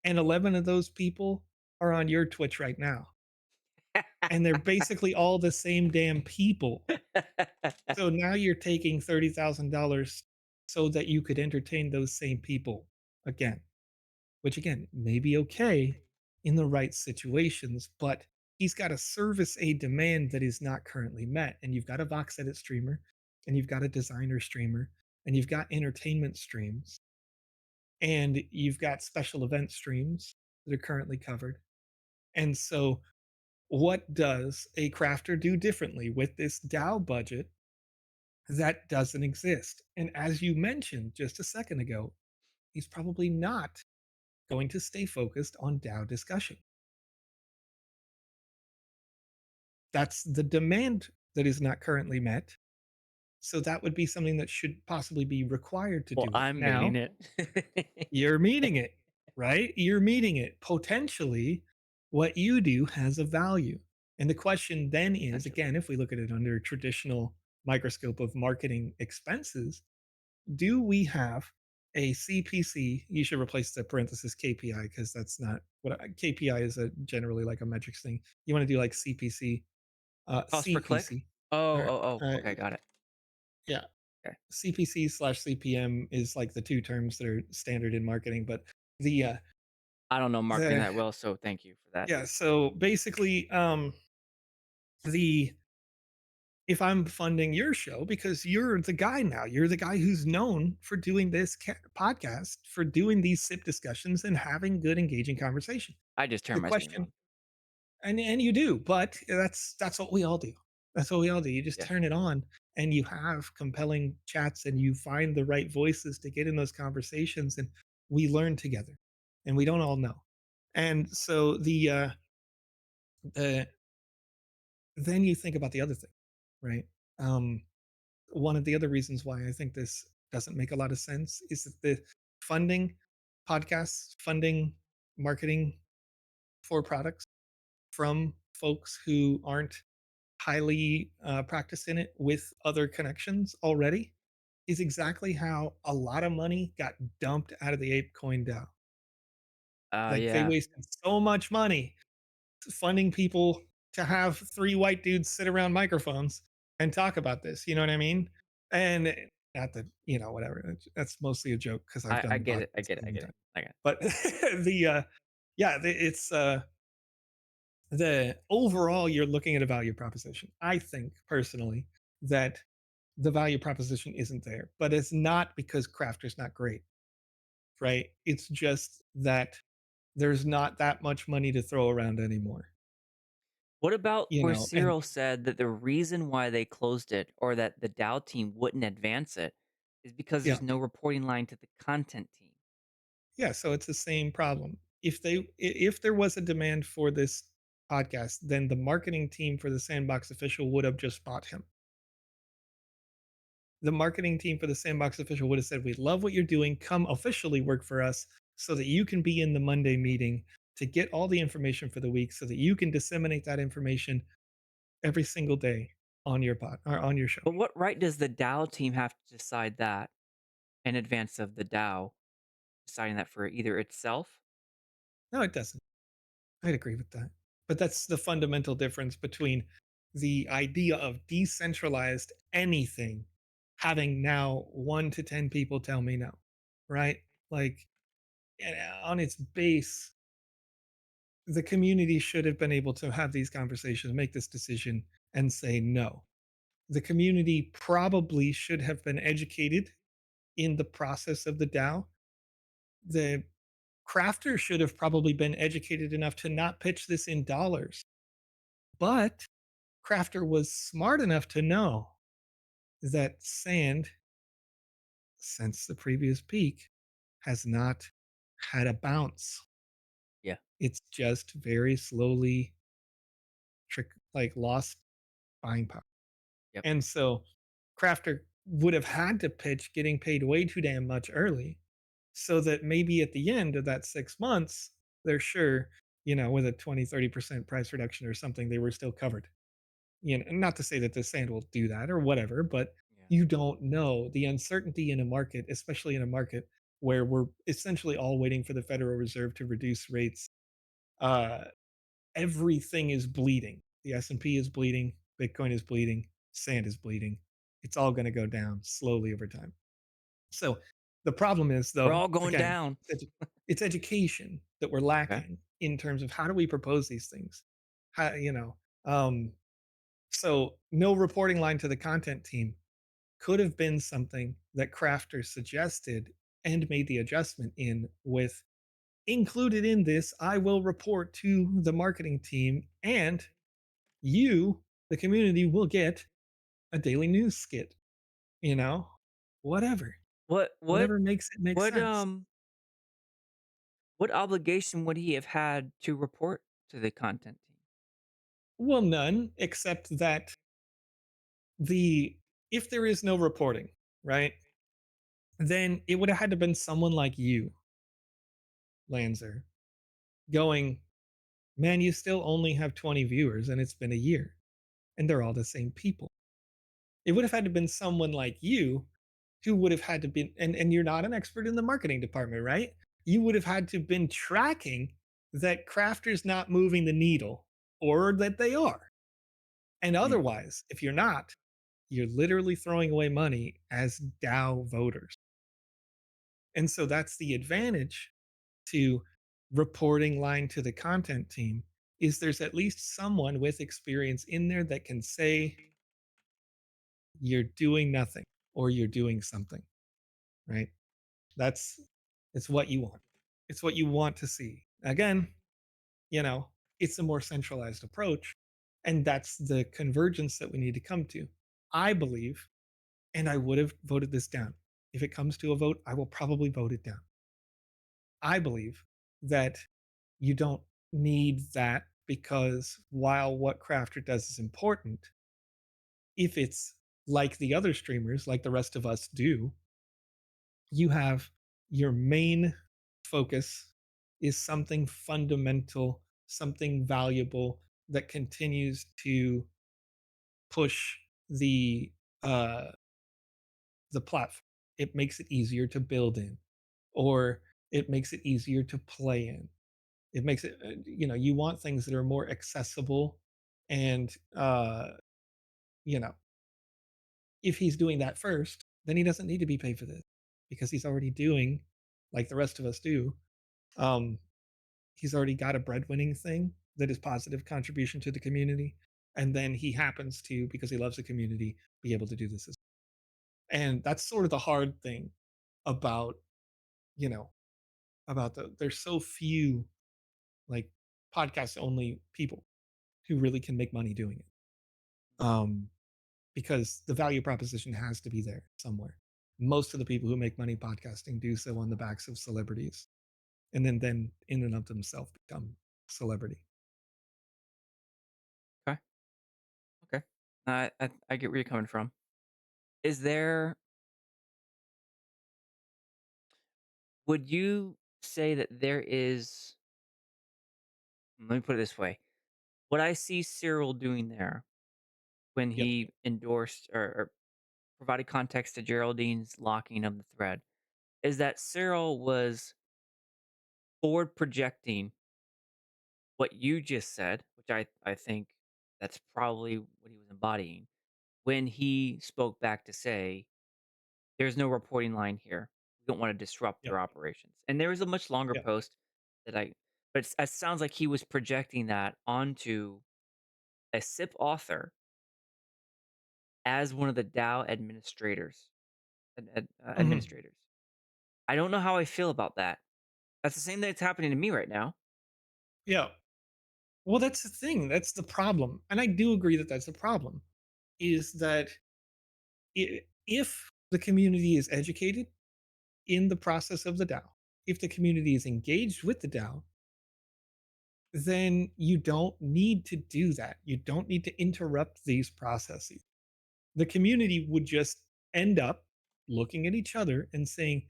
And 11 of those people are on your Twitch right now. And they're basically all the same damn people. So now you're taking $30,000 so that you could entertain those same people again, which again may be okay in the right situations, but he's got to service a demand that is not currently met. And you've got a Vox Edit streamer, and you've got a designer streamer, and you've got entertainment streams, and you've got special event streams that are currently covered. And so, what does a crafter do differently with this DAO budget that doesn't exist? And as you mentioned just a second ago, he's probably not going to stay focused on DAO discussion. That's the demand that is not currently met. So that would be something that should possibly be required to Well, do it. I'm meeting Now, it. you're meeting it, right? You're meeting it. Potentially, what you do has a value. And the question then is Essentially. again, if we look at it under a traditional microscope of marketing expenses, do we have a CPC. You should replace the parenthesis KPI because that's not what KPI is. Generally like a metrics thing. You want to do like CPC, Cost per click? CPC, Oh, or oh, oh, okay, got it. yeah, Okay. CPC slash CPM is like the two terms that are standard in marketing. But the I don't know marketing the that well, so thank you for that. yeah, so basically, the if I'm funding your show because you're the guy now, you're the guy who's known for doing this podcast, for doing these SIP discussions and having good, engaging conversation. I just The turned my screen question, on. and you do, but that's what we all do. That's what we all do. You just Yeah. turn it on and you have compelling chats and you find the right voices to get in those conversations, and we learn together, and we don't all know. And so the then you think about the other thing, right? Um, One of the other reasons why I think this doesn't make a lot of sense is that the funding podcasts, funding marketing for products from folks who aren't highly practiced in it with other connections already is exactly how a lot of money got dumped out of the ApeCoin DAO. Like they Yeah. wasted so much money funding people to have three white dudes sit around microphones and talk about this. You know what I mean? And not that whatever. That's mostly a joke because I've I done get it, I podcasts get it, I many get it, times. I get it. But the yeah, it's the overall you're looking at a value proposition. I think personally that the value proposition isn't there, but it's not because Crafter's not great, right? It's just that there's not that much money to throw around anymore, What about where and Cyril said that the reason why they closed it or that the DAO team wouldn't advance it is because yeah. there's no reporting line to the content team? Yeah, so it's the same problem. If there was a demand for this podcast, then the marketing team for the Sandbox Official would have just bought him. The marketing team for the Sandbox Official would have said, "We love what you're doing. Come officially work for us so that you can be in the Monday meeting to get all the information for the week so that you can disseminate that information every single day on your pod or on your show." But what right does the DAO team have to decide that in advance of the DAO deciding that for either itself? No, it doesn't. I'd agree with that. But that's the fundamental difference between the idea of decentralized anything having now 1 to 10 people tell me no, right? Like on its base, the community should have been able to have these conversations, make this decision, and say no. The community probably should have been educated in the process of the DAO. The crafter should have probably been educated enough to not pitch this in dollars, but Crafter was smart enough to know that sand, since the previous peak, has not had a bounce. Yeah. It's just very slowly lost buying power. Yep. And so Crafter would have had to pitch getting paid way too damn much early so that maybe at the end of that 6 months, they're sure, with a 20-30% price reduction or something, they were still covered. Not to say that the sand will do that or whatever, but Yeah. you don't know the uncertainty in a market, especially in a market where we're essentially all waiting for the Federal Reserve to reduce rates. Uh, Everything is bleeding. The S&P is bleeding. Bitcoin is bleeding. Sand is bleeding. It's all going to go down slowly over time. So the problem is, We're though, all going again, down. it's education that we're Okay. lacking in terms of how do we propose these things. How, so no reporting line to the content team could have been something that Crafter suggested and made the adjustment in with included in this. I will report to the marketing team, and you, the community, will get a daily news skit. You know, whatever, What what whatever makes it make what sense. um what obligation would he have had to report to the content team? Well, none except that the if there is no reporting, right, then it would have had to been someone like you, Lanzer, going, man, you still only have 20 viewers and it's been a year and they're all the same people. It would have had to been someone like you who would have had to been, and you're not an expert in the marketing department, right? You would have had to been tracking that Crafter's not moving the needle or that they are. And Mhm. otherwise, if you're not, you're literally throwing away money as DAO voters. And so that's the advantage to reporting line to the content team is there's at least someone with experience in there that can say you're doing nothing or you're doing something, right? That's it's what you want. It's what you want to see. Again, you know, it's a more centralized approach and that's the convergence that we need to come to. I believe, and I would have voted this down. If it comes to a vote, I will probably vote it down. I believe that you don't need that because while what Crafter does is important, if it's like the other streamers, like the rest of us do, you have your main focus is something fundamental, something valuable that continues to push the uh the platform. It makes it easier to build in or it makes it easier to play in. It makes it you want things that are more accessible and you know, if he's doing that first, then he doesn't need to be paid for this because he's already doing like the rest of us do. Um he's already got a breadwinning thing that is positive contribution to the community and then he happens to because he loves the community be able to do this as and that's sort of the hard thing about you know about there's so few like podcast only people who really can make money doing it because the value proposition has to be there somewhere. Most of the people who make money podcasting do so on the backs of celebrities and then in and of themselves become celebrity. Okay. Okay. I get where you're coming from. Is there would you say that there is let me put it this way. What I see Cyril doing there when Yep. he endorsed or provided context to Geraldine's locking of the thread is that Cyril was forward projecting what you just said, which I think that's probably what he was embodying when he spoke back to say, "There's no reporting line here. We don't want to disrupt Yep. their operations." And there was a much longer Yep. post that but it sounds like he was projecting that onto a SIP author as one of the DAO Mhm. administrators. I don't know how I feel about that. That's the same thing that's happening to me right now. Yeah. Well, that's the thing. That's the problem. And I do agree that that's the problem is that if the community is educated in the process of the DAO, if the community is engaged with the DAO, then you don't need to do that. You don't need to interrupt these processes. The community would just end up looking at each other and saying,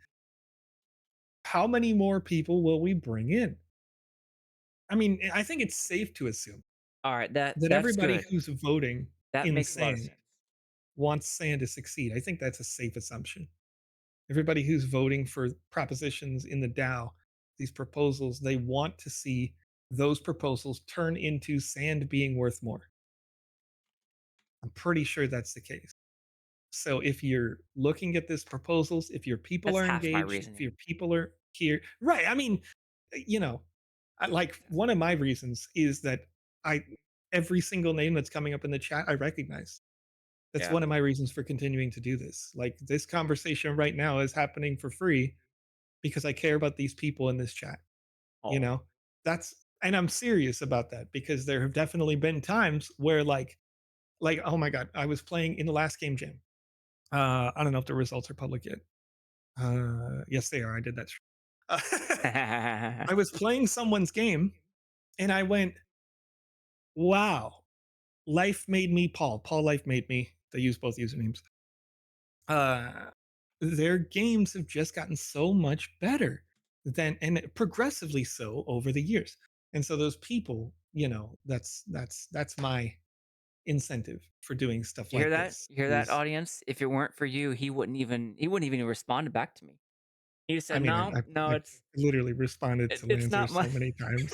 how many more people will we bring in? I mean, I think it's safe to assume All right, that that's everybody good. who's voting That in makes a lot of SAND sense. wants SAND to succeed. I think that's a safe assumption. Everybody who's voting for propositions in the DAO, these proposals, they want to see those proposals turn into SAND being worth more. I'm pretty sure that's the case. So if you're looking at these proposals, if your people That's are half my engaged, if reasoning. your people are here, right? I mean, you know, like one of my reasons is that I every single name that's coming up in the chat I recognize. That's Yeah. one of my reasons for continuing to do this. Like this conversation right now is happening for free because I care about these people in this chat. You Oh. know, that's and I'm serious about that because there have definitely been times where oh my god, I was playing in the last game jam. I don't know if the results are public yet. Yes, they are. I did that. I was playing someone's game and I went, wow, life made me Paul. Paul Life made me. They use both usernames. Uh, their games have just gotten so much better than and progressively so over the years. And so those people, that's my incentive for doing stuff You hear like that? this You hear that, is, audience? If it weren't for you, he wouldn't even respond back to me. He just I said, mean, "No, no, I literally responded to it's Lanzer not my." so many times.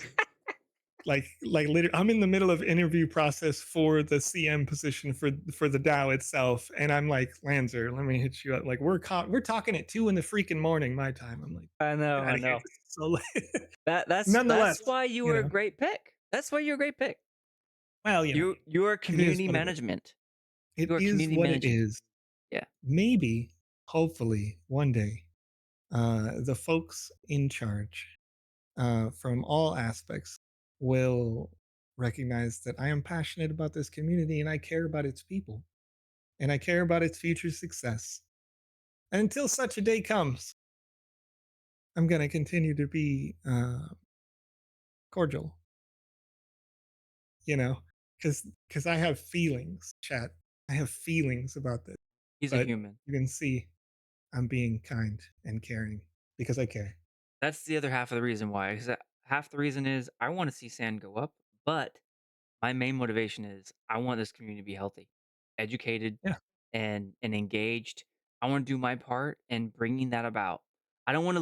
Literally, I'm in the middle of interview process for the CM position for the DAO itself, and I'm like, Lanzer, let me hit you up. Like we're talking at 2 in the freaking morning my time. I'm like, I know, get I out of here. know. This is so late. That's Nonetheless, why you you were a know, great pick. That's why you're a great pick. well, You are it is community what it is. management. It You are is community what it managing. is. Yeah. Maybe, hopefully, one day, the folks in charge from all aspects will recognize that I am passionate about this community and I care about its people and I care about its future success. And until such a day comes, I'm going to continue to be cordial, you know, because I have feelings, chat. I have feelings about this, He's a but human. you can see I'm being kind and caring because I care. That's the other half of the reason why. 'Cause half the reason is I want to see sand go up, but my main motivation is I want this community to be healthy, educated, Yeah. and engaged. I want to do my part in bringing that about. Yeah. I don't want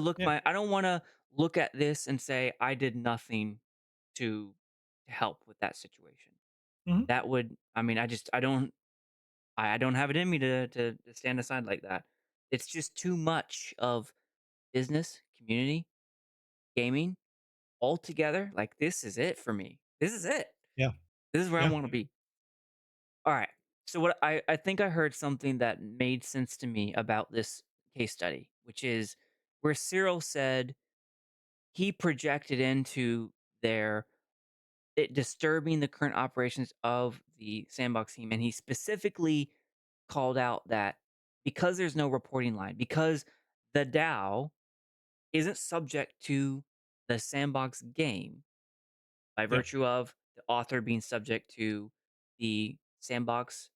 to look at this and say I did nothing to help with that situation. Hmm. That would, I mean, I don't have it in me to stand aside like that. It's just too much of business, community, gaming all together. Like this is it for me. This is it. Yeah. This is where I Yeah. want to be. All right. So what I think I heard something that made sense to me about this case study, which is where Cyril said he projected into their it disturbing the current operations of the sandbox team, and he specifically called out that because there's no reporting line, because the DAO isn't subject to the sandbox game by Yeah. virtue of the author being subject to the sandbox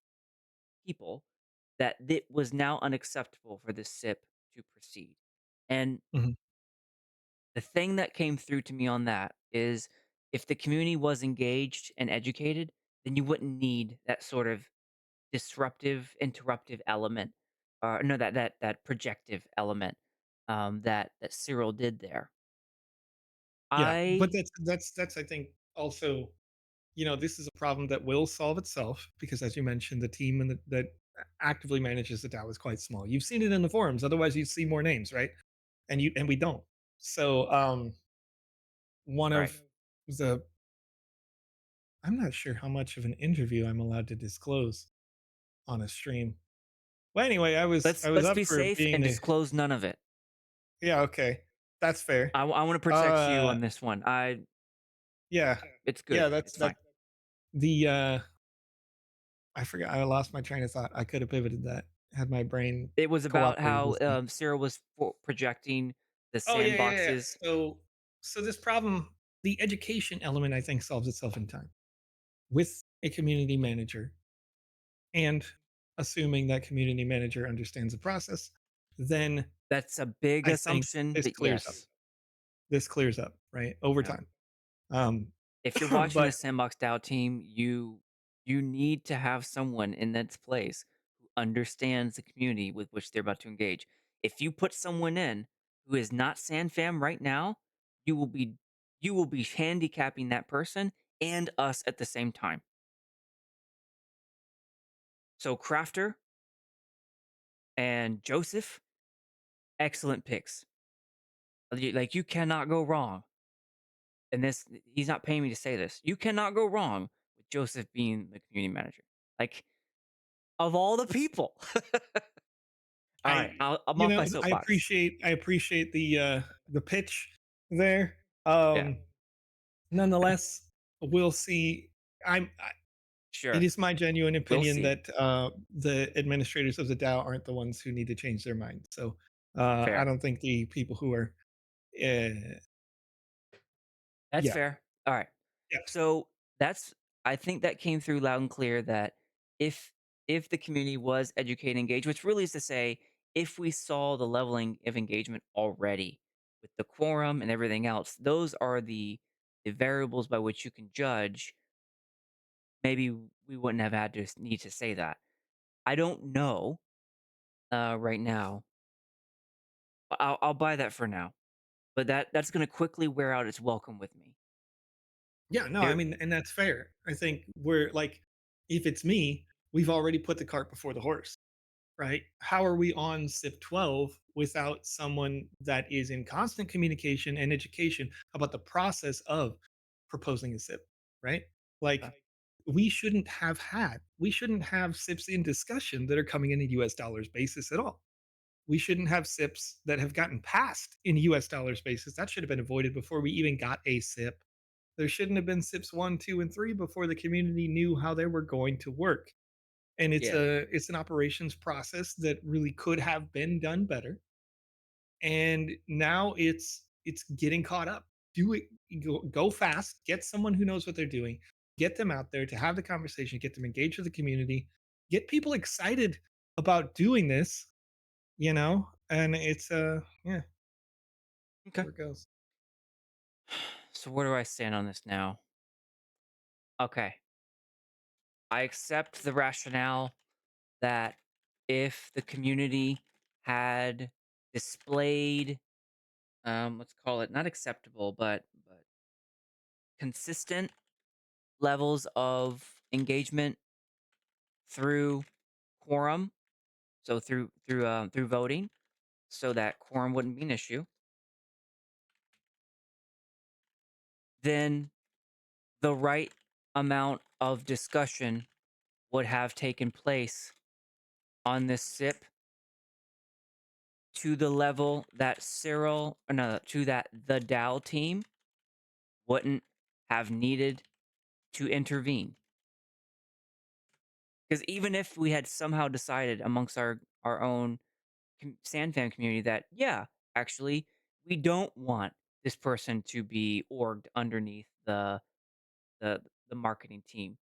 people, that it was now unacceptable for the SIP to proceed. And Hmm. the thing that came through to me on that is if the community was engaged and educated, then you wouldn't need that sort of disruptive, interruptive element, or no, that projective element that Cyril did there. Yeah. But I that's I think also, this is a problem that will solve itself because, as you mentioned, the team that actively manages the DAO is quite small. You've seen it in the forums. Otherwise, you'd see more names, right? And we don't. So one right. of the I'm not sure how much of an interview I'm allowed to disclose on a stream. Well, anyway, I was Let's up be for safe and being a disclose none of it. yeah, okay, that's fair. I want to protect you Uh, on this one. yeah, It's good. yeah, It's fine. the I forgot. I lost my train of thought. I could have pivoted that had my brain It was about cooperated how with me. Cyril was projecting the Oh yeah, yeah, yeah. sandboxes. So this problem, the education element, I think solves itself in time with a community manager, and assuming that community manager understands the process, then That's a big I think assumption, this but clears up. yes. This clears up, right, over Yeah. time. Um, If you're watching the but Sandbox DAO team, you need to have someone in its place who understands the community with which they're about to engage. If you put someone in who is not SandFam right now, you will be you will be handicapping that person and us at the same time. So Krafter and Joseph, excellent picks. Like you cannot go wrong. And this he's not paying me to say this. You cannot go wrong with Joseph being the community manager. Like of all the people. All right, I'm off my soapbox. I appreciate the pitch there. Yeah, Nonetheless, we'll see. It sure. is my genuine We'll opinion see. that the administrators of the DAO aren't the ones who need to change their mind. So I Fair. don't think the people who are, uh, That's yeah, fair. All right. yeah, So that's I think that came through loud and clear that if if the community was educated and engaged, which really is to say, if we saw the leveling of engagement already with the quorum and everything else, those are the variables by which you can judge maybe we wouldn't have had to need to say that. I don't know right now. I'll buy that for now, but that's going to quickly wear out its welcome with me. Yeah, no, I There, mean, and that's fair. I think we're like, if it's me, we've already put the cart before the horse, right? How are we on SIP 12 without someone that is in constant communication and education about the process of proposing a SIP, right? uh, Like, we shouldn't have SIPs in discussion that are coming in a US dollars basis at all. We shouldn't have SIPs that have gotten passed in US dollars basis. That should have been avoided before we even got a SIP. There shouldn't have been SIPs 1, 2, and 3 before the community knew how they were going to work. And yeah, it's an operations process that really could have been done better. And now it's getting caught up. Do it, go fast, get someone who knows what they're doing, get them out there to have the conversation, get them engaged with the community, get people excited about doing this, and it's yeah, okay. where it goes. So where do I stand on this now? Okay, I accept the rationale that if the community had displayed, let's call it not acceptable, but consistent levels of engagement through quorum, so through voting, so that quorum wouldn't be an issue, then the right amount of discussion would have taken place on this SIP to the level that Cyril, or no, to that the DAO team wouldn't have needed to intervene. Because even if we had somehow decided amongst our own SandFam community that, yeah, actually, we don't want this person to be orged underneath the marketing team,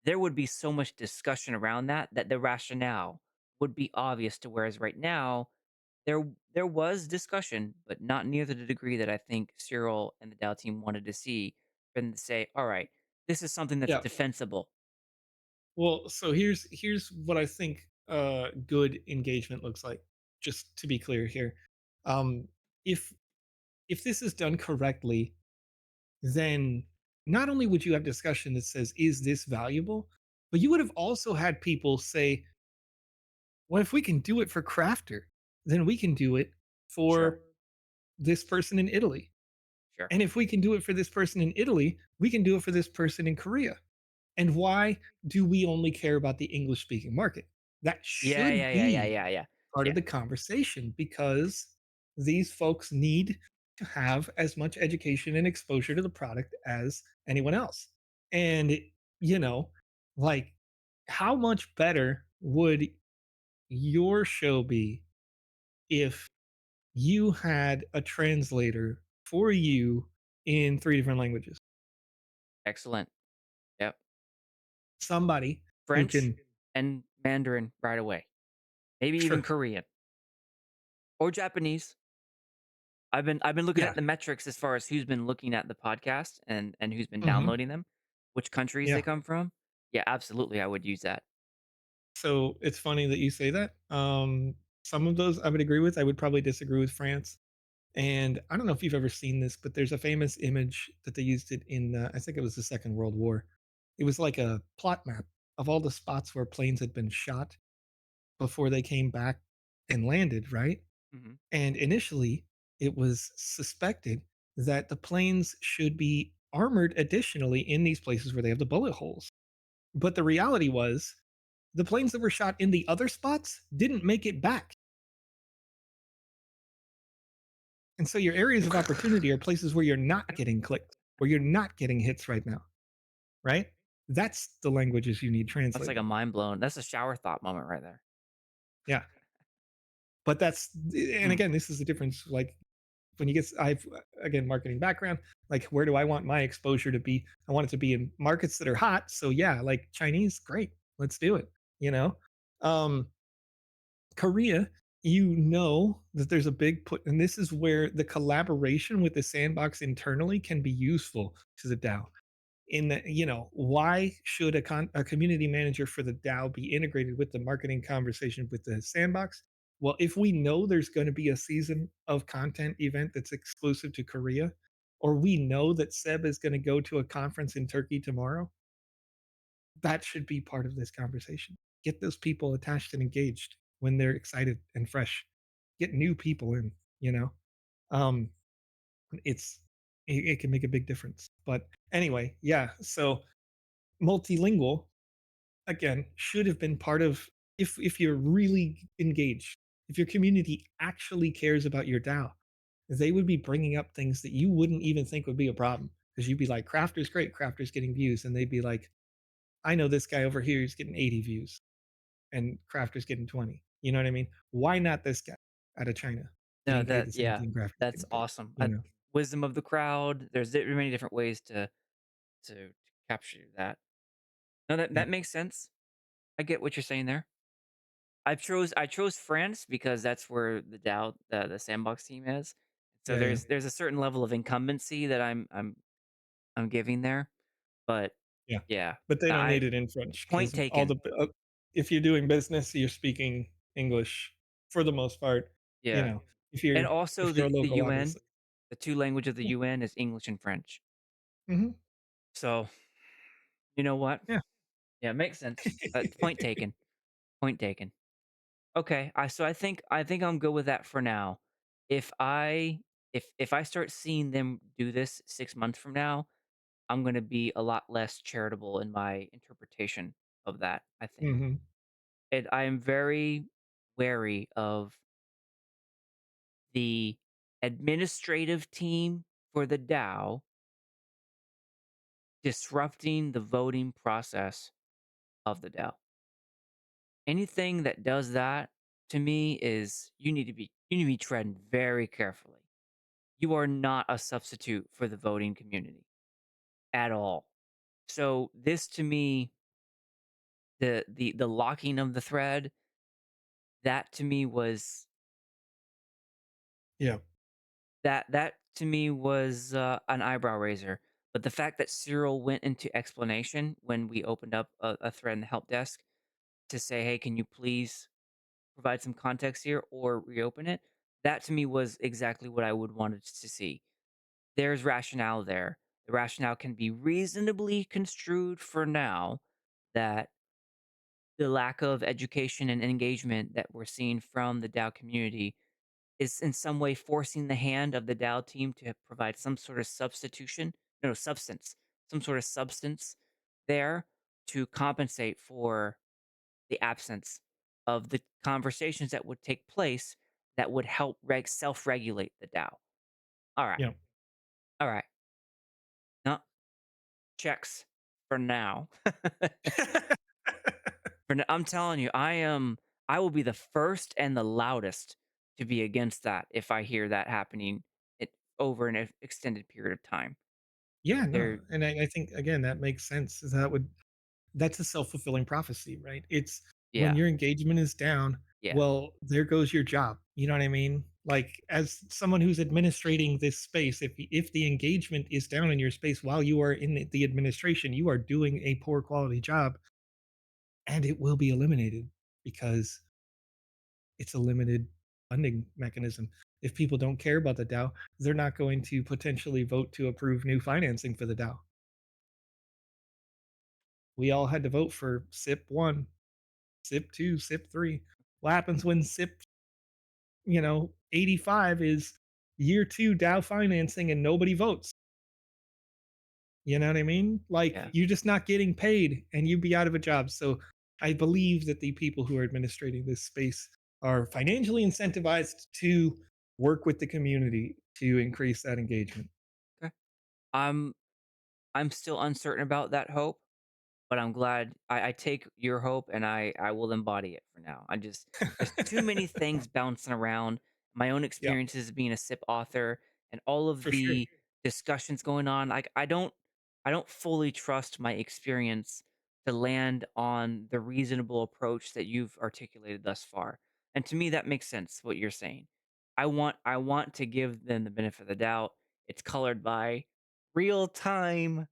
there would be so much discussion around that the rationale would be obvious. To whereas right now, there was discussion, but not near the degree that I think Cyril and the DAO team wanted to see, for them to say, all right, this is something that's Yeah. defensible. Well, so here's what I think good engagement looks like. Just to be clear here, um, if if this is done correctly, then not only would you have discussion that says, "Is this valuable?" but you would have also had people say, "Well, if we can do it for Crafter, then we can do it Sure. for this person in Italy, Sure. and if we can do it for this person in Italy, we can do it for this person in Korea." And why do we only care about the English speaking market? That Yeah, should yeah, yeah, yeah, be yeah, yeah. part of Yeah. the conversation because these folks need to have as much education and exposure to the product as anyone else. And, you know, like, how much better would your show be if you had a translator for you in three different languages? Excellent. Yep. Somebody who French can, and Mandarin right away. Maybe even sure, Korean or Japanese. I've been looking yeah, at the metrics as far as who's been looking at the podcast and who's been hmm, downloading them, which countries they yeah. come from. Yeah, absolutely, I would use that. So it's funny that you say that. Some of those I would agree with. I would probably disagree with France. And I don't know if you've ever seen this, but there's a famous image that they used it in. I think it was the Second World War. It was like a plot map of all the spots where planes had been shot before they came back and landed, right? Hmm. And initially, it was suspected that the planes should be armored additionally in these places where they have the bullet holes. But the reality was the planes that were shot in the other spots didn't make it back. And so your areas of opportunity are places where you're not getting clicked, where you're not getting hits right now, right? That's the languages you need That's like a translated. mind blown. That's a shower thought moment right there. Yeah. But and Mm, again, this is the difference. Like when you get, I've, again, marketing background, like where do I want my exposure to be? I want it to be in markets that are hot. So yeah, like Chinese, great. Let's do it. You know? Um, Korea, that there's a big put, and this is where the collaboration with the sandbox internally can be useful to the DAO. in the, why should a community manager for the DAO be integrated with the marketing conversation with the sandbox? Well, if we know there's going to be a season of content event that's exclusive to Korea, or we know that Seb is going to go to a conference in Turkey tomorrow, that should be part of this conversation. Get those people attached and engaged when they're excited and fresh. Get new people in, you know. Um, it's it can make a big difference. But anyway, yeah. So multilingual again should have been part of, if you're really engaged, if your community actually cares about your DAO, they would be bringing up things that you wouldn't even think would be a problem, because you'd be like, Crafter's great, Crafter's getting views, and they'd be like, I know this guy over here is getting 80 views and Crafter's getting 20. You know what I mean? Why not this guy out of China No, getting paid that the same yeah, thing Crafter's that's getting paid? awesome. You know? Wisdom of the crowd. There's many different ways to capture that. No, Yeah. that makes sense. I get what you're saying there. I chose France because that's where the DAO the sandbox team is. So Yeah. Yeah. there's a certain level of incumbency that I'm giving there. But Yeah. yeah, But they don't I need it in French point because all taken. the, if you're doing business, you're speaking English for the most part. You Yeah. know, if And you're also a the local, UN, obviously. the two language of the Yeah. UN is English and French. Hmm. So, you know what? Yeah. Yeah, makes sense. Point taken. Point taken. Okay, I think I'm good with that for now. If I if I start seeing them do this 6 months from now, I'm gonna be a lot less charitable in my interpretation of that, I think. Hmm. And I am very wary of the administrative team for the DAO disrupting the voting process of the DAO. Anything that does that to me is you need to be treading very carefully. You are not a substitute for the voting community at all. So this to me, the locking of the thread, that to me was Yeah. that to me was an eyebrow raiser. But the fact that Cyril went into explanation when we opened up a thread in the help desk to say, "Hey, can you please provide some context here or reopen it?" That to me was exactly what I would wanted to see. There's rationale there. The rationale can be reasonably construed for now that the lack of education and engagement that we're seeing from the DAO community is in some way forcing the hand of the DAO team to provide some sort of substitution, no, substance, some sort of substance there to compensate for the absence of the conversations that would take place that would help self-regulate the DAO. All right. Yeah. All right. No, checks for now. I'm telling you, I will be the first and the loudest to be against that if I hear that happening over an extended period of time. Yeah. No. There, And I think again that makes sense. That's a self-fulfilling prophecy, right? It's when yeah, your engagement is down, yeah. well, there goes your job. You know what I mean? Like as someone who's administrating this space, if the engagement is down in your space while you are in the administration, you are doing a poor quality job, and it will be eliminated because it's a limited funding mechanism. If people don't care about the DAO, they're not going to potentially vote to approve new financing for the DAO. We all had to vote for SIP 1, SIP 2, SIP 3. What happens when SIP, 85 is year 2 DAO financing and nobody votes? You know what I mean? Like Yeah. you're just not getting paid and you'd be out of a job. So I believe that the people who are administrating this space are financially incentivized to work with the community to increase that engagement. Okay. I'm I'm still uncertain about that hope, but I'm glad I take your hope and I will embody it for now. I just there's too many things bouncing around. My own Yeah, experiences being a SIP author and all of for sure. the discussions going on. Like I don't fully trust my experience to land on the reasonable approach that you've articulated thus far. And to me that makes sense what you're saying. I want to give them the benefit of the doubt. It's colored by real time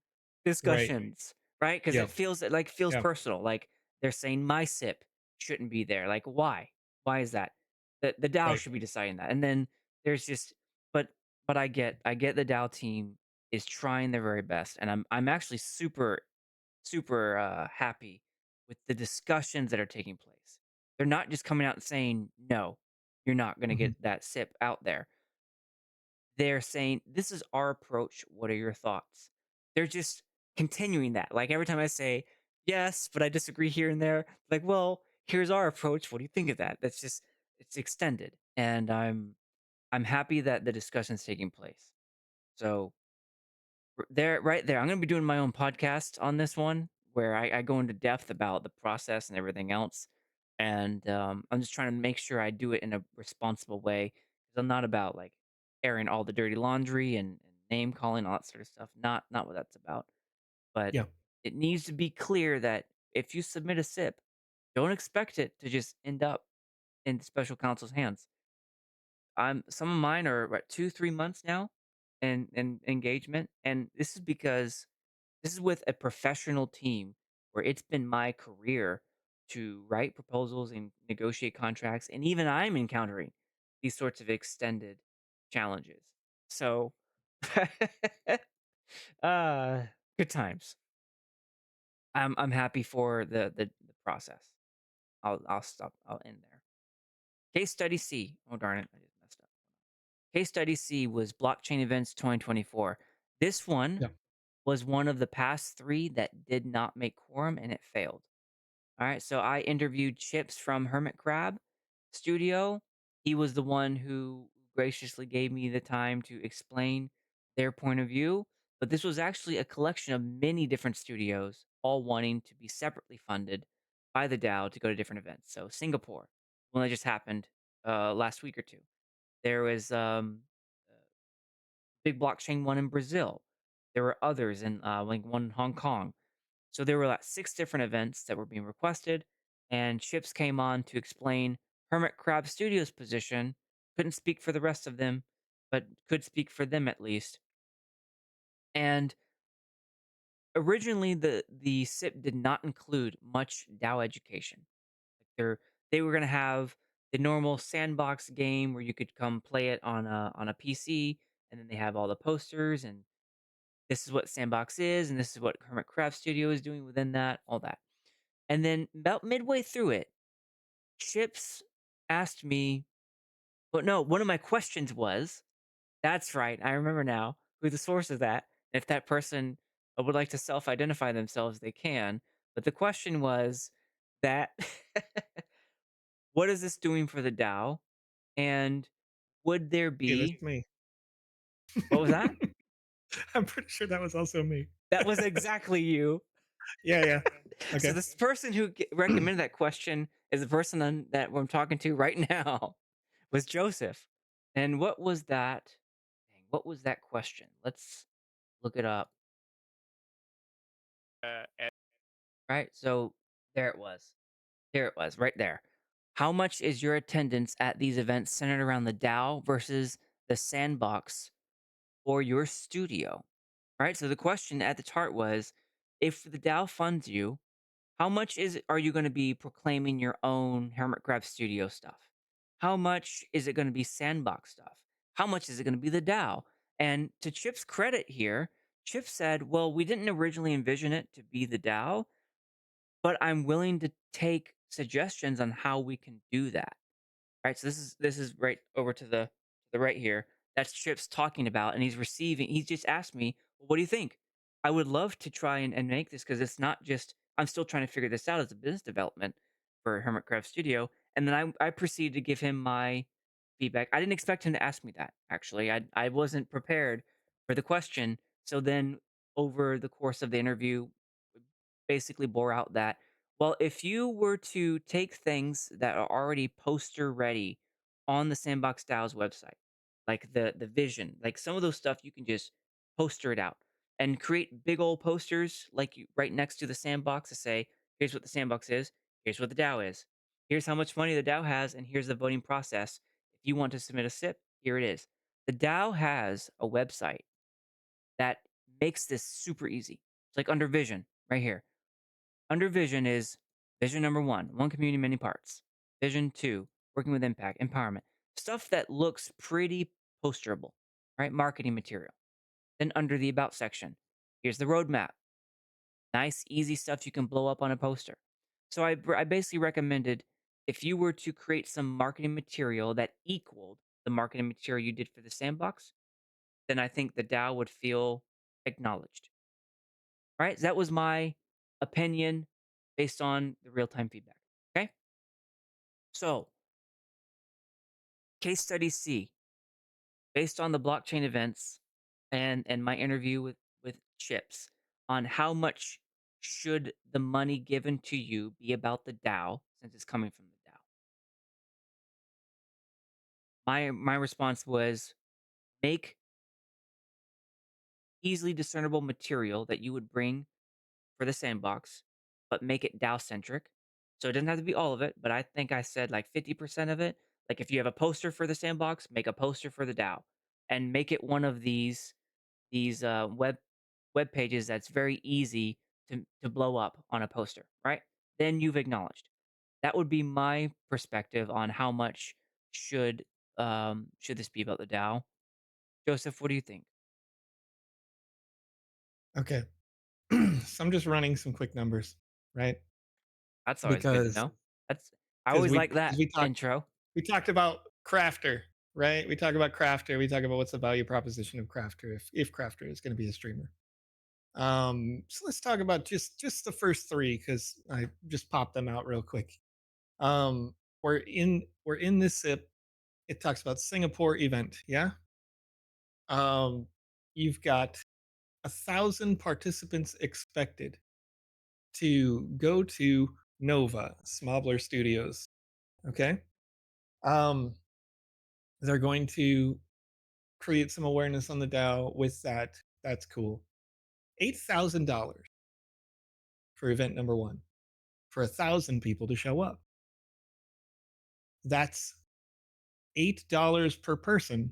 Right. discussions, right? Because Yeah. it feels like feels Yeah. personal. Like they're saying my SIP shouldn't be there. Like why? Why is that? The DAO Right. should be deciding that. And then there's just but I get the DAO team is trying their very best, and I'm actually super happy with the discussions that are taking place. They're not just coming out and saying no, you're not going to Mhm. get that SIP out there. They're saying, "This is our approach. What are your thoughts?" They're just continuing that. Like every time I say, "Yes, but I disagree here and there," like, "Well, here's our approach. What do you think of that?" That's just it's extended, and I'm happy that the discussion's taking place. So there, right there, I'm gonna be doing my own podcast on this one where I go into depth about the process and everything else, and I'm just trying to make sure I do it in a responsible way because I'm not about like airing all the dirty laundry and name calling all that sort of stuff. Not what that's about. But Yeah. it needs to be clear that if you submit a SIP, don't expect it to just end up in special counsel's hands. Some of mine are what 2 3 months now, in engagement, and this is because this is with a professional team where it's been my career to write proposals and negotiate contracts, and even I'm encountering these sorts of extended challenges. So, uh, good times. I'm happy for the process. I'll stop. I'll end there. Case study C. Oh darn it! I just messed up. Case study C was blockchain events 2024. This one Yeah. was one of the past three that did not make quorum and it failed. All right, so I interviewed Chips from Hermit Crab Studio. He was the one who graciously gave me the time to explain their point of view. But this was actually a collection of many different studios, all wanting to be separately funded by the DAO to go to different events. So Singapore, one that just happened last week or two. There was a big blockchain one in Brazil. There were others in like one in Hong Kong. So there were like 6 different events that were being requested, and Chips came on to explain Hermit Crab Studios' position. Couldn't speak for the rest of them, but could speak for them at least. And originally, the SIP did not include much DAO education. Like they were going to have the normal sandbox game where you could come play it on a PC, and then they have all the posters and this is what Sandbox is, and this is what Hermit Crab Studio is doing within that, all that. And then about midway through it, Chips asked me, but no, one of my questions was, that's right, I remember now who the source of that. If that person would like to self identify themselves, they can. But the question was that what is this doing for the DAO? And would there Hey, that's be, me. what was that? I'm pretty sure that was also me. That was exactly you. Yeah, yeah. So Okay. this person who recommended that question is the person that I'm talking to right now was Joseph. And what was that? Dang, what was that question? Let's look it up. Right. So there it was. Here it was, right there. How much is your attendance at these events centered around the DAO versus the sandbox or your studio? Right. So the question at the chart was, if the DAO funds you, how much are you gonna be proclaiming your own Hermit Crab Studio stuff? How much is it gonna be Sandbox stuff? How much is it gonna be the DAO? And to Chip's credit here, Chip said, "Well, we didn't originally envision it to be the DAO, but I'm willing to take suggestions on how we can do that." Right, so this is right over to the right here. That's Chips talking about, and he's just asked me, "Well, what do you think?" I would love to try and make this because it's not just I'm still trying to figure this out as a business development for Hermitcraft Studio. And then I proceeded to give him my feedback. I didn't expect him to ask me that, actually. I wasn't prepared for the question. So then over the course of the interview, basically bore out that, well, if you were to take things that are already poster ready on the Sandbox DAO's website, like the vision, like some of those stuff you can just poster it out and create big old posters like you right next to the sandbox to say, here's what the sandbox is, here's what the DAO is, here's how much money the DAO has, and here's the voting process. If you want to submit a SIP, here it is. The DAO has a website that makes this super easy. It's like under vision, right here. Under vision is vision number one community, many parts. Vision two, working with impact, empowerment. Stuff that looks pretty posterable, right? Marketing material. Then under the about section, here's the roadmap. Nice, easy stuff you can blow up on a poster. So I basically recommended if you were to create some marketing material that equaled the marketing material you did for the sandbox, then I think the DAO would feel acknowledged. Right? That was my opinion based on the real time feedback. Okay. So, case study C, based on the blockchain events and my interview with Chips on how much should the money given to you be about the DAO since it's coming from the DAO. My response was make easily discernible material that you would bring for the sandbox, but make it DAO centric. So it doesn't have to be all of it, but I think I said like 50% of it. Like if you have a poster for the sandbox, make a poster for the DAO and make it one of these web pages that's very easy to blow up on a poster, right? Then you've acknowledged. That would be my perspective on how much should should this be about the DAO. Joseph, what do you think? Okay. So I'm just running some quick numbers, right? That's always good to Because know. That's I because always we like because that we talked intro. we talked about Crafter, right? We talk about Crafter. We talk about what's the value proposition of Crafter if Crafter is going to be a streamer. So let's talk about just the first three because I just popped them out real quick. Um, we're in this SIP. It talks about Singapore event. Yeah. Um, you've got 1,000 participants expected to go to Nova Smobler Studios. Okay. Um, they're going to create some awareness on the DAO with that. That's cool. $8,000 for event number one for 1,000 people to show up. That's $8 per person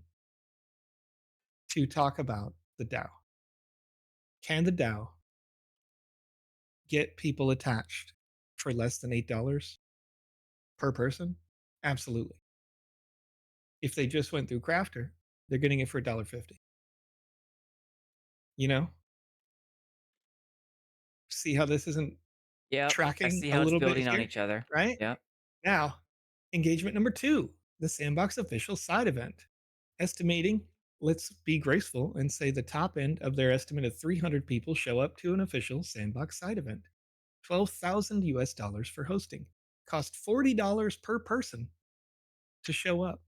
to talk about the DAO. Can the DAO get people attached for less than $8 per person? Absolutely. If they just went through Crafter, they're getting it for $1.50. You know, see how this isn't Yep, I tracking see a how it's little bit building on here, each other. right? Yep. Now, engagement number two, the Sandbox official side event. Estimating, let's be graceful and say the top end of their estimate of 300 people show up to an official Sandbox side event. 12,000 US dollars for hosting. Cost $40 per person to show up.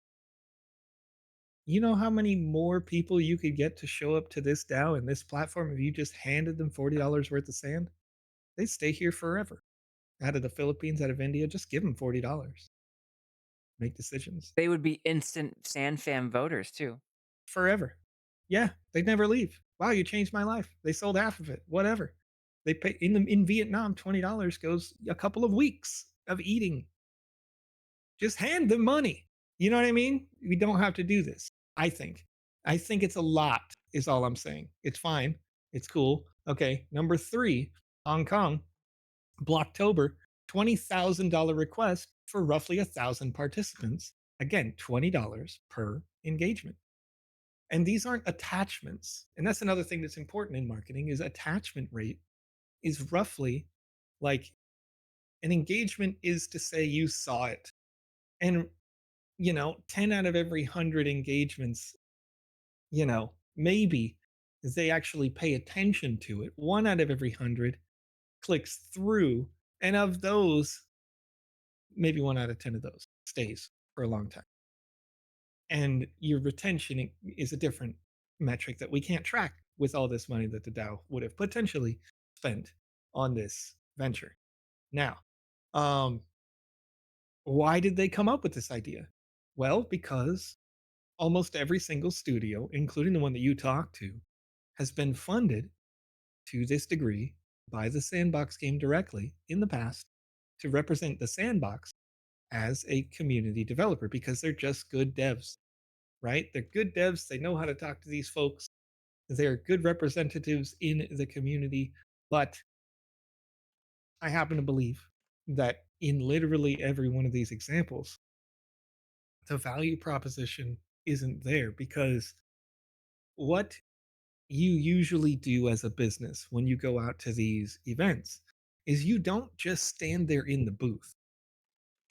You know how many more people you could get to show up to this DAO and this platform if you just handed them $40 worth of sand? They stay here forever. Out of the Philippines, out of India, just give them $40. Make decisions They would be instant SandFam voters too. forever. Yeah, they'd never leave. Wow, you changed my life. They sold half of it. Whatever. They pay in Vietnam, $20 goes a couple of weeks of eating. Just hand them money. You know what I mean? We don't have to do this. I think. I think it's a lot, is all I'm saying. It's fine. It's cool. Okay. Number three, Hong Kong, Blocktober, $20,000 request for roughly 1,000 participants. Again, $20 per engagement. And these aren't attachments. And that's another thing that's important in marketing is attachment rate is roughly like an engagement is to say you saw it. And 10 out of every 100 engagements, maybe they actually pay attention to it. One out of every 100 clicks through. And of those, maybe one out of 10 of those stays for a long time. And your retention is a different metric that we can't track with all this money that the DAO would have potentially spent on this venture. Now, um, why did they come up with this idea? Well, because almost every single studio, including the one that you talked to, has been funded to this degree by the Sandbox game directly in the past to represent the Sandbox as a community developer because they're just good devs, right? They're good devs. They know how to talk to these folks. They're good representatives in the community. But I happen to believe that in literally every one of these examples, the value proposition isn't there because what you usually do as a business when you go out to these events is you don't just stand there in the booth.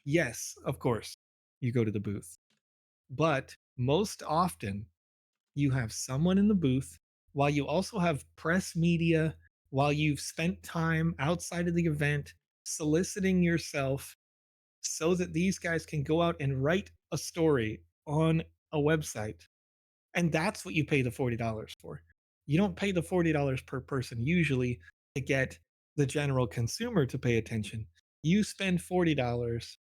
Yes, of course, you go to the booth, but most often you have someone in the booth while you also have press media, while you've spent time outside of the event soliciting yourself so that these guys can go out and write a story on a website. And that's what you pay the $40 for. You don't pay the $40 per person usually to get the general consumer to pay attention. You spend $40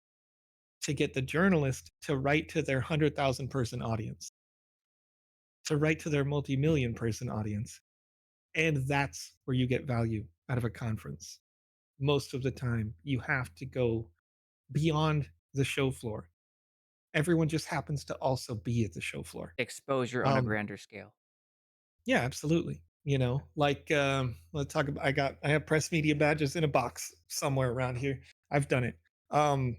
to get the journalist to write to their 100,000 person audience, to write to their multi-million person audience. And that's where you get value out of a conference. Most of the time, you have to go beyond the show floor. Everyone just happens to also be at the show floor. Exposure on a Um, grander scale. yeah, absolutely. Like let's talk about I have press media badges in a box somewhere around here. I've done it. Um,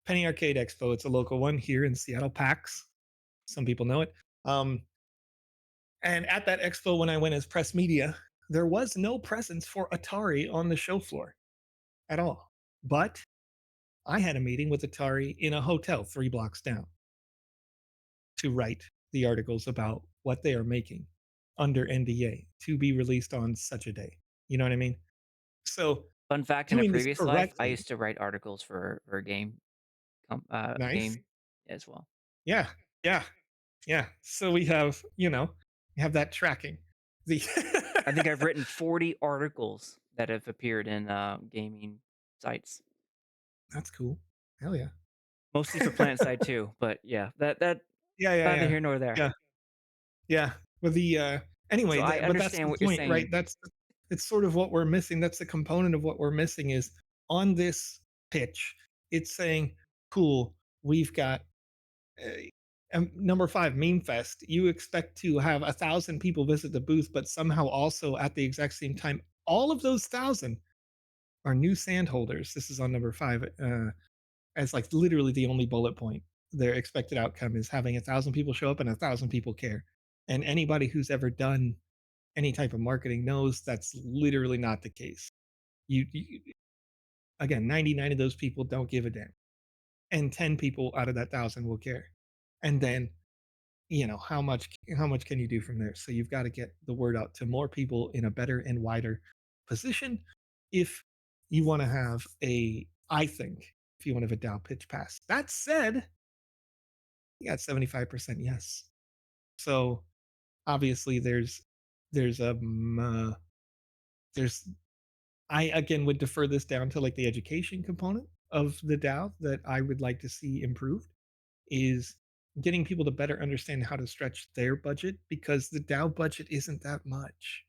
Penny Arcade Expo, it's a local one here in Seattle, PAX. Some people know it. Um, and at that expo, when I went as press media, there was no presence for Atari on the show floor at all. But I had a meeting with Atari in a hotel 3 blocks down to write the articles about what they are making under NDA to be released on such a day. You know what I mean? So Fun fact, in a doing this previous life, I correctly, used to write articles for a nice. game as well. Yeah. Yeah. Yeah. So we have that tracking. The I think I've written 40 articles that have appeared in, gaming sites, That's cool. Hell yeah. mostly for PlanetSide too, but yeah, that Yeah, yeah, neither yeah. here nor there. Yeah. Yeah. But So anyway, I but that's the understand what you're point, right? saying. It's sort of what we're missing. That's the component of what we're missing is on this pitch, it's saying, cool, we've got uh, number 5 meme fest. You expect to have 1,000 people visit the booth, but somehow also at the exact same time, all of those 1,000 are new sand holders. This is on number 5. As like literally the only bullet point. Their expected outcome is having 1,000 people show up and 1,000 people care. And anybody who's ever done any type of marketing knows that's literally not the case. You again, 99 of those people don't give a damn, and 10 people out of that 1,000 will care. And then how much can you do from there? So you've got to get the word out to more people in a better and wider position if you want to have I think if you want to have a DAO pitch pass. That said, you got 75% yes. So obviously there's there's I again would defer this down to like the education component of the DAO that I would like to see improved is getting people to better understand how to stretch their budget because the DAO budget isn't that much.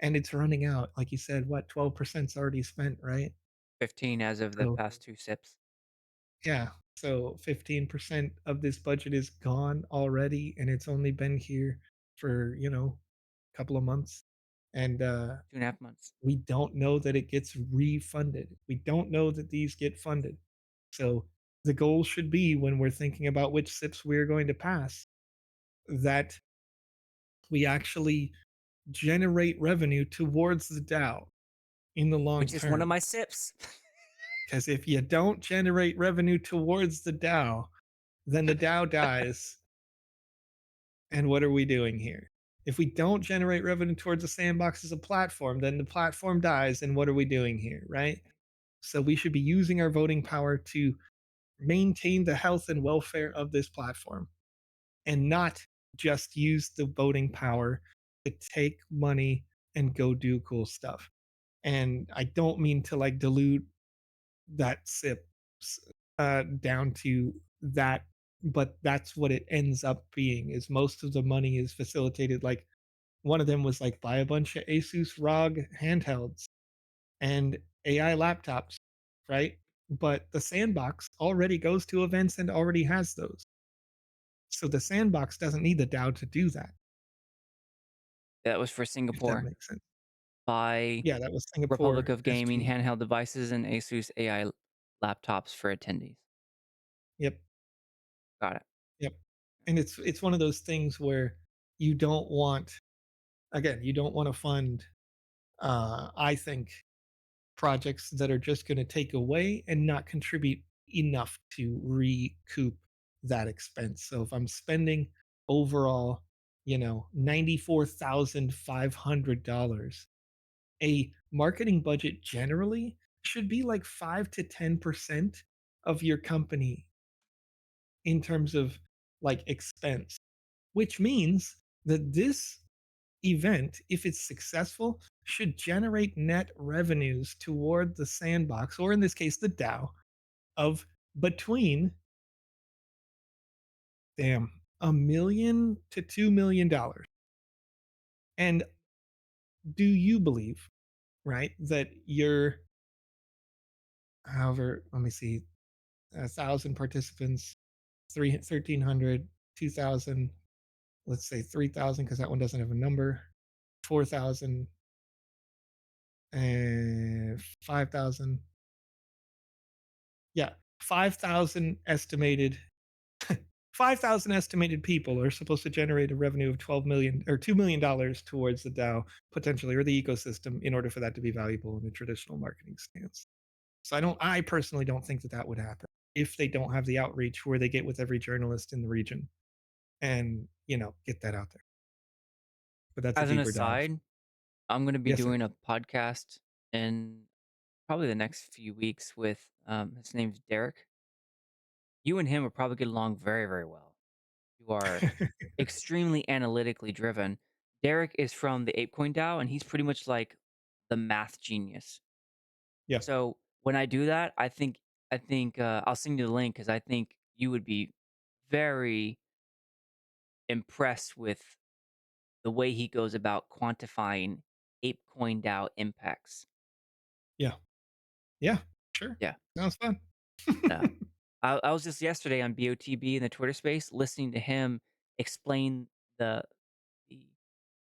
And it's running out. Like you said, what 12% is already spent, right? 15 as of the So past 2 sips. yeah. So 15% of this budget is gone already, and it's only been here for, a couple of months. And 2.5 months. we don't know that it gets refunded. We don't know that these get funded. So the goal should be when we're thinking about which SIPs we're going to pass, that we actually generate revenue towards the DAO in the long Which is one of term. my sips. Because if you don't generate revenue towards the DAO, then the DAO dies. And what are we doing here? If we don't generate revenue towards the sandbox as a platform, then the platform dies. And what are we doing here? Right. So we should be using our voting power to maintain the health and welfare of this platform and not just use the voting power to take money and go do cool stuff. And I don't mean to like dilute that SIP down to that, but that's what it ends up being. Is most of the money is facilitated. Like one of them was like buy a bunch of Asus ROG handhelds and AI laptops, right? But the sandbox already goes to events and already has those. So the sandbox doesn't need the DAO to do that, That was for if that Singapore. makes sense. by Yeah, that was Republic Singapore of Gaming SG. handheld devices and Asus AI laptops for attendees. Yep, Got it. yep. And it's one of those things where you don't want, again, you don't want to fund, I think, projects that are just going to take away and not contribute enough to recoup that expense. So if I'm spending overall, $94,500, a marketing budget generally should be like 5 to 10% of your company in terms of like expense, which means that this event, if it's successful, should generate net revenues toward the sandbox, or in this case, the DAO, of between, damn, $1 million to $2 million. And do you believe, right, that you're, however, let me see, 1,000 participants, 1,300, 2,000, let's say 3,000, because that one doesn't have a number, 4,000, and 5,000. Yeah, 5,000 estimated 5,000 estimated people are supposed to generate a revenue of 12 million or $2 million towards the DAO potentially, or the ecosystem, in order for that to be valuable in a traditional marketing stance. So I personally don't think that that would happen if they don't have the outreach where they get with every journalist in the region and, get that out there. But that's a As an deeper dive. aside, I'm going to be Yes, sir. doing a podcast in probably the next few weeks with his name's Derek. You and him would probably get along very, very well. You are extremely analytically driven. Derek is from the ApeCoin DAO, and he's pretty much like the math genius. Yeah. So when I do that, I think I'll send you the link because I think you would be very impressed with the way he goes about quantifying ApeCoin DAO impacts. Yeah. Yeah. Sure. Yeah. Sounds fun. Yeah. I was just yesterday on BOTB in the Twitter space listening to him explain the the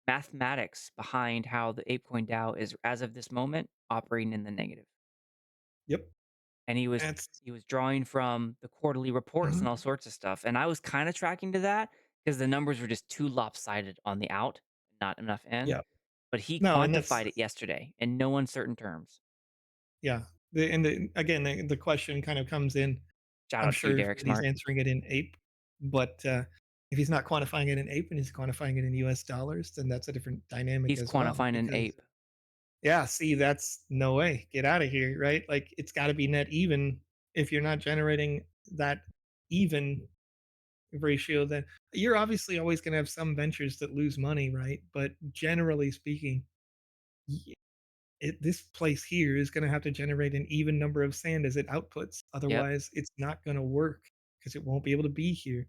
mathematics behind how the ApeCoin DAO is, as of this moment, operating in the negative. Yep. And That's he was drawing from the quarterly reports mhm. and all sorts of stuff. And I was kind of tracking to that because the numbers were just too lopsided on the out, not enough in. Yeah. But he No, and that's quantified it yesterday in no uncertain terms. yeah. Again, the question kind of comes in. Shout I'm out to you, sure Derek that he's Smart. answering it in ape, but if he's not quantifying it in ape and he's quantifying it in US dollars, then that's a different dynamic He's as well. quantifying an Because ape. yeah, see, that's no way. Get out of here, right? Like it's got to be net even. If you're not generating that even ratio, then you're obviously always going to have some ventures that lose money, right? But generally speaking, this place here is going to have to generate an even number of sand as it outputs. Yep. Otherwise, it's not going to work because it won't be able to be here.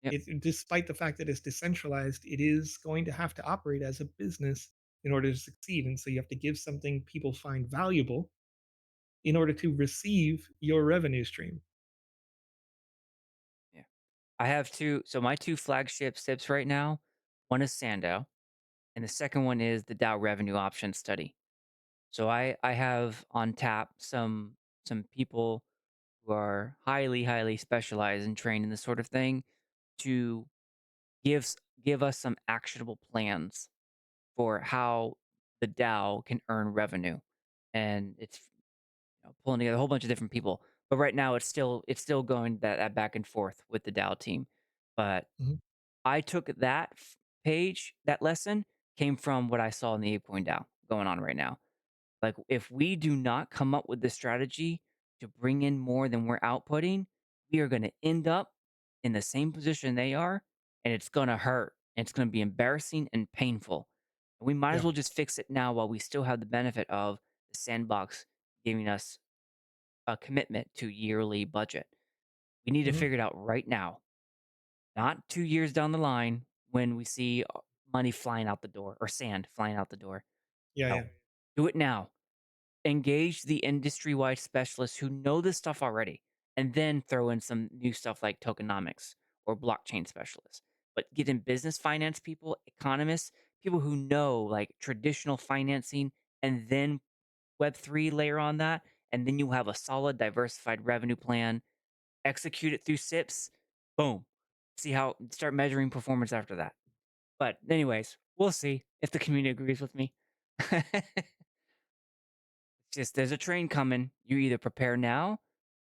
Yep. Despite the fact that it's decentralized, it is going to have to operate as a business in order to succeed. And so you have to give something people find valuable in order to receive your revenue stream. Yeah. I have two. So my two flagship SIPs right now, one is SANDDAO, and the second one is the DAO revenue option study. So I have on tap some people who are highly specialized and trained in this sort of thing to give give us some actionable plans for how the DAO can earn revenue, and it's pulling together a whole bunch of different people. But right now, it's still going that back and forth with the DAO team. But Mhm. I took that page, that lesson came from what I saw in the ApeCoin DAO going on right now. Like, if we do not come up with the strategy to bring in more than we're outputting, we are going to end up in the same position they are, and it's going to hurt. And it's going to be embarrassing and painful. We might as Yeah. well just fix it now while we still have the benefit of the sandbox giving us a commitment to yearly budget. We need to Mhm. figure it out right now, not 2 years down the line when we see money flying out the door or sand flying out the door. Yeah. No, Yeah. do it now. Engage the industry-wide specialists who know this stuff already, and then throw in some new stuff like tokenomics or blockchain specialists. But get in business finance people, economists, people who know like traditional financing and then Web3 layer on that, and then you have a solid diversified revenue plan, execute it through SIPs, boom. See how start measuring performance after that. But anyways, we'll see if the community agrees with me. Just there's a train coming. You either prepare now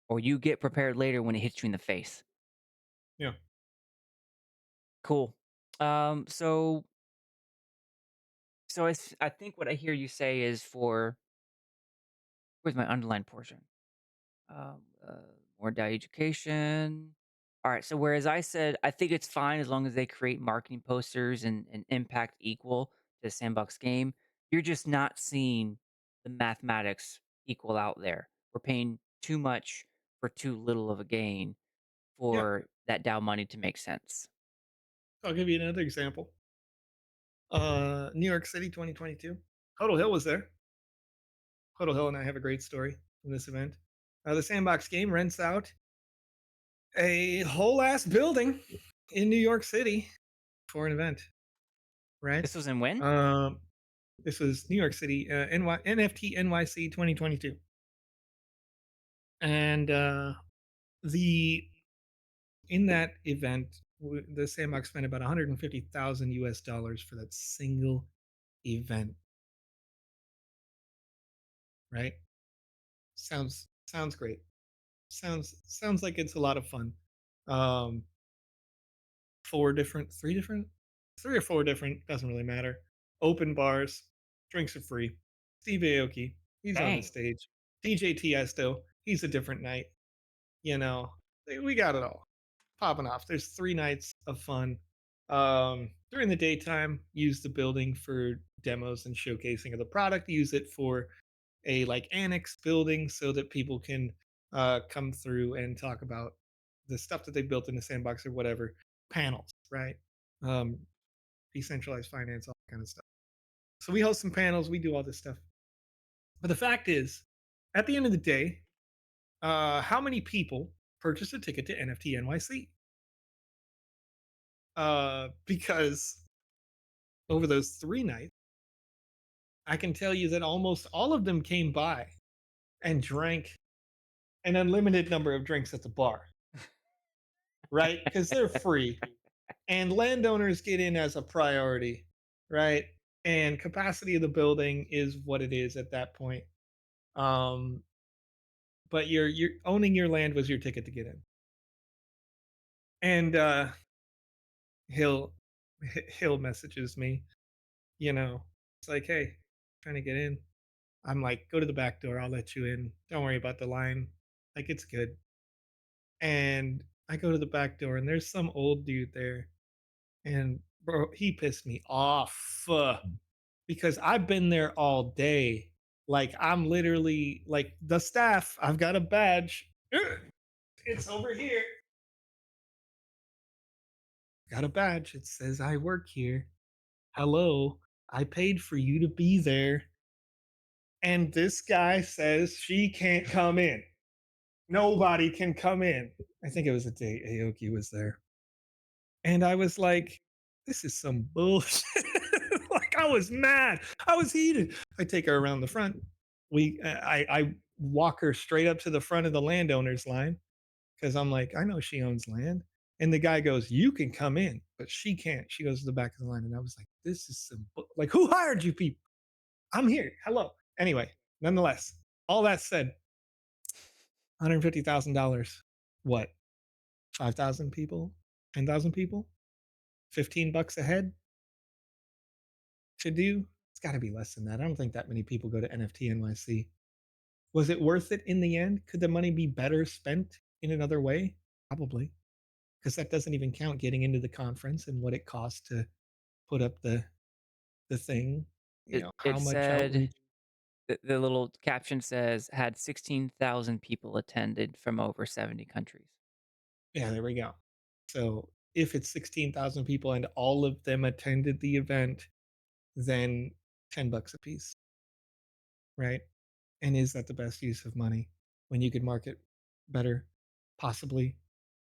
or you get prepared later when it hits you in the face. Yeah. Cool. So I think what I hear you say is for where's my underlined portion? Um, uh, More DAO education. All right. So whereas I said I think it's fine as long as they create marketing posters and impact equal to the Sandbox game, you're just not seeing the mathematics equal out there. We're paying too much for too little of a gain Yeah. for that DAO money to make sense. I'll give you another example. New York City 2022. Huddle Hill was there. Huddle Hill and I have a great story from this event. The Sandbox Game rents out a whole ass building in New York City for an event, right? This was in when? Um, this was New York City, NFT NYC 2022. And the in that event, the Sandbox spent about 150,000 US dollars for that single event, right? Sounds great. Sounds like it's a lot of fun. Um, four different, three different, three or four different, doesn't really matter. Open bars, drinks are free. Steve Aoki, he's on the Dang. stage. DJ Tiesto, he's a different night. You know, we got it all popping off. There's 3 nights of fun. During the daytime, use the building for demos and showcasing of the product. Use it for a like annex building so that people can come through and talk about the stuff that they built in the sandbox or whatever panels, right? Um, Decentralized finance, all that kind of stuff. So we host some panels, we do all this stuff. But the fact is, at the end of the day, how many people purchased a ticket to NFT NYC? Because over those 3 nights, I can tell you that almost all of them came by and drank an unlimited number of drinks at the bar, right? Because they're free and landowners get in as a priority, right? And capacity of the building is what it is at that point. Um, but you're owning your land was your ticket to get in. And Hill Hill messages me, you know, it's like, hey, trying to get in. I'm like, go to the back door, I'll let you in. Don't worry about the line. Like it's good. And I go to the back door and there's some old dude there. And bro, he pissed me off. Because I've been there all day. Like I'm literally like the staff. I've got a badge. It's over here. Got a badge. It says I work here. Hello. I paid for you to be there. And this guy says she can't come in. Nobody can come in. I think it was the day Aoki was there. And I was like, this is some bullshit. Like I was mad. I was heated. I take her around the front. I walk her straight up to the front of the landowner's line because I'm like, I know she owns land. And the guy goes, you can come in, but she can't. She goes to the back of the line. And I was like, this is some like, who hired you people? I'm here. Hello. Anyway, nonetheless, all that said, $150,000. What? 5,000 people? 10,000 people? 15 bucks a head to do? It's got to be less than that. I don't think that many people go to NFT NYC. Was it worth it in the end? Could the money be better spent in another way? Probably, because that doesn't even count getting into the conference and what it costs to put up the thing. It How much said outreach. the little caption says had 16,000 people attended from over 70 countries. Yeah, there we go. So if it's 16,000 people and all of them attended the event, then 10 bucks a piece, right? And is that the best use of money when you could market better? Possibly.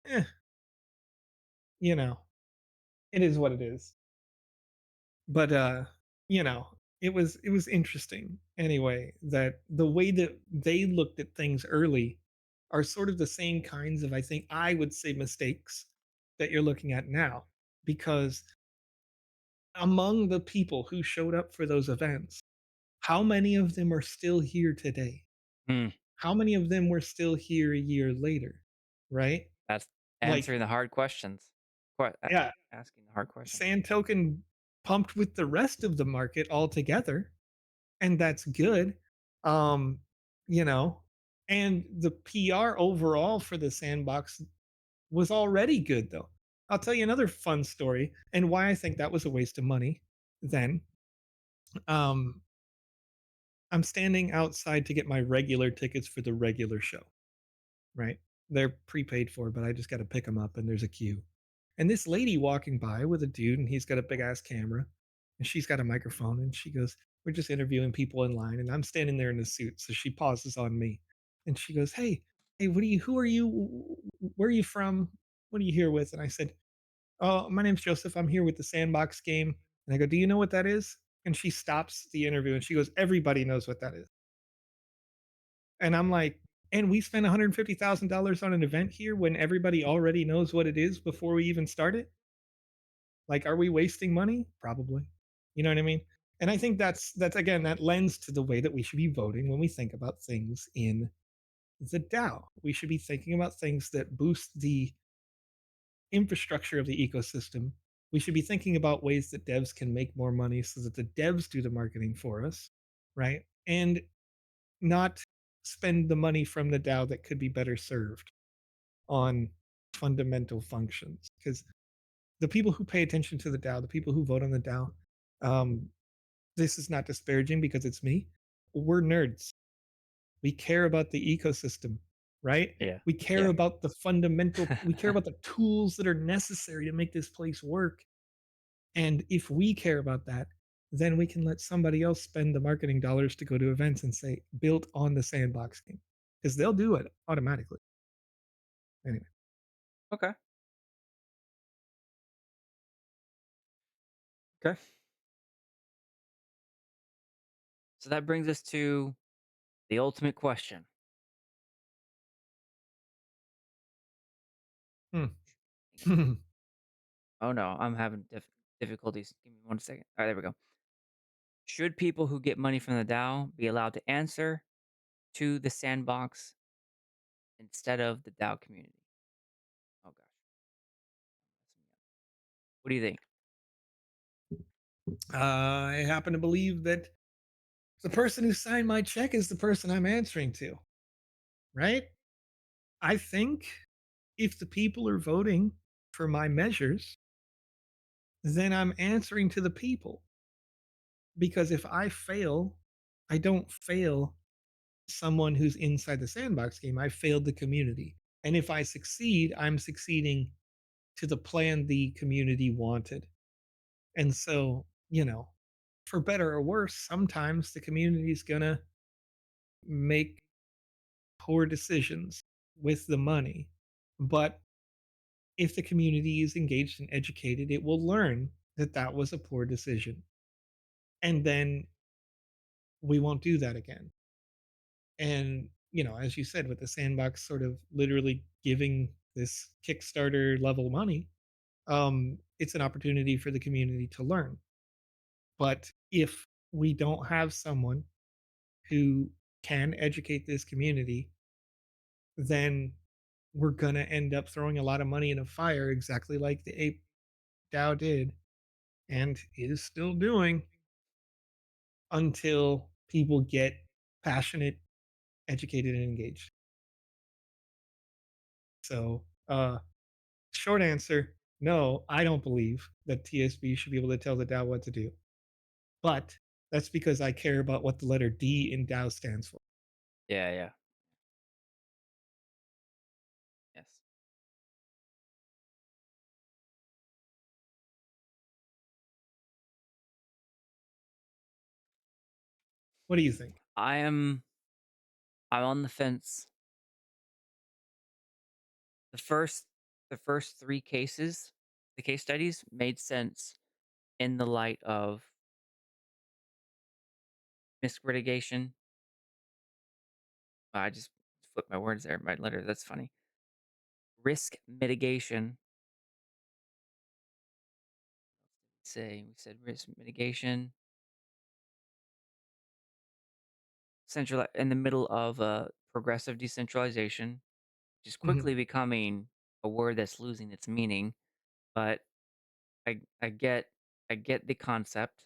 Eh, you know, it is what it is. But you know, it was interesting anyway that the way that they looked at things early are sort of the same kinds of, I think I would say, mistakes that you're looking at now, because among the people who showed up for those events, how many of them are still here today? Hmm, How many of them were still here a year later? Right? that's Like, answering the hard questions. yeah, Asking the hard questions. Sand Token pumped with the rest of the market altogether, and that's good. Um, you know, and the PR overall for the sandbox was already good though. I'll tell you another fun story and why I think that was a waste of money then. Um, I'm standing outside to get my regular tickets for the regular show, right? They're prepaid for, but I just got to pick them up and there's a queue. And this lady walking by with a dude, and he's got a big ass camera, and she's got a microphone, and she goes, "We're just interviewing people in line." And I'm standing there in a suit, so she pauses on me, and she goes, "Hey, what are you? Who are you? Where are you from? What are you here with?" And I said, "Oh, my name's Joseph. I'm here with the Sandbox Game." And I go, "Do you know what that is?" And she stops the interview, and she goes, "Everybody knows what that is." And I'm like, "And we spent $150,000 on an event here when everybody already knows what it is before we even start it? Like, are we wasting money? Probably." You know what I mean? And I think that's again, that lends to the way that we should be voting when we think about things in the DAO. We should be thinking about things that boost the infrastructure of the ecosystem. We should be thinking about ways that devs can make more money so that the devs do the marketing for us, right? And not spend the money from the DAO that could be better served on fundamental functions. Because the people who pay attention to the DAO, the people who vote on the DAO, um, this is not disparaging because it's me. We're nerds. We care about the ecosystem, right? Yeah. We care Yeah. about the fundamental, we care about the tools that are necessary to make this place work. And if we care about that, then we can let somebody else spend the marketing dollars to go to events and say, built on the sandbox game, because they'll do it automatically. Anyway. Okay. Okay. So that brings us to the ultimate question. Hmm. Oh no, I'm having difficulties. Give me 1 second. All right, there we go. Should people who get money from the DAO be allowed to answer to the sandbox instead of the DAO community? Oh gosh. What do you think? I happen to believe that the person who signed my check is the person I'm answering to, right? I think if the people are voting for my measures, then I'm answering to the people. Because if I fail, I don't fail someone who's inside the sandbox game. I failed the community. And if I succeed, I'm succeeding to the plan the community wanted. And so, for better or worse, sometimes the community is going to make poor decisions with the money. But if the community is engaged and educated, it will learn that that was a poor decision. And then we won't do that again. And, as you said, with the sandbox sort of literally giving this Kickstarter level money, it's an opportunity for the community to learn. But if we don't have someone who can educate this community, then we're going to end up throwing a lot of money in a fire, exactly like the Ape DAO did and is still doing, until people get passionate, educated, and engaged. So, short answer, no, I don't believe that TSB should be able to tell the DAO what to do. But that's because I care about what the letter D in DAO stands for. Yeah, yeah. Yes. What do you think? I am I'm on the fence. The first the first 3 cases, the case studies made sense in the light of risk mitigation. I just flipped my words there, my letter. That's funny. Risk mitigation. Say we said risk mitigation. Central in the middle of progressive decentralization, which is Mhm. quickly becoming a word that's losing its meaning. But I I get the concept.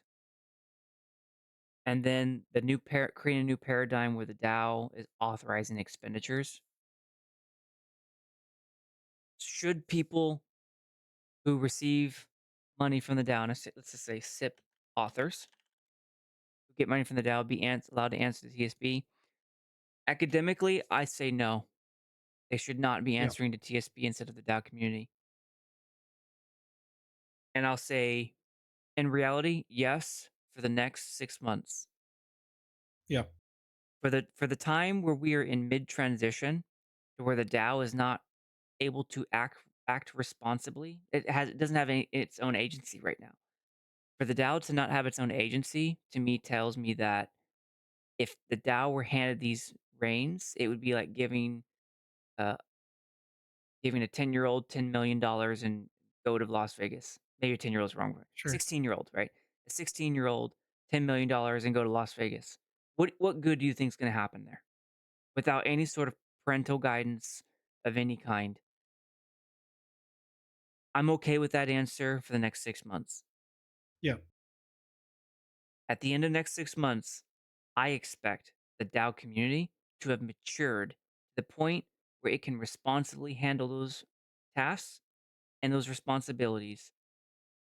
And then the creating a new paradigm where the DAO is authorizing expenditures. Should people who receive money from the DAO, let's just say SIP authors who get money from the DAO, be allowed to answer the TSB? Academically, I say no. They should not be Yeah. answering to TSB instead of the DAO community. And I'll say, in reality, yes, for the next 6 months. Yeah. For the time where we are in mid transition, to where the DAO is not able to act responsibly. It doesn't have its own agency right now. For the DAO to not have its own agency, to me tells me that if the DAO were handed these reins, it would be like uh giving a 10-year-old $10 million and go to Las Vegas. Maybe a 10-year-old is wrong word. Sure. 16-year-old, right? A 16-year-old, $10 million and go to Las Vegas. What good do you think is going to happen there without any sort of parental guidance of any kind? I'm okay with that answer for the next 6 months. Yeah. At the end of next 6 months, I expect the DAO community to have matured to the point where it can responsibly handle those tasks and those responsibilities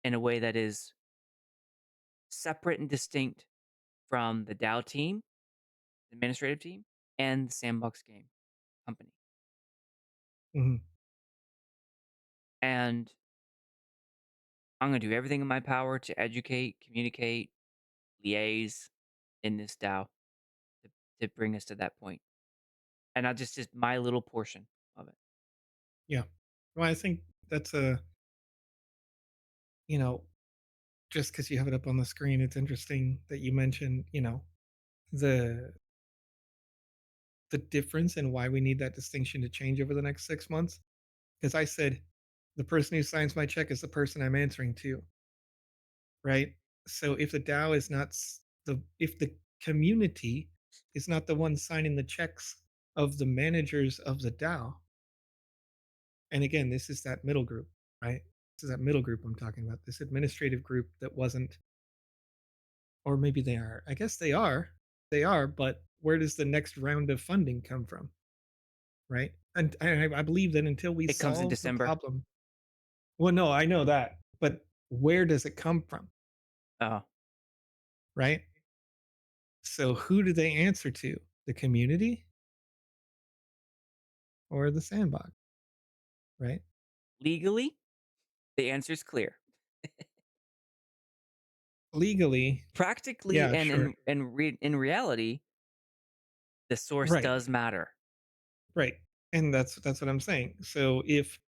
in a way that is separate and distinct from the DAO team, the administrative team, and the Sandbox Game company. Mhm. And I'm going to do everything in my power to educate, communicate, liaise in this DAO to, to bring us to that point. And I just my little portion of it. Yeah. Well, I think that's a, you know, just because you have it up on the screen, it's interesting that you mentioned, the the difference and why we need that distinction to change over the next 6 months. Because I said the person who signs my check is the person I'm answering to, right? So if the DAO is not if the community is not the one signing the checks of the managers of the DAO, and again, this is that middle group, right? This is that middle group I'm talking about. This administrative group that wasn't, or maybe they are. I guess they are. They are, but where does the next round of funding come from, right? And I believe that until we It comes in solve the December. problem, well, no, I know that, but where does it come from, Oh, right? So who do they answer to? The community or the sandbox, right? legally, the answer is clear. Legally, Practically yeah, and sure. in reality, the source Right, does matter. right. And that's what I'm saying. So if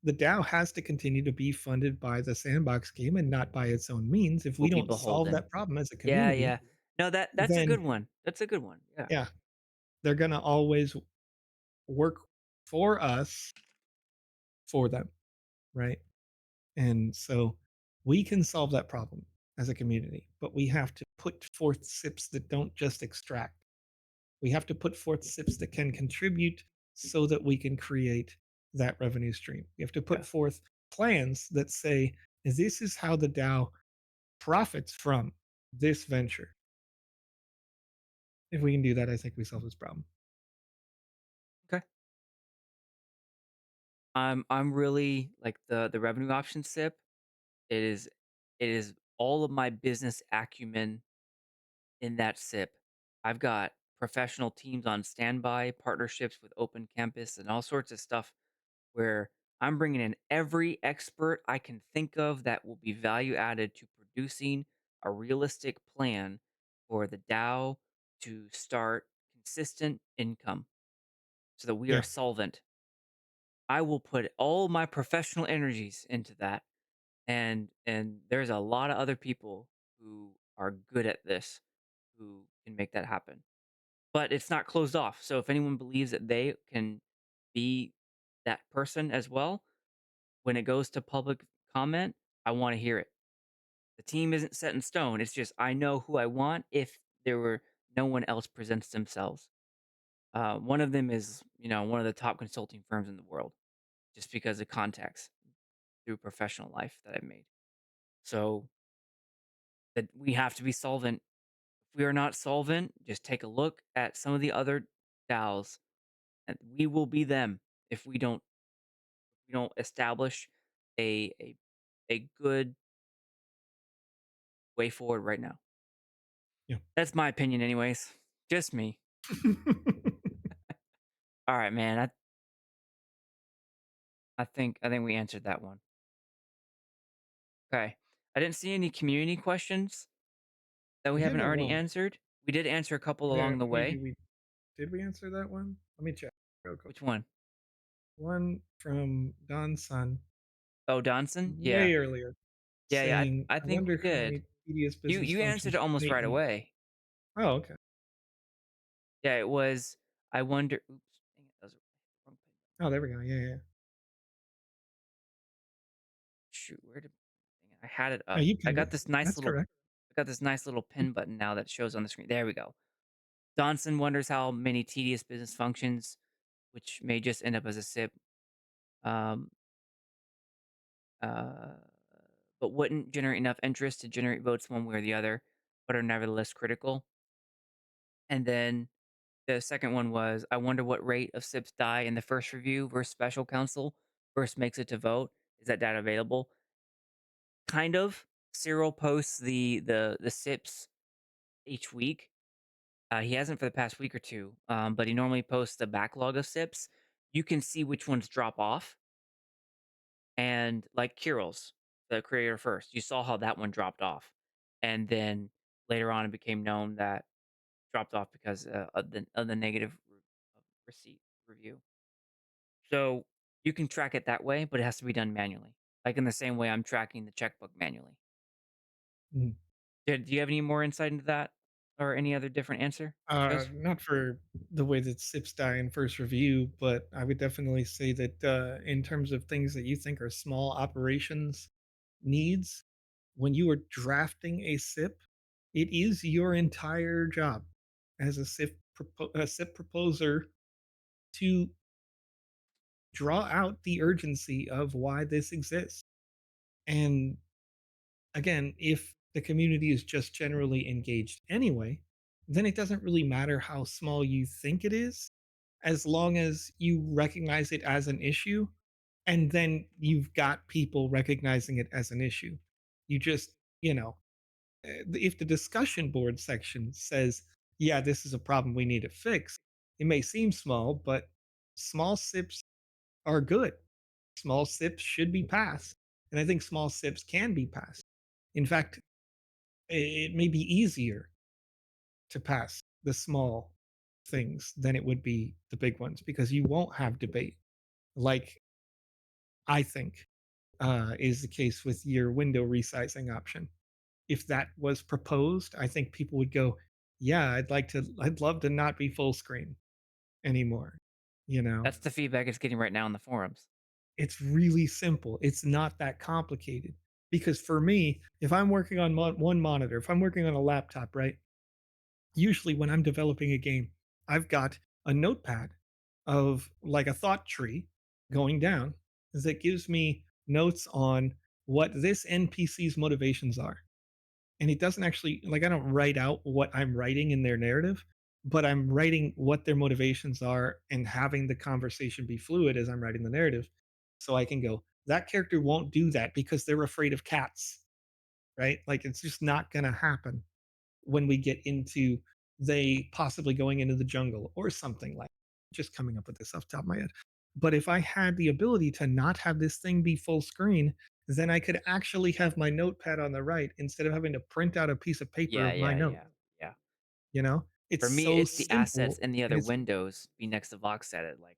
the DAO has to continue to be funded by the sandbox game and not by its own means, if we Will be don't solve beholden. that problem as a Yeah, community, yeah. No, that's a good then one. That's a good one. Yeah. yeah, they're gonna always work for us for them, right? And so we can solve that problem as a community, but we have to put forth SIPs that don't just extract. We have to put forth SIPs that can contribute so that we can create that revenue stream. We have to Yeah. put forth plans that say, this is how the DAO profits from this venture. If we can do that, I think we solve this problem. Okay. I'm really like the revenue option SIP. It is it is all of my business acumen in that SIP. I've got professional teams on standby, partnerships with Open Campus, and all sorts of stuff where I'm bringing in every expert I can think of that will be value added to producing a realistic plan for the DAO to start consistent income so that we are Yeah. solvent. I will put all my professional energies into that. And there's a lot of other people who are good at this who can make that happen. But it's not closed off. So if anyone believes that they can be that person as well, when it goes to public comment, I want to hear it. The team isn't set in stone. It's just I know who I want if there were no one else presents themselves. One of them is, one of the top consulting firms in the world, just because of contacts through professional life that I've made. So that we have to be solvent. If we are not solvent, just take a look at some of the other DAOs, and we will be them if we don't establish a a good way forward right now. Yeah. That's my opinion, anyways. Just me. All right, man. I think we answered that one. Okay. I didn't see any community questions that we We had haven't that already one. answered. We did answer a couple Yeah, along the maybe way. we did we answer that one? Let me check real quick. Which one? One from Don's son Oh, Donson? Yeah. way earlier Yeah, yeah. saying, I "I think we wonder how did. many tedious You business you answered it functions almost right maintenance." away. Oh, okay. Yeah, it was. I wonder. Oops. Dang it. That was a wrong pin. Oh, there we go. Yeah, yeah. Shoot. Where did? Dang it, I had it No, up. you I pinned got it. this nice That's little. correct. I got this nice little pin button now that shows on the screen. There we go. Donson wonders how many tedious business functions, which may just end up as a SIP, um, uh, but wouldn't generate enough interest to generate votes one way or the other, but are nevertheless critical. And then the second one was, I wonder what rate of SIPs die in the first review versus special counsel first makes it to vote. Is that data available? Kind of. Cyril posts the SIPs each week. He hasn't for the past week or two, but he normally posts a backlog of SIPs. You can see which ones drop off, and like Kiril's, the creator first, you saw how that one dropped off, and then later on, it became known that dropped off because of the negative receipt review. So you can track it that way, but it has to be done manually, like in the same way I'm tracking the checkbook manually. Mhm. Do you have any more insight into that, or any other different answer, Joseph? Not for the way that SIPs die in first review, but I would definitely say that in terms of things that you think are small operations needs, when you are drafting a SIP, it is your entire job as a SIP proposer to draw out the urgency of why this exists. And again, if the community is just generally engaged anyway, then it doesn't really matter how small you think it is, as long as you recognize it as an issue and then you've got people recognizing it as an issue. You just, if the discussion board section says, yeah, this is a problem we need to fix, it may seem small, but small SIPs are good. Small SIPs should be passed. And I think small SIPs can be passed. In fact, it may be easier to pass the small things than it would be the big ones because you won't have debate like I think is the case with your window resizing option. If that was proposed, I think people would go, "Yeah, I'd love to not be full screen anymore." You know, That's the feedback it's getting right now in the forums. it's really simple. It's not that complicated. Because for me, if I'm working on one monitor, if I'm working on a laptop, right? Usually when I'm developing a game, I've got a notepad of like a thought tree going down that gives me notes on what this NPC's motivations are. And it doesn't actually, like, I don't write out what I'm writing in their narrative, but I'm writing what their motivations are and having the conversation be fluid as I'm writing the narrative. So I can go, that character won't do that because they're afraid of cats, right? Like it's just not going to happen when we get into they possibly going into the jungle or something like just coming up with this off the top of my head. But if I had the ability to not have this thing be full screen, then I could actually have my notepad on the right instead of having to print out a piece of paper Yeah, of my yeah, note. yeah, yeah. You know, it's For me, so it's the assets simple in the and other it's windows be next to Vox Edit. Like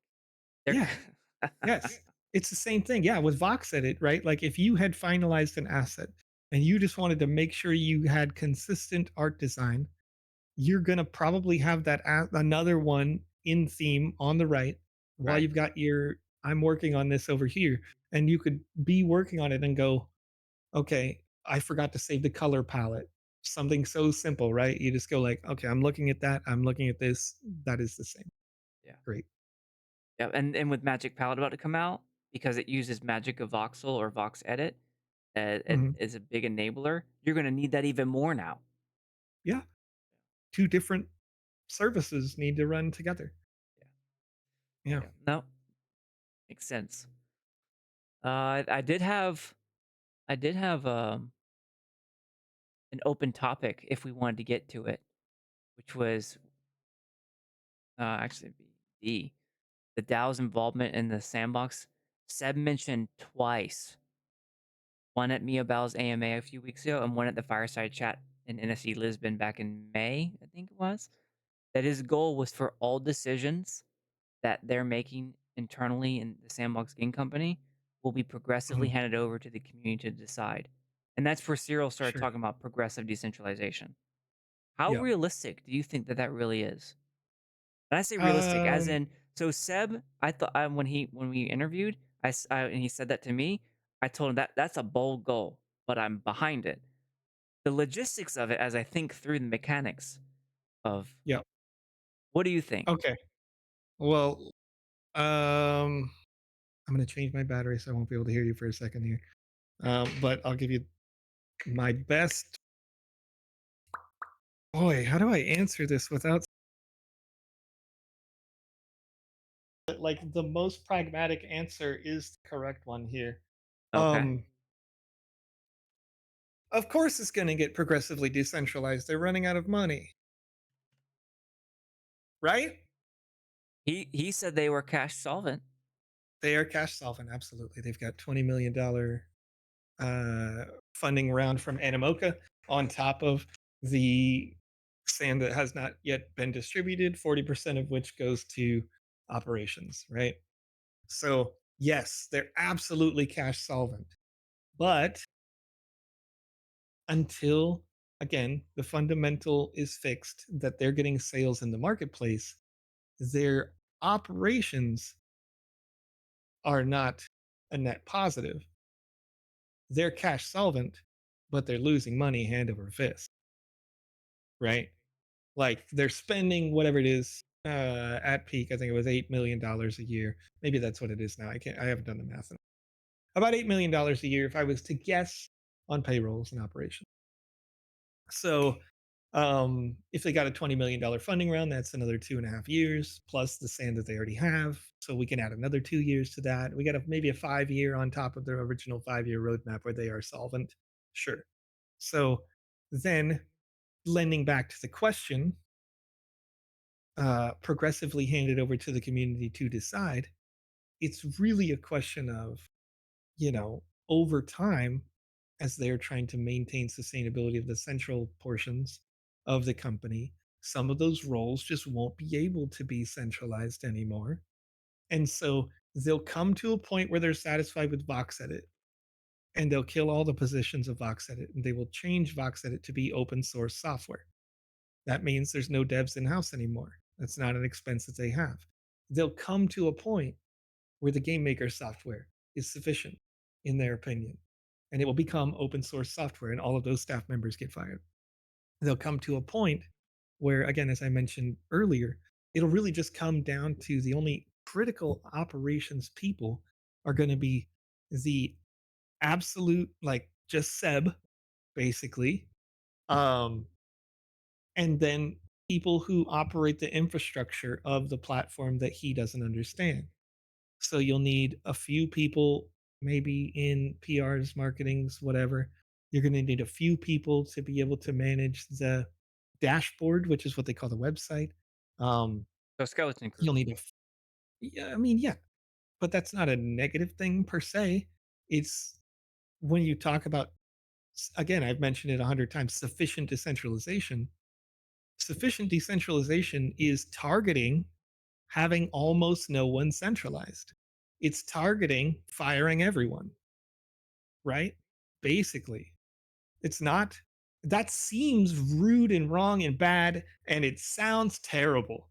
they're yeah, yes, it's the same thing. Yeah, with Vox Edit, right? Like if you had finalized an asset and you just wanted to make sure you had consistent art design, you're going to probably have that another one in theme on the right while Right. you've got your I'm working on this over here. And you could be working on it and go, okay, I forgot to save the color palette. Something so simple, right? You just go like, okay, I'm looking at that. I'm looking at this. That is the same. Yeah. Great. Yeah, and with Magic Palette about to come out, because it uses Magic of Voxel or Vox Edit, it Mhm. is a big enabler. You're gonna need that even more now. Yeah. Two different services need to run together. Yeah. Yeah. Yeah. No, makes sense. I did have an open topic if we wanted to get to it, which was actually the DAO's involvement in the sandbox. Seb mentioned twice, one at Mia Bell's AMA a few weeks ago and one at the Fireside Chat in NSC Lisbon back in May, I think it was, that his goal was for all decisions that they're making internally in the Sandbox Game Company will be progressively Mhm. handed over to the community to decide. And that's where Cyril started Sure. talking about progressive decentralization. How Yeah. realistic do you think that that really is? And I say realistic, as Um, in, so Seb, I thought when we interviewed, and he said that to me, I told him that that's a bold goal, but I'm behind it. The logistics of it, as I think through the mechanics of, yeah. what do you think? Okay. Well, um, I'm gonna change my battery so I won't be able to hear you for a second here. But I'll give you my best. Boy, how do I answer this without like the most pragmatic answer is the correct one here. Okay, Um, of course it's going to get progressively decentralized. They're running out of money, right? he said they were cash solvent. They are cash solvent. Absolutely, they've got $20 million funding round from Animoca on top of the sand that has not yet been distributed. 40% of which goes to operations, right? So yes, they're absolutely cash solvent, but until again the fundamental is fixed that they're getting sales in the marketplace, their operations are not a net positive. They're cash solvent, but they're losing money hand over fist, right? Like they're spending whatever it is at peak. I think it was $8 million a year. Maybe that's what it is now. I can't. I haven't done the math. About $8 million a year, if I was to guess, on payrolls and operations. So if they got a $20 million funding round, that's another 2.5 years plus the sand that they already have. So we can add another 2 years to that. We got maybe a 5 year on top of their original 5 year roadmap where they are solvent. Sure. So then lending back to the question, progressively handed over to the community to decide, it's really a question of, over time, as they're trying to maintain sustainability of the central portions of the company, some of those roles just won't be able to be centralized anymore. And so they'll come to a point where they're satisfied with Vox Edit and they'll kill all the positions of Vox Edit and they will change Vox Edit to be open source software. That means there's no devs in house anymore. That's not an expense that they have. They'll come to a point where the game maker software is sufficient in their opinion and it will become open source software and all of those staff members get fired. They'll come to a point where, again, as I mentioned earlier, it'll really just come down to the only critical operations people are going to be the absolute, like just Seb, basically, um, and then people who operate the infrastructure of the platform that he doesn't understand. So you'll need a few people, maybe in PRs, marketings, whatever. You're going to need a few people to be able to manage the dashboard, which is what they call the website. Um, So skeleton crew. you'll need a, yeah, I mean, yeah, but that's not a negative thing per se. It's when you talk about, again, I've mentioned it 100 times, sufficient decentralization. Sufficient decentralization is targeting having almost no one centralized. It's targeting firing everyone, right? Basically, it's not. That seems rude and wrong and bad, and it sounds terrible.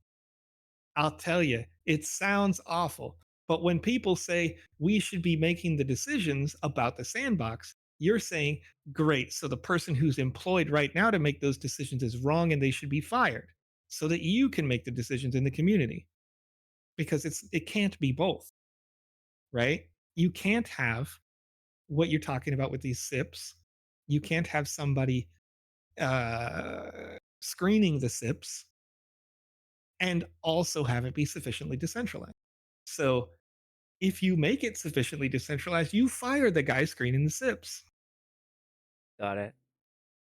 I'll tell you, it sounds awful. But when people say we should be making the decisions about the sandbox, you're saying, great. So the person who's employed right now to make those decisions is wrong and they should be fired so that you can make the decisions in the community because it can't be both, right? You can't have what you're talking about with these SIPs. You can't have somebody screening the SIPs and also have it be sufficiently decentralized. So if you make it sufficiently decentralized, you fire the guy screening the SIPs. Got it.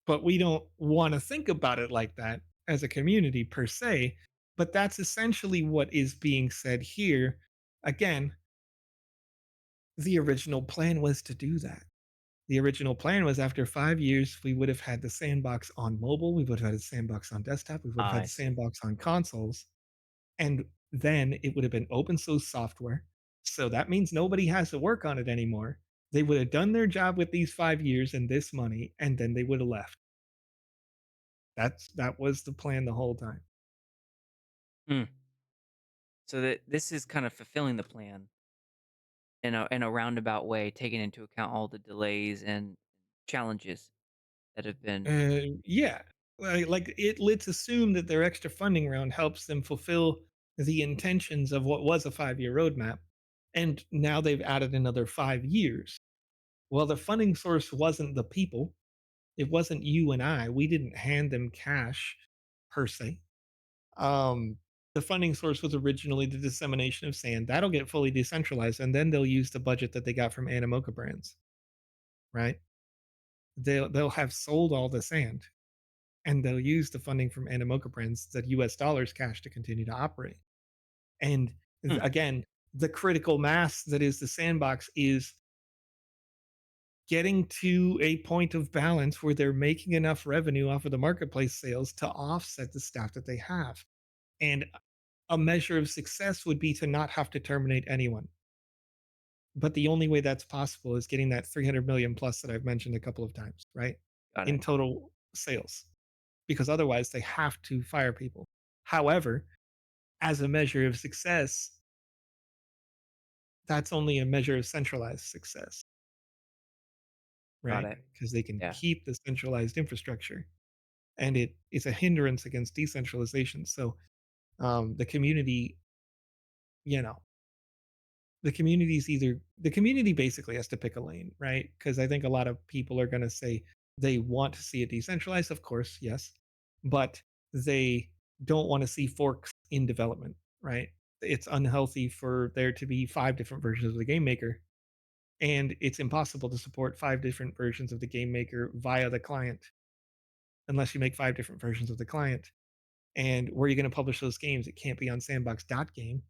But we don't want to think about it like that as a community per se. But that's essentially what is being said here. Again, the original plan was to do that. The original plan was after 5 years, we would have had the sandbox on mobile, we would have had the sandbox on desktop, we would have had I the see. sandbox on consoles, and then it would have been open source software. So that means nobody has to work on it anymore. They would have done their job with these 5 years and this money, and then they would have left. That was the plan the whole time. Hmm. So that this is kind of fulfilling the plan in a roundabout way, taking into account all the delays and challenges that have been. Yeah, like let's assume that their extra funding round helps them fulfill the intentions of what was a 5 year roadmap, and now they've added another 5 years. Well, the funding source wasn't the people; it wasn't you and I. We didn't hand them cash per se. Um, the funding source was originally the dissemination of sand. That'll get fully decentralized, and then they'll use the budget that they got from Animoca brands, right? They'll have sold all the sand and they'll use the funding from Animoca brands, that US dollars cash, to continue to operate. And Hmm. again, the critical mass that is the sandbox is getting to a point of balance where they're making enough revenue off of the marketplace sales to offset the staff that they have. And a measure of success would be to not have to terminate anyone. But the only way that's possible is getting that 300 million plus that I've mentioned a couple of times, right? Got In it. total sales, because otherwise they have to fire people. However, as a measure of success, that's only a measure of centralized success, Got right? it. Because they can Yeah. keep the centralized infrastructure, and it's a hindrance against decentralization. So the community, you know, the community basically has to pick a lane, right? Because I think a lot of people are going to say they want to see it decentralized, of course, yes, but they don't want to see forks in development, right? It's unhealthy for there to be five different versions of the game maker, and it's impossible to support five different versions of the game maker via the client unless you make five different versions of the client. And where are you going to publish those games? It can't be on sandbox.game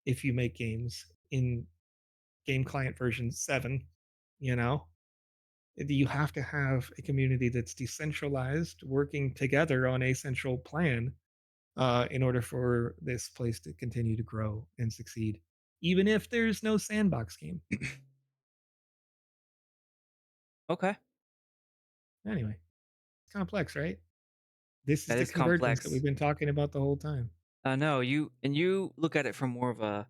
if you make games in game client version 7, you know? You have to have a community that's decentralized, working together on a central plan in order for this place to continue to grow and succeed, even if there's no sandbox game. Okay. Anyway, it's complex, right? This is That the is convergence that we've complex. been talking about the whole time. No, you look at it from more of a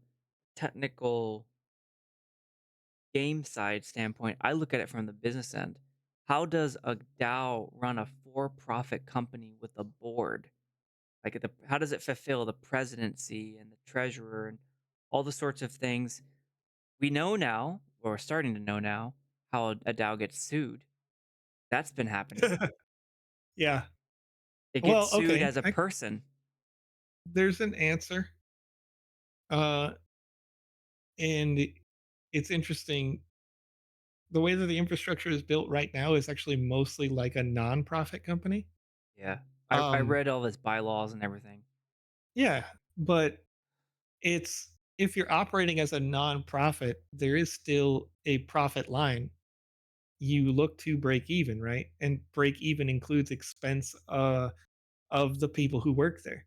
technical game side standpoint. I look at it from the business end. How does a DAO run a for-profit company with a board? Like how does it fulfill the presidency and the treasurer and all the sorts of things we know now, or we're starting to know now, how a DAO gets sued. That's been happening. Yeah. It gets Well, sued okay. as a person. There's an answer. Uh, and it's interesting. The way that the infrastructure is built right now is actually mostly like a nonprofit company. Yeah. I Um, read all his bylaws and everything. yeah, but it's if you're operating as a nonprofit, there is still a profit line. You look to break even, right? And break even includes expense of the people who work there.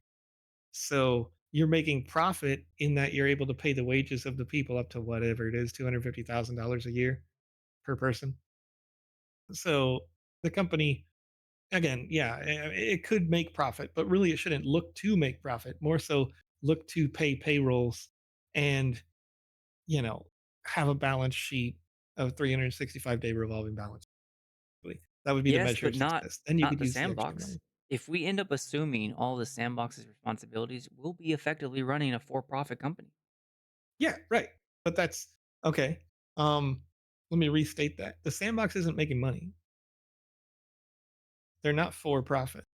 So you're making profit in that you're able to pay the wages of the people up to whatever it is, $250,000 a year per person. So the company again, yeah, it could make profit, but really it shouldn't look to make profit. More so, look to pay payrolls and you know have a balance sheet of 365-day revolving balance. Really. That would be the Yes, measure but of not success. Then you not could the use the extra sandbox. money. If we end up assuming all the sandbox's responsibilities, we'll be effectively running a for-profit company. Yeah, right. But that's okay. Um, Let me restate that the sandbox isn't making money. They're not for profit.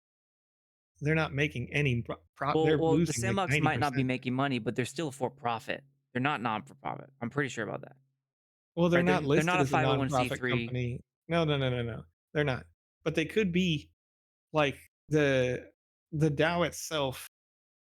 They're not making any Well, they're well, the losing like sandbox might not be 90%. making money, but they're still for profit. They're not non-for-profit. I'm pretty sure about that. Well, they're Right? not They're not listed a as a nonprofit 501c3. company. No, no, no, no, no. They're not. But they could be like the DAO itself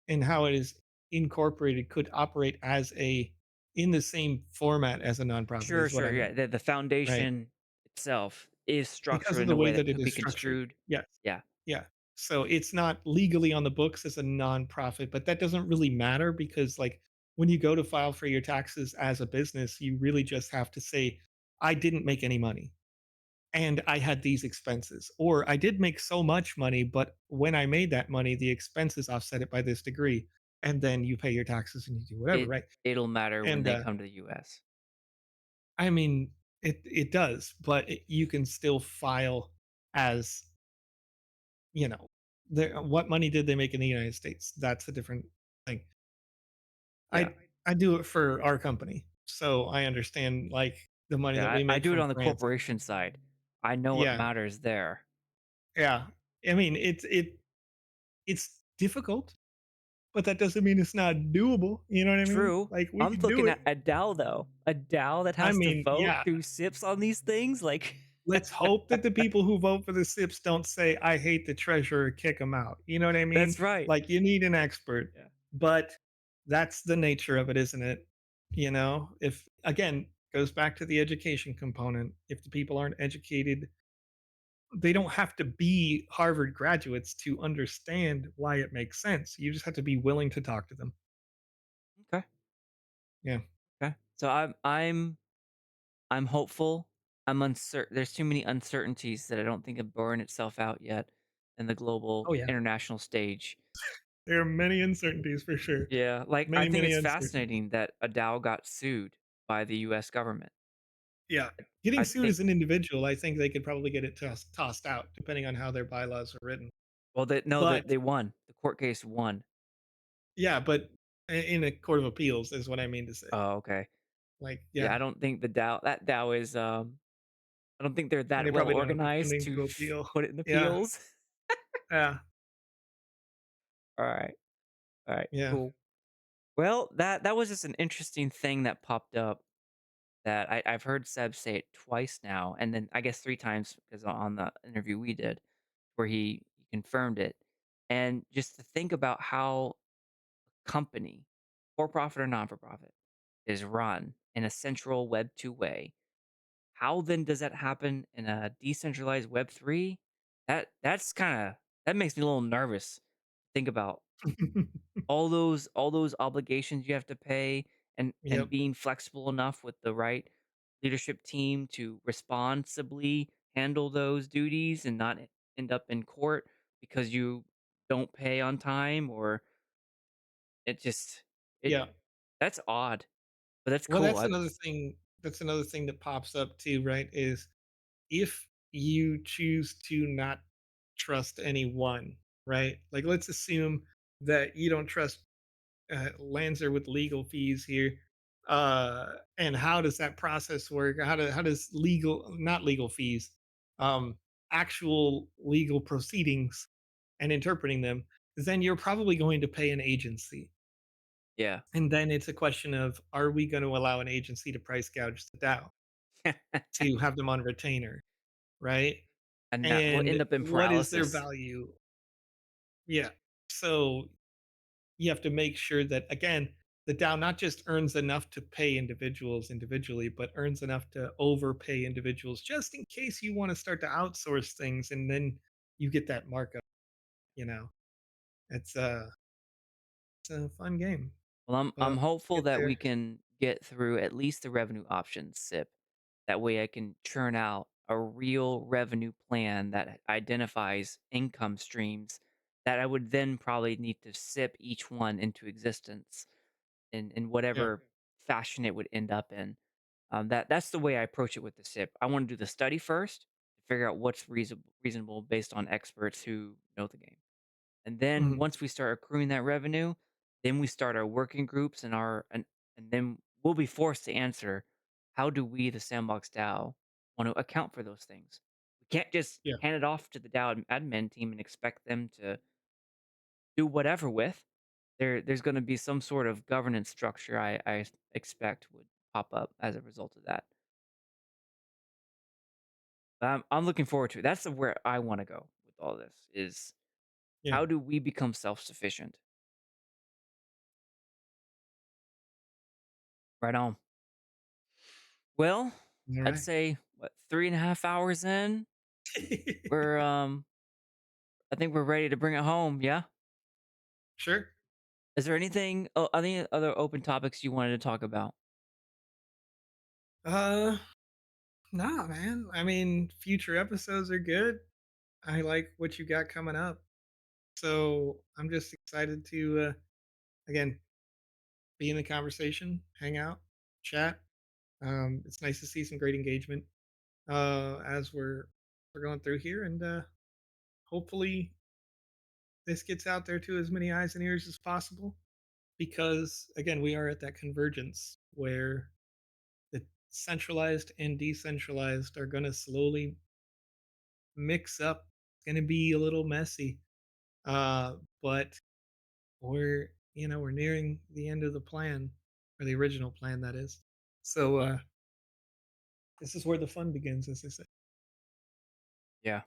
and how it is incorporated could operate as a in the same format as a nonprofit Sure, is what sure. I Yeah, mean, the right? foundation itself is Because structured of in the a way way that that it could be is structured. construed. Yes. Yeah, Yeah. So it's not legally on the books as a nonprofit, but that doesn't really matter because like when you go to file for your taxes as a business, you really just have to say, I didn't make any money and I had these expenses. Or I did make so much money, but when I made that money, the expenses offset it by this degree. And then you pay your taxes and you do whatever, right? it'll matter when And they come to the US. I mean, it does, but you can still file as what money did they make in the United States? That's a different thing. Yeah. I do it for our company, so I understand, like, the money Yeah, that we I make do it from on the France. corporation side. I know what Yeah, matters there. yeah. I mean, it's difficult, but that doesn't mean it's not doable, you know what I mean? True. Like, we I'm can do looking it. at a DAO though. A DAO that I has to mean, vote yeah, through SIPs on these things, like let's hope that the people who vote for the SIPs don't say, "I hate the treasurer, kick him out." You know what I mean? that's right. Like, you need an expert, Yeah. but that's the nature of it, isn't it? If again, goes back to the education component. If the people aren't educated, they don't have to be Harvard graduates to understand why it makes sense. You just have to be willing to talk to them. Okay. Yeah. Okay. So I'm hopeful. I'm uncertain. There's too many uncertainties that I don't think have borne itself out yet in the global Oh, yeah. international stage. There are many uncertainties for sure. Yeah, like I Many, think many it's uncertainties. fascinating that a DAO got sued by the US government. Yeah. Getting I sued think as an individual, I think they could probably get it tossed out depending on how their bylaws are written. well they no, But they won. The court case won. yeah, but in a court of appeals is what I mean to say. Oh, okay. Like, Yeah, I yeah, don't think the DAO is I don't think they're and that they well probably don't have the organized funding to to appeal. put it in Yeah, appeals. yeah, All right. All right. yeah. Cool. Well, that was just an interesting thing that popped up that I've heard Seb say it twice now, and then I guess 3 times because on the interview we did where he confirmed it. And just to think about how a company, for profit or non for profit, is run in a central Web 2 way. How then does that happen in a decentralized Web 3? That's kind of that makes me a little nervous. Think about all those obligations you have to pay and Yep. being flexible enough with the right leadership team to responsibly handle those duties and not end up in court because you don't pay on time or it just it Yeah. that's odd, but that's Well, cool. that's another thing. That's another thing that pops up too, right? Is if you choose to not trust anyone, right? Like, let's assume that you don't trust Lanzer with legal fees here. And how does that process work? How does legal, not legal fees, um, actual legal proceedings and interpreting them? Then you're probably going to pay an agency, Yeah. and then it's a question of are we going to allow an agency to price gouge the DAO to have them on retainer, right? And that will And end up in what is their paralysis. value? Yeah. So you have to make sure that again the DAO not just earns enough to pay individuals individually, but earns enough to overpay individuals just in case you want to start to outsource things, and then you get that markup. You know, it's a fun game, Well, I'm but hopeful get that we there. can get through at least the revenue options SIP. That way I can churn out a real revenue plan that identifies income streams that I would then probably need to sip each one into existence in Yeah. whatever fashion it would end up in. That's the way I approach it with the SIP. I want to do the study first to figure out what's reasonable based on experts who know the game. And then Mhm. once we start accruing that revenue, then we start our working groups and then we'll be forced to answer how do we, the Sandbox DAO, want to account for those things. We can't just Yeah. hand it off to the DAO admin team and expect them to do whatever with. There's going to be some sort of governance structure I expect would pop up as a result of that. I'm looking forward to it. That's where I want to go with all this is Yeah. how do we become self-sufficient? Right on. Well, All I'd right. say what 3.5 hours in, we're I think we're ready to bring it home. Yeah. Sure. Is there anything? Oh, any other open topics you wanted to talk about? Uh, nah, man. I mean, future episodes are good. I like what you got coming up. So I'm just excited to, again, be in the conversation, hang out, chat. It's nice to see some great engagement as we're going through here, and hopefully this gets out there to as many eyes and ears as possible. Because again, we are at that convergence where the centralized and decentralized are going to slowly mix up. It's going to be a little messy, but we're nearing the end of the plan, or the original plan, that is. So this is where the fun begins, as they say. Yeah.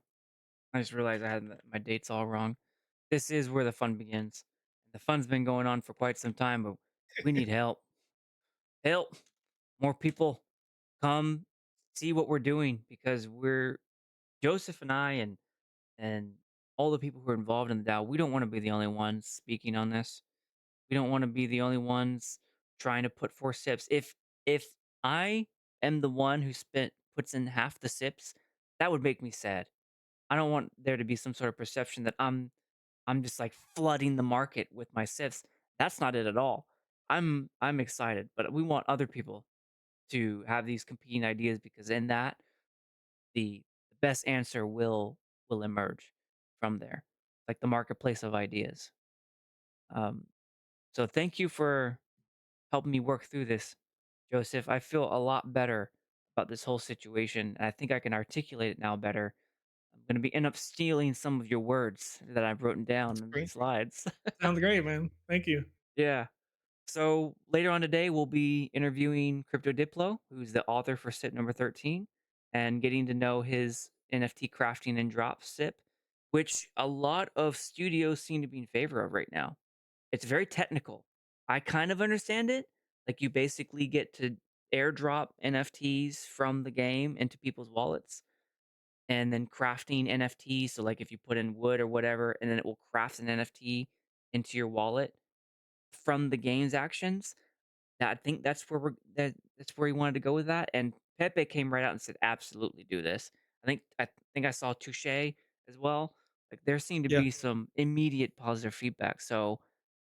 I just realized I had my dates all wrong. This is where the fun begins. The fun's been going on for quite some time, but we need help. Help. More people come see what we're doing because we're Joseph and I and all the people who are involved in the DAO, we don't want to be the only ones speaking on this. We don't want to be the only ones trying to put forth sips. If I am the one who spent puts in half the sips, that would make me sad. I don't want there to be some sort of perception that I'm just like flooding the market with my sips. That's not it at all. I'm excited, but we want other people to have these competing ideas because in that the best answer will emerge from there, like the marketplace of ideas. Um, so thank you for helping me work through this, Joseph. I feel a lot better about this whole situation. And I think I can articulate it now better. I'm going to be end up stealing some of your words that I've written down That's in great. these slides. Sounds great, man. Thank you. Yeah. So later on today, we'll be interviewing Crypto Diplo, who's the author for SIP number 13, and getting to know his NFT crafting and drop SIP, which a lot of studios seem to be in favor of right now. It's very technical. I kind of understand it. Like you basically get to airdrop NFTs from the game into people's wallets and then crafting NFTs. So like if you put in wood or whatever, and then it will craft an NFT into your wallet from the game's actions. I think that's where he wanted to go with that, and Pepe came right out and said, "Absolutely do this." I think I saw Touche as well. Like there seemed to Yeah. be some immediate positive feedback. So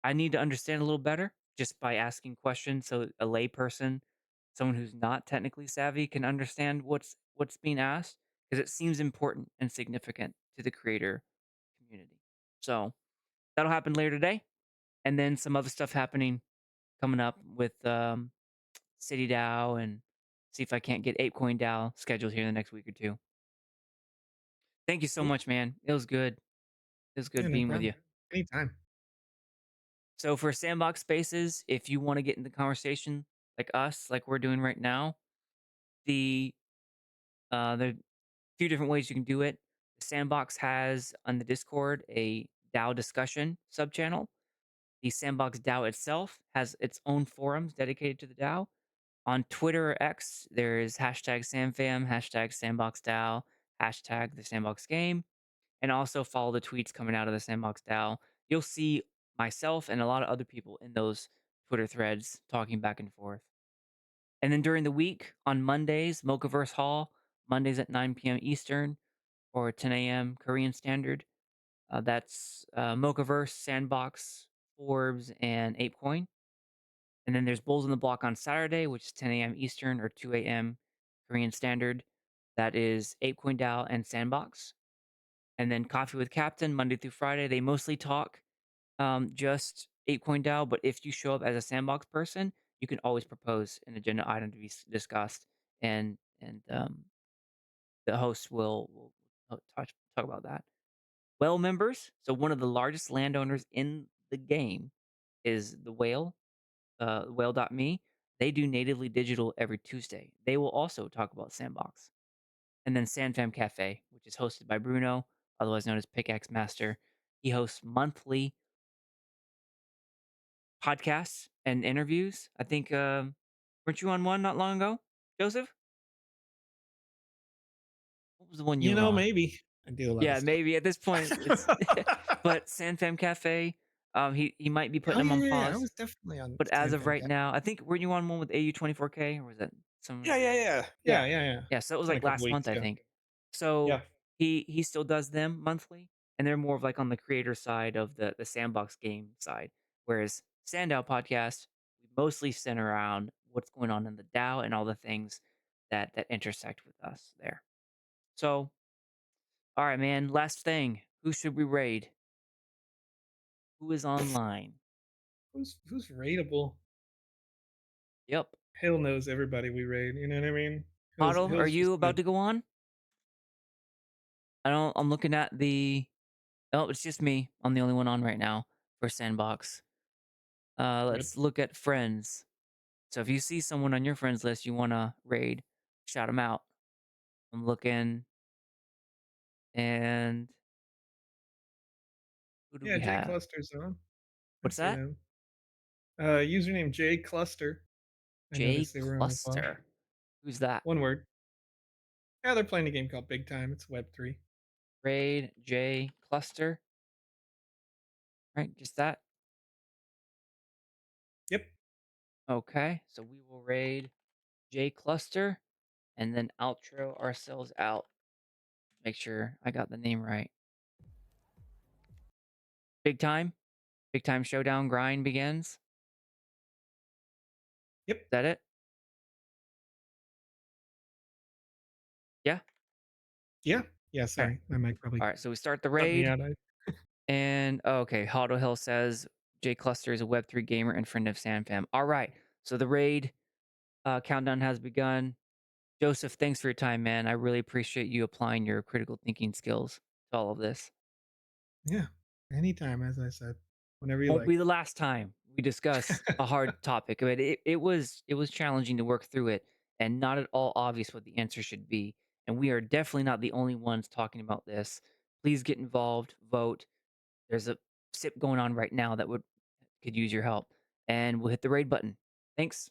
I need to understand a little better just by asking questions, so a layperson, someone who's not technically savvy, can understand what's being asked because it seems important and significant to the creator community. So that'll happen later today, and then some other stuff happening coming up with City DAO and see if I can't get ApeCoin DAO scheduled here in the next week or two. Thank you so Cool. much, man. It was good. It was Yeah, good no being with problem. you. Anytime. So for Sandbox Spaces, if you want to get in the conversation like us, like we're doing right now, the there are a few different ways you can do it. Sandbox has on the Discord a DAO discussion subchannel. The Sandbox DAO itself has its own forums dedicated to the DAO. On Twitter or X, there is hashtag SandFam, hashtag SandboxDAO, hashtag the Sandbox Game, and also follow the tweets coming out of the Sandbox DAO. You'll see myself and a lot of other people in those Twitter threads talking back and forth. And then during the week on Mondays, Mochaverse Hall, Mondays at 9 p.m. Eastern or 10 a.m. Korean Standard. That's Mochaverse, Sandbox, Forbes, and ApeCoin. And then there's Bulls on the Block on Saturday, which is 10 a.m. Eastern or 2 a.m. Korean Standard. That is ApeCoin DAO and Sandbox. And then Coffee with Captain, Monday through Friday. They mostly talk just ApeCoin DAO, but if you show up as a Sandbox person, you can always propose an agenda item to be discussed, and the host will talk about that. Whale members. So one of the largest landowners in the game is the Whale, whale.me. They do natively digital every Tuesday. They will also talk about Sandbox. And then SandFam Cafe, which is hosted by Bruno, otherwise known as Pickaxe Master. He hosts monthly podcasts and interviews. I think, weren't you on one not long ago, Joseph? What was the one you were on? Maybe. I do a lot of Yeah, stuff. maybe at this point it's but SandFam Cafe, he might be putting Oh, him yeah, on yeah, yeah. I pause. was definitely on But as of SanFam right Cat. now, I think weren't you on one with AU24K or was that some Yeah, yeah, yeah. Yeah. Yeah, yeah, yeah. Yeah, so it was On a like couple last weeks month, I ago. think. So Yeah. he still does them monthly, and they're more of like on the creator side of the Sandbox game side. Whereas SandDAO podcast, we mostly center around what's going on in the DAO and all the things that intersect with us there. So, all right, man. Last thing, who should we raid? Who is online? Who's raidable? Yep. Hill knows everybody we raid. You know what I mean? Huddle, are Hill's just you gonna. about to go on? I don't. I'm looking at the. Oh, it's just me. I'm the only one on right now for Sandbox. Rip. Let's look at friends. So if you see someone on your friends list you want to raid, shout them out. I'm looking, and who do Yeah, we J have? Cluster's on. I What's see that? them. Username J Cluster. I J noticed they were on as well. Cluster. Who's that? One word. Yeah, they're playing a game called Big Time. It's Web3. Raid J Cluster. Right, just that. Yep. Okay, so we will raid J Cluster and then outro ourselves out. Make sure I got the name right. Big time. Big time showdown grind begins. Is Yep. that it? Yeah. Yeah. Yeah. Okay. Sorry, my mic probably All right. So we start the cut me raid. out. And oh, okay, Huddle Hill says J Cluster is a Web3 gamer and friend of SandFam. All right, so the raid countdown has begun. Joseph, thanks for your time, man. I really appreciate you applying your critical thinking skills to all of this. Yeah. Anytime, as I said, whenever you Won't be like. the last time we discuss a hard topic. But it was challenging to work through it, and not at all obvious what the answer should be. And we are definitely not the only ones talking about this. Please get involved, vote. There's a sip going on right now that could use your help. And we'll hit the raid button. Thanks.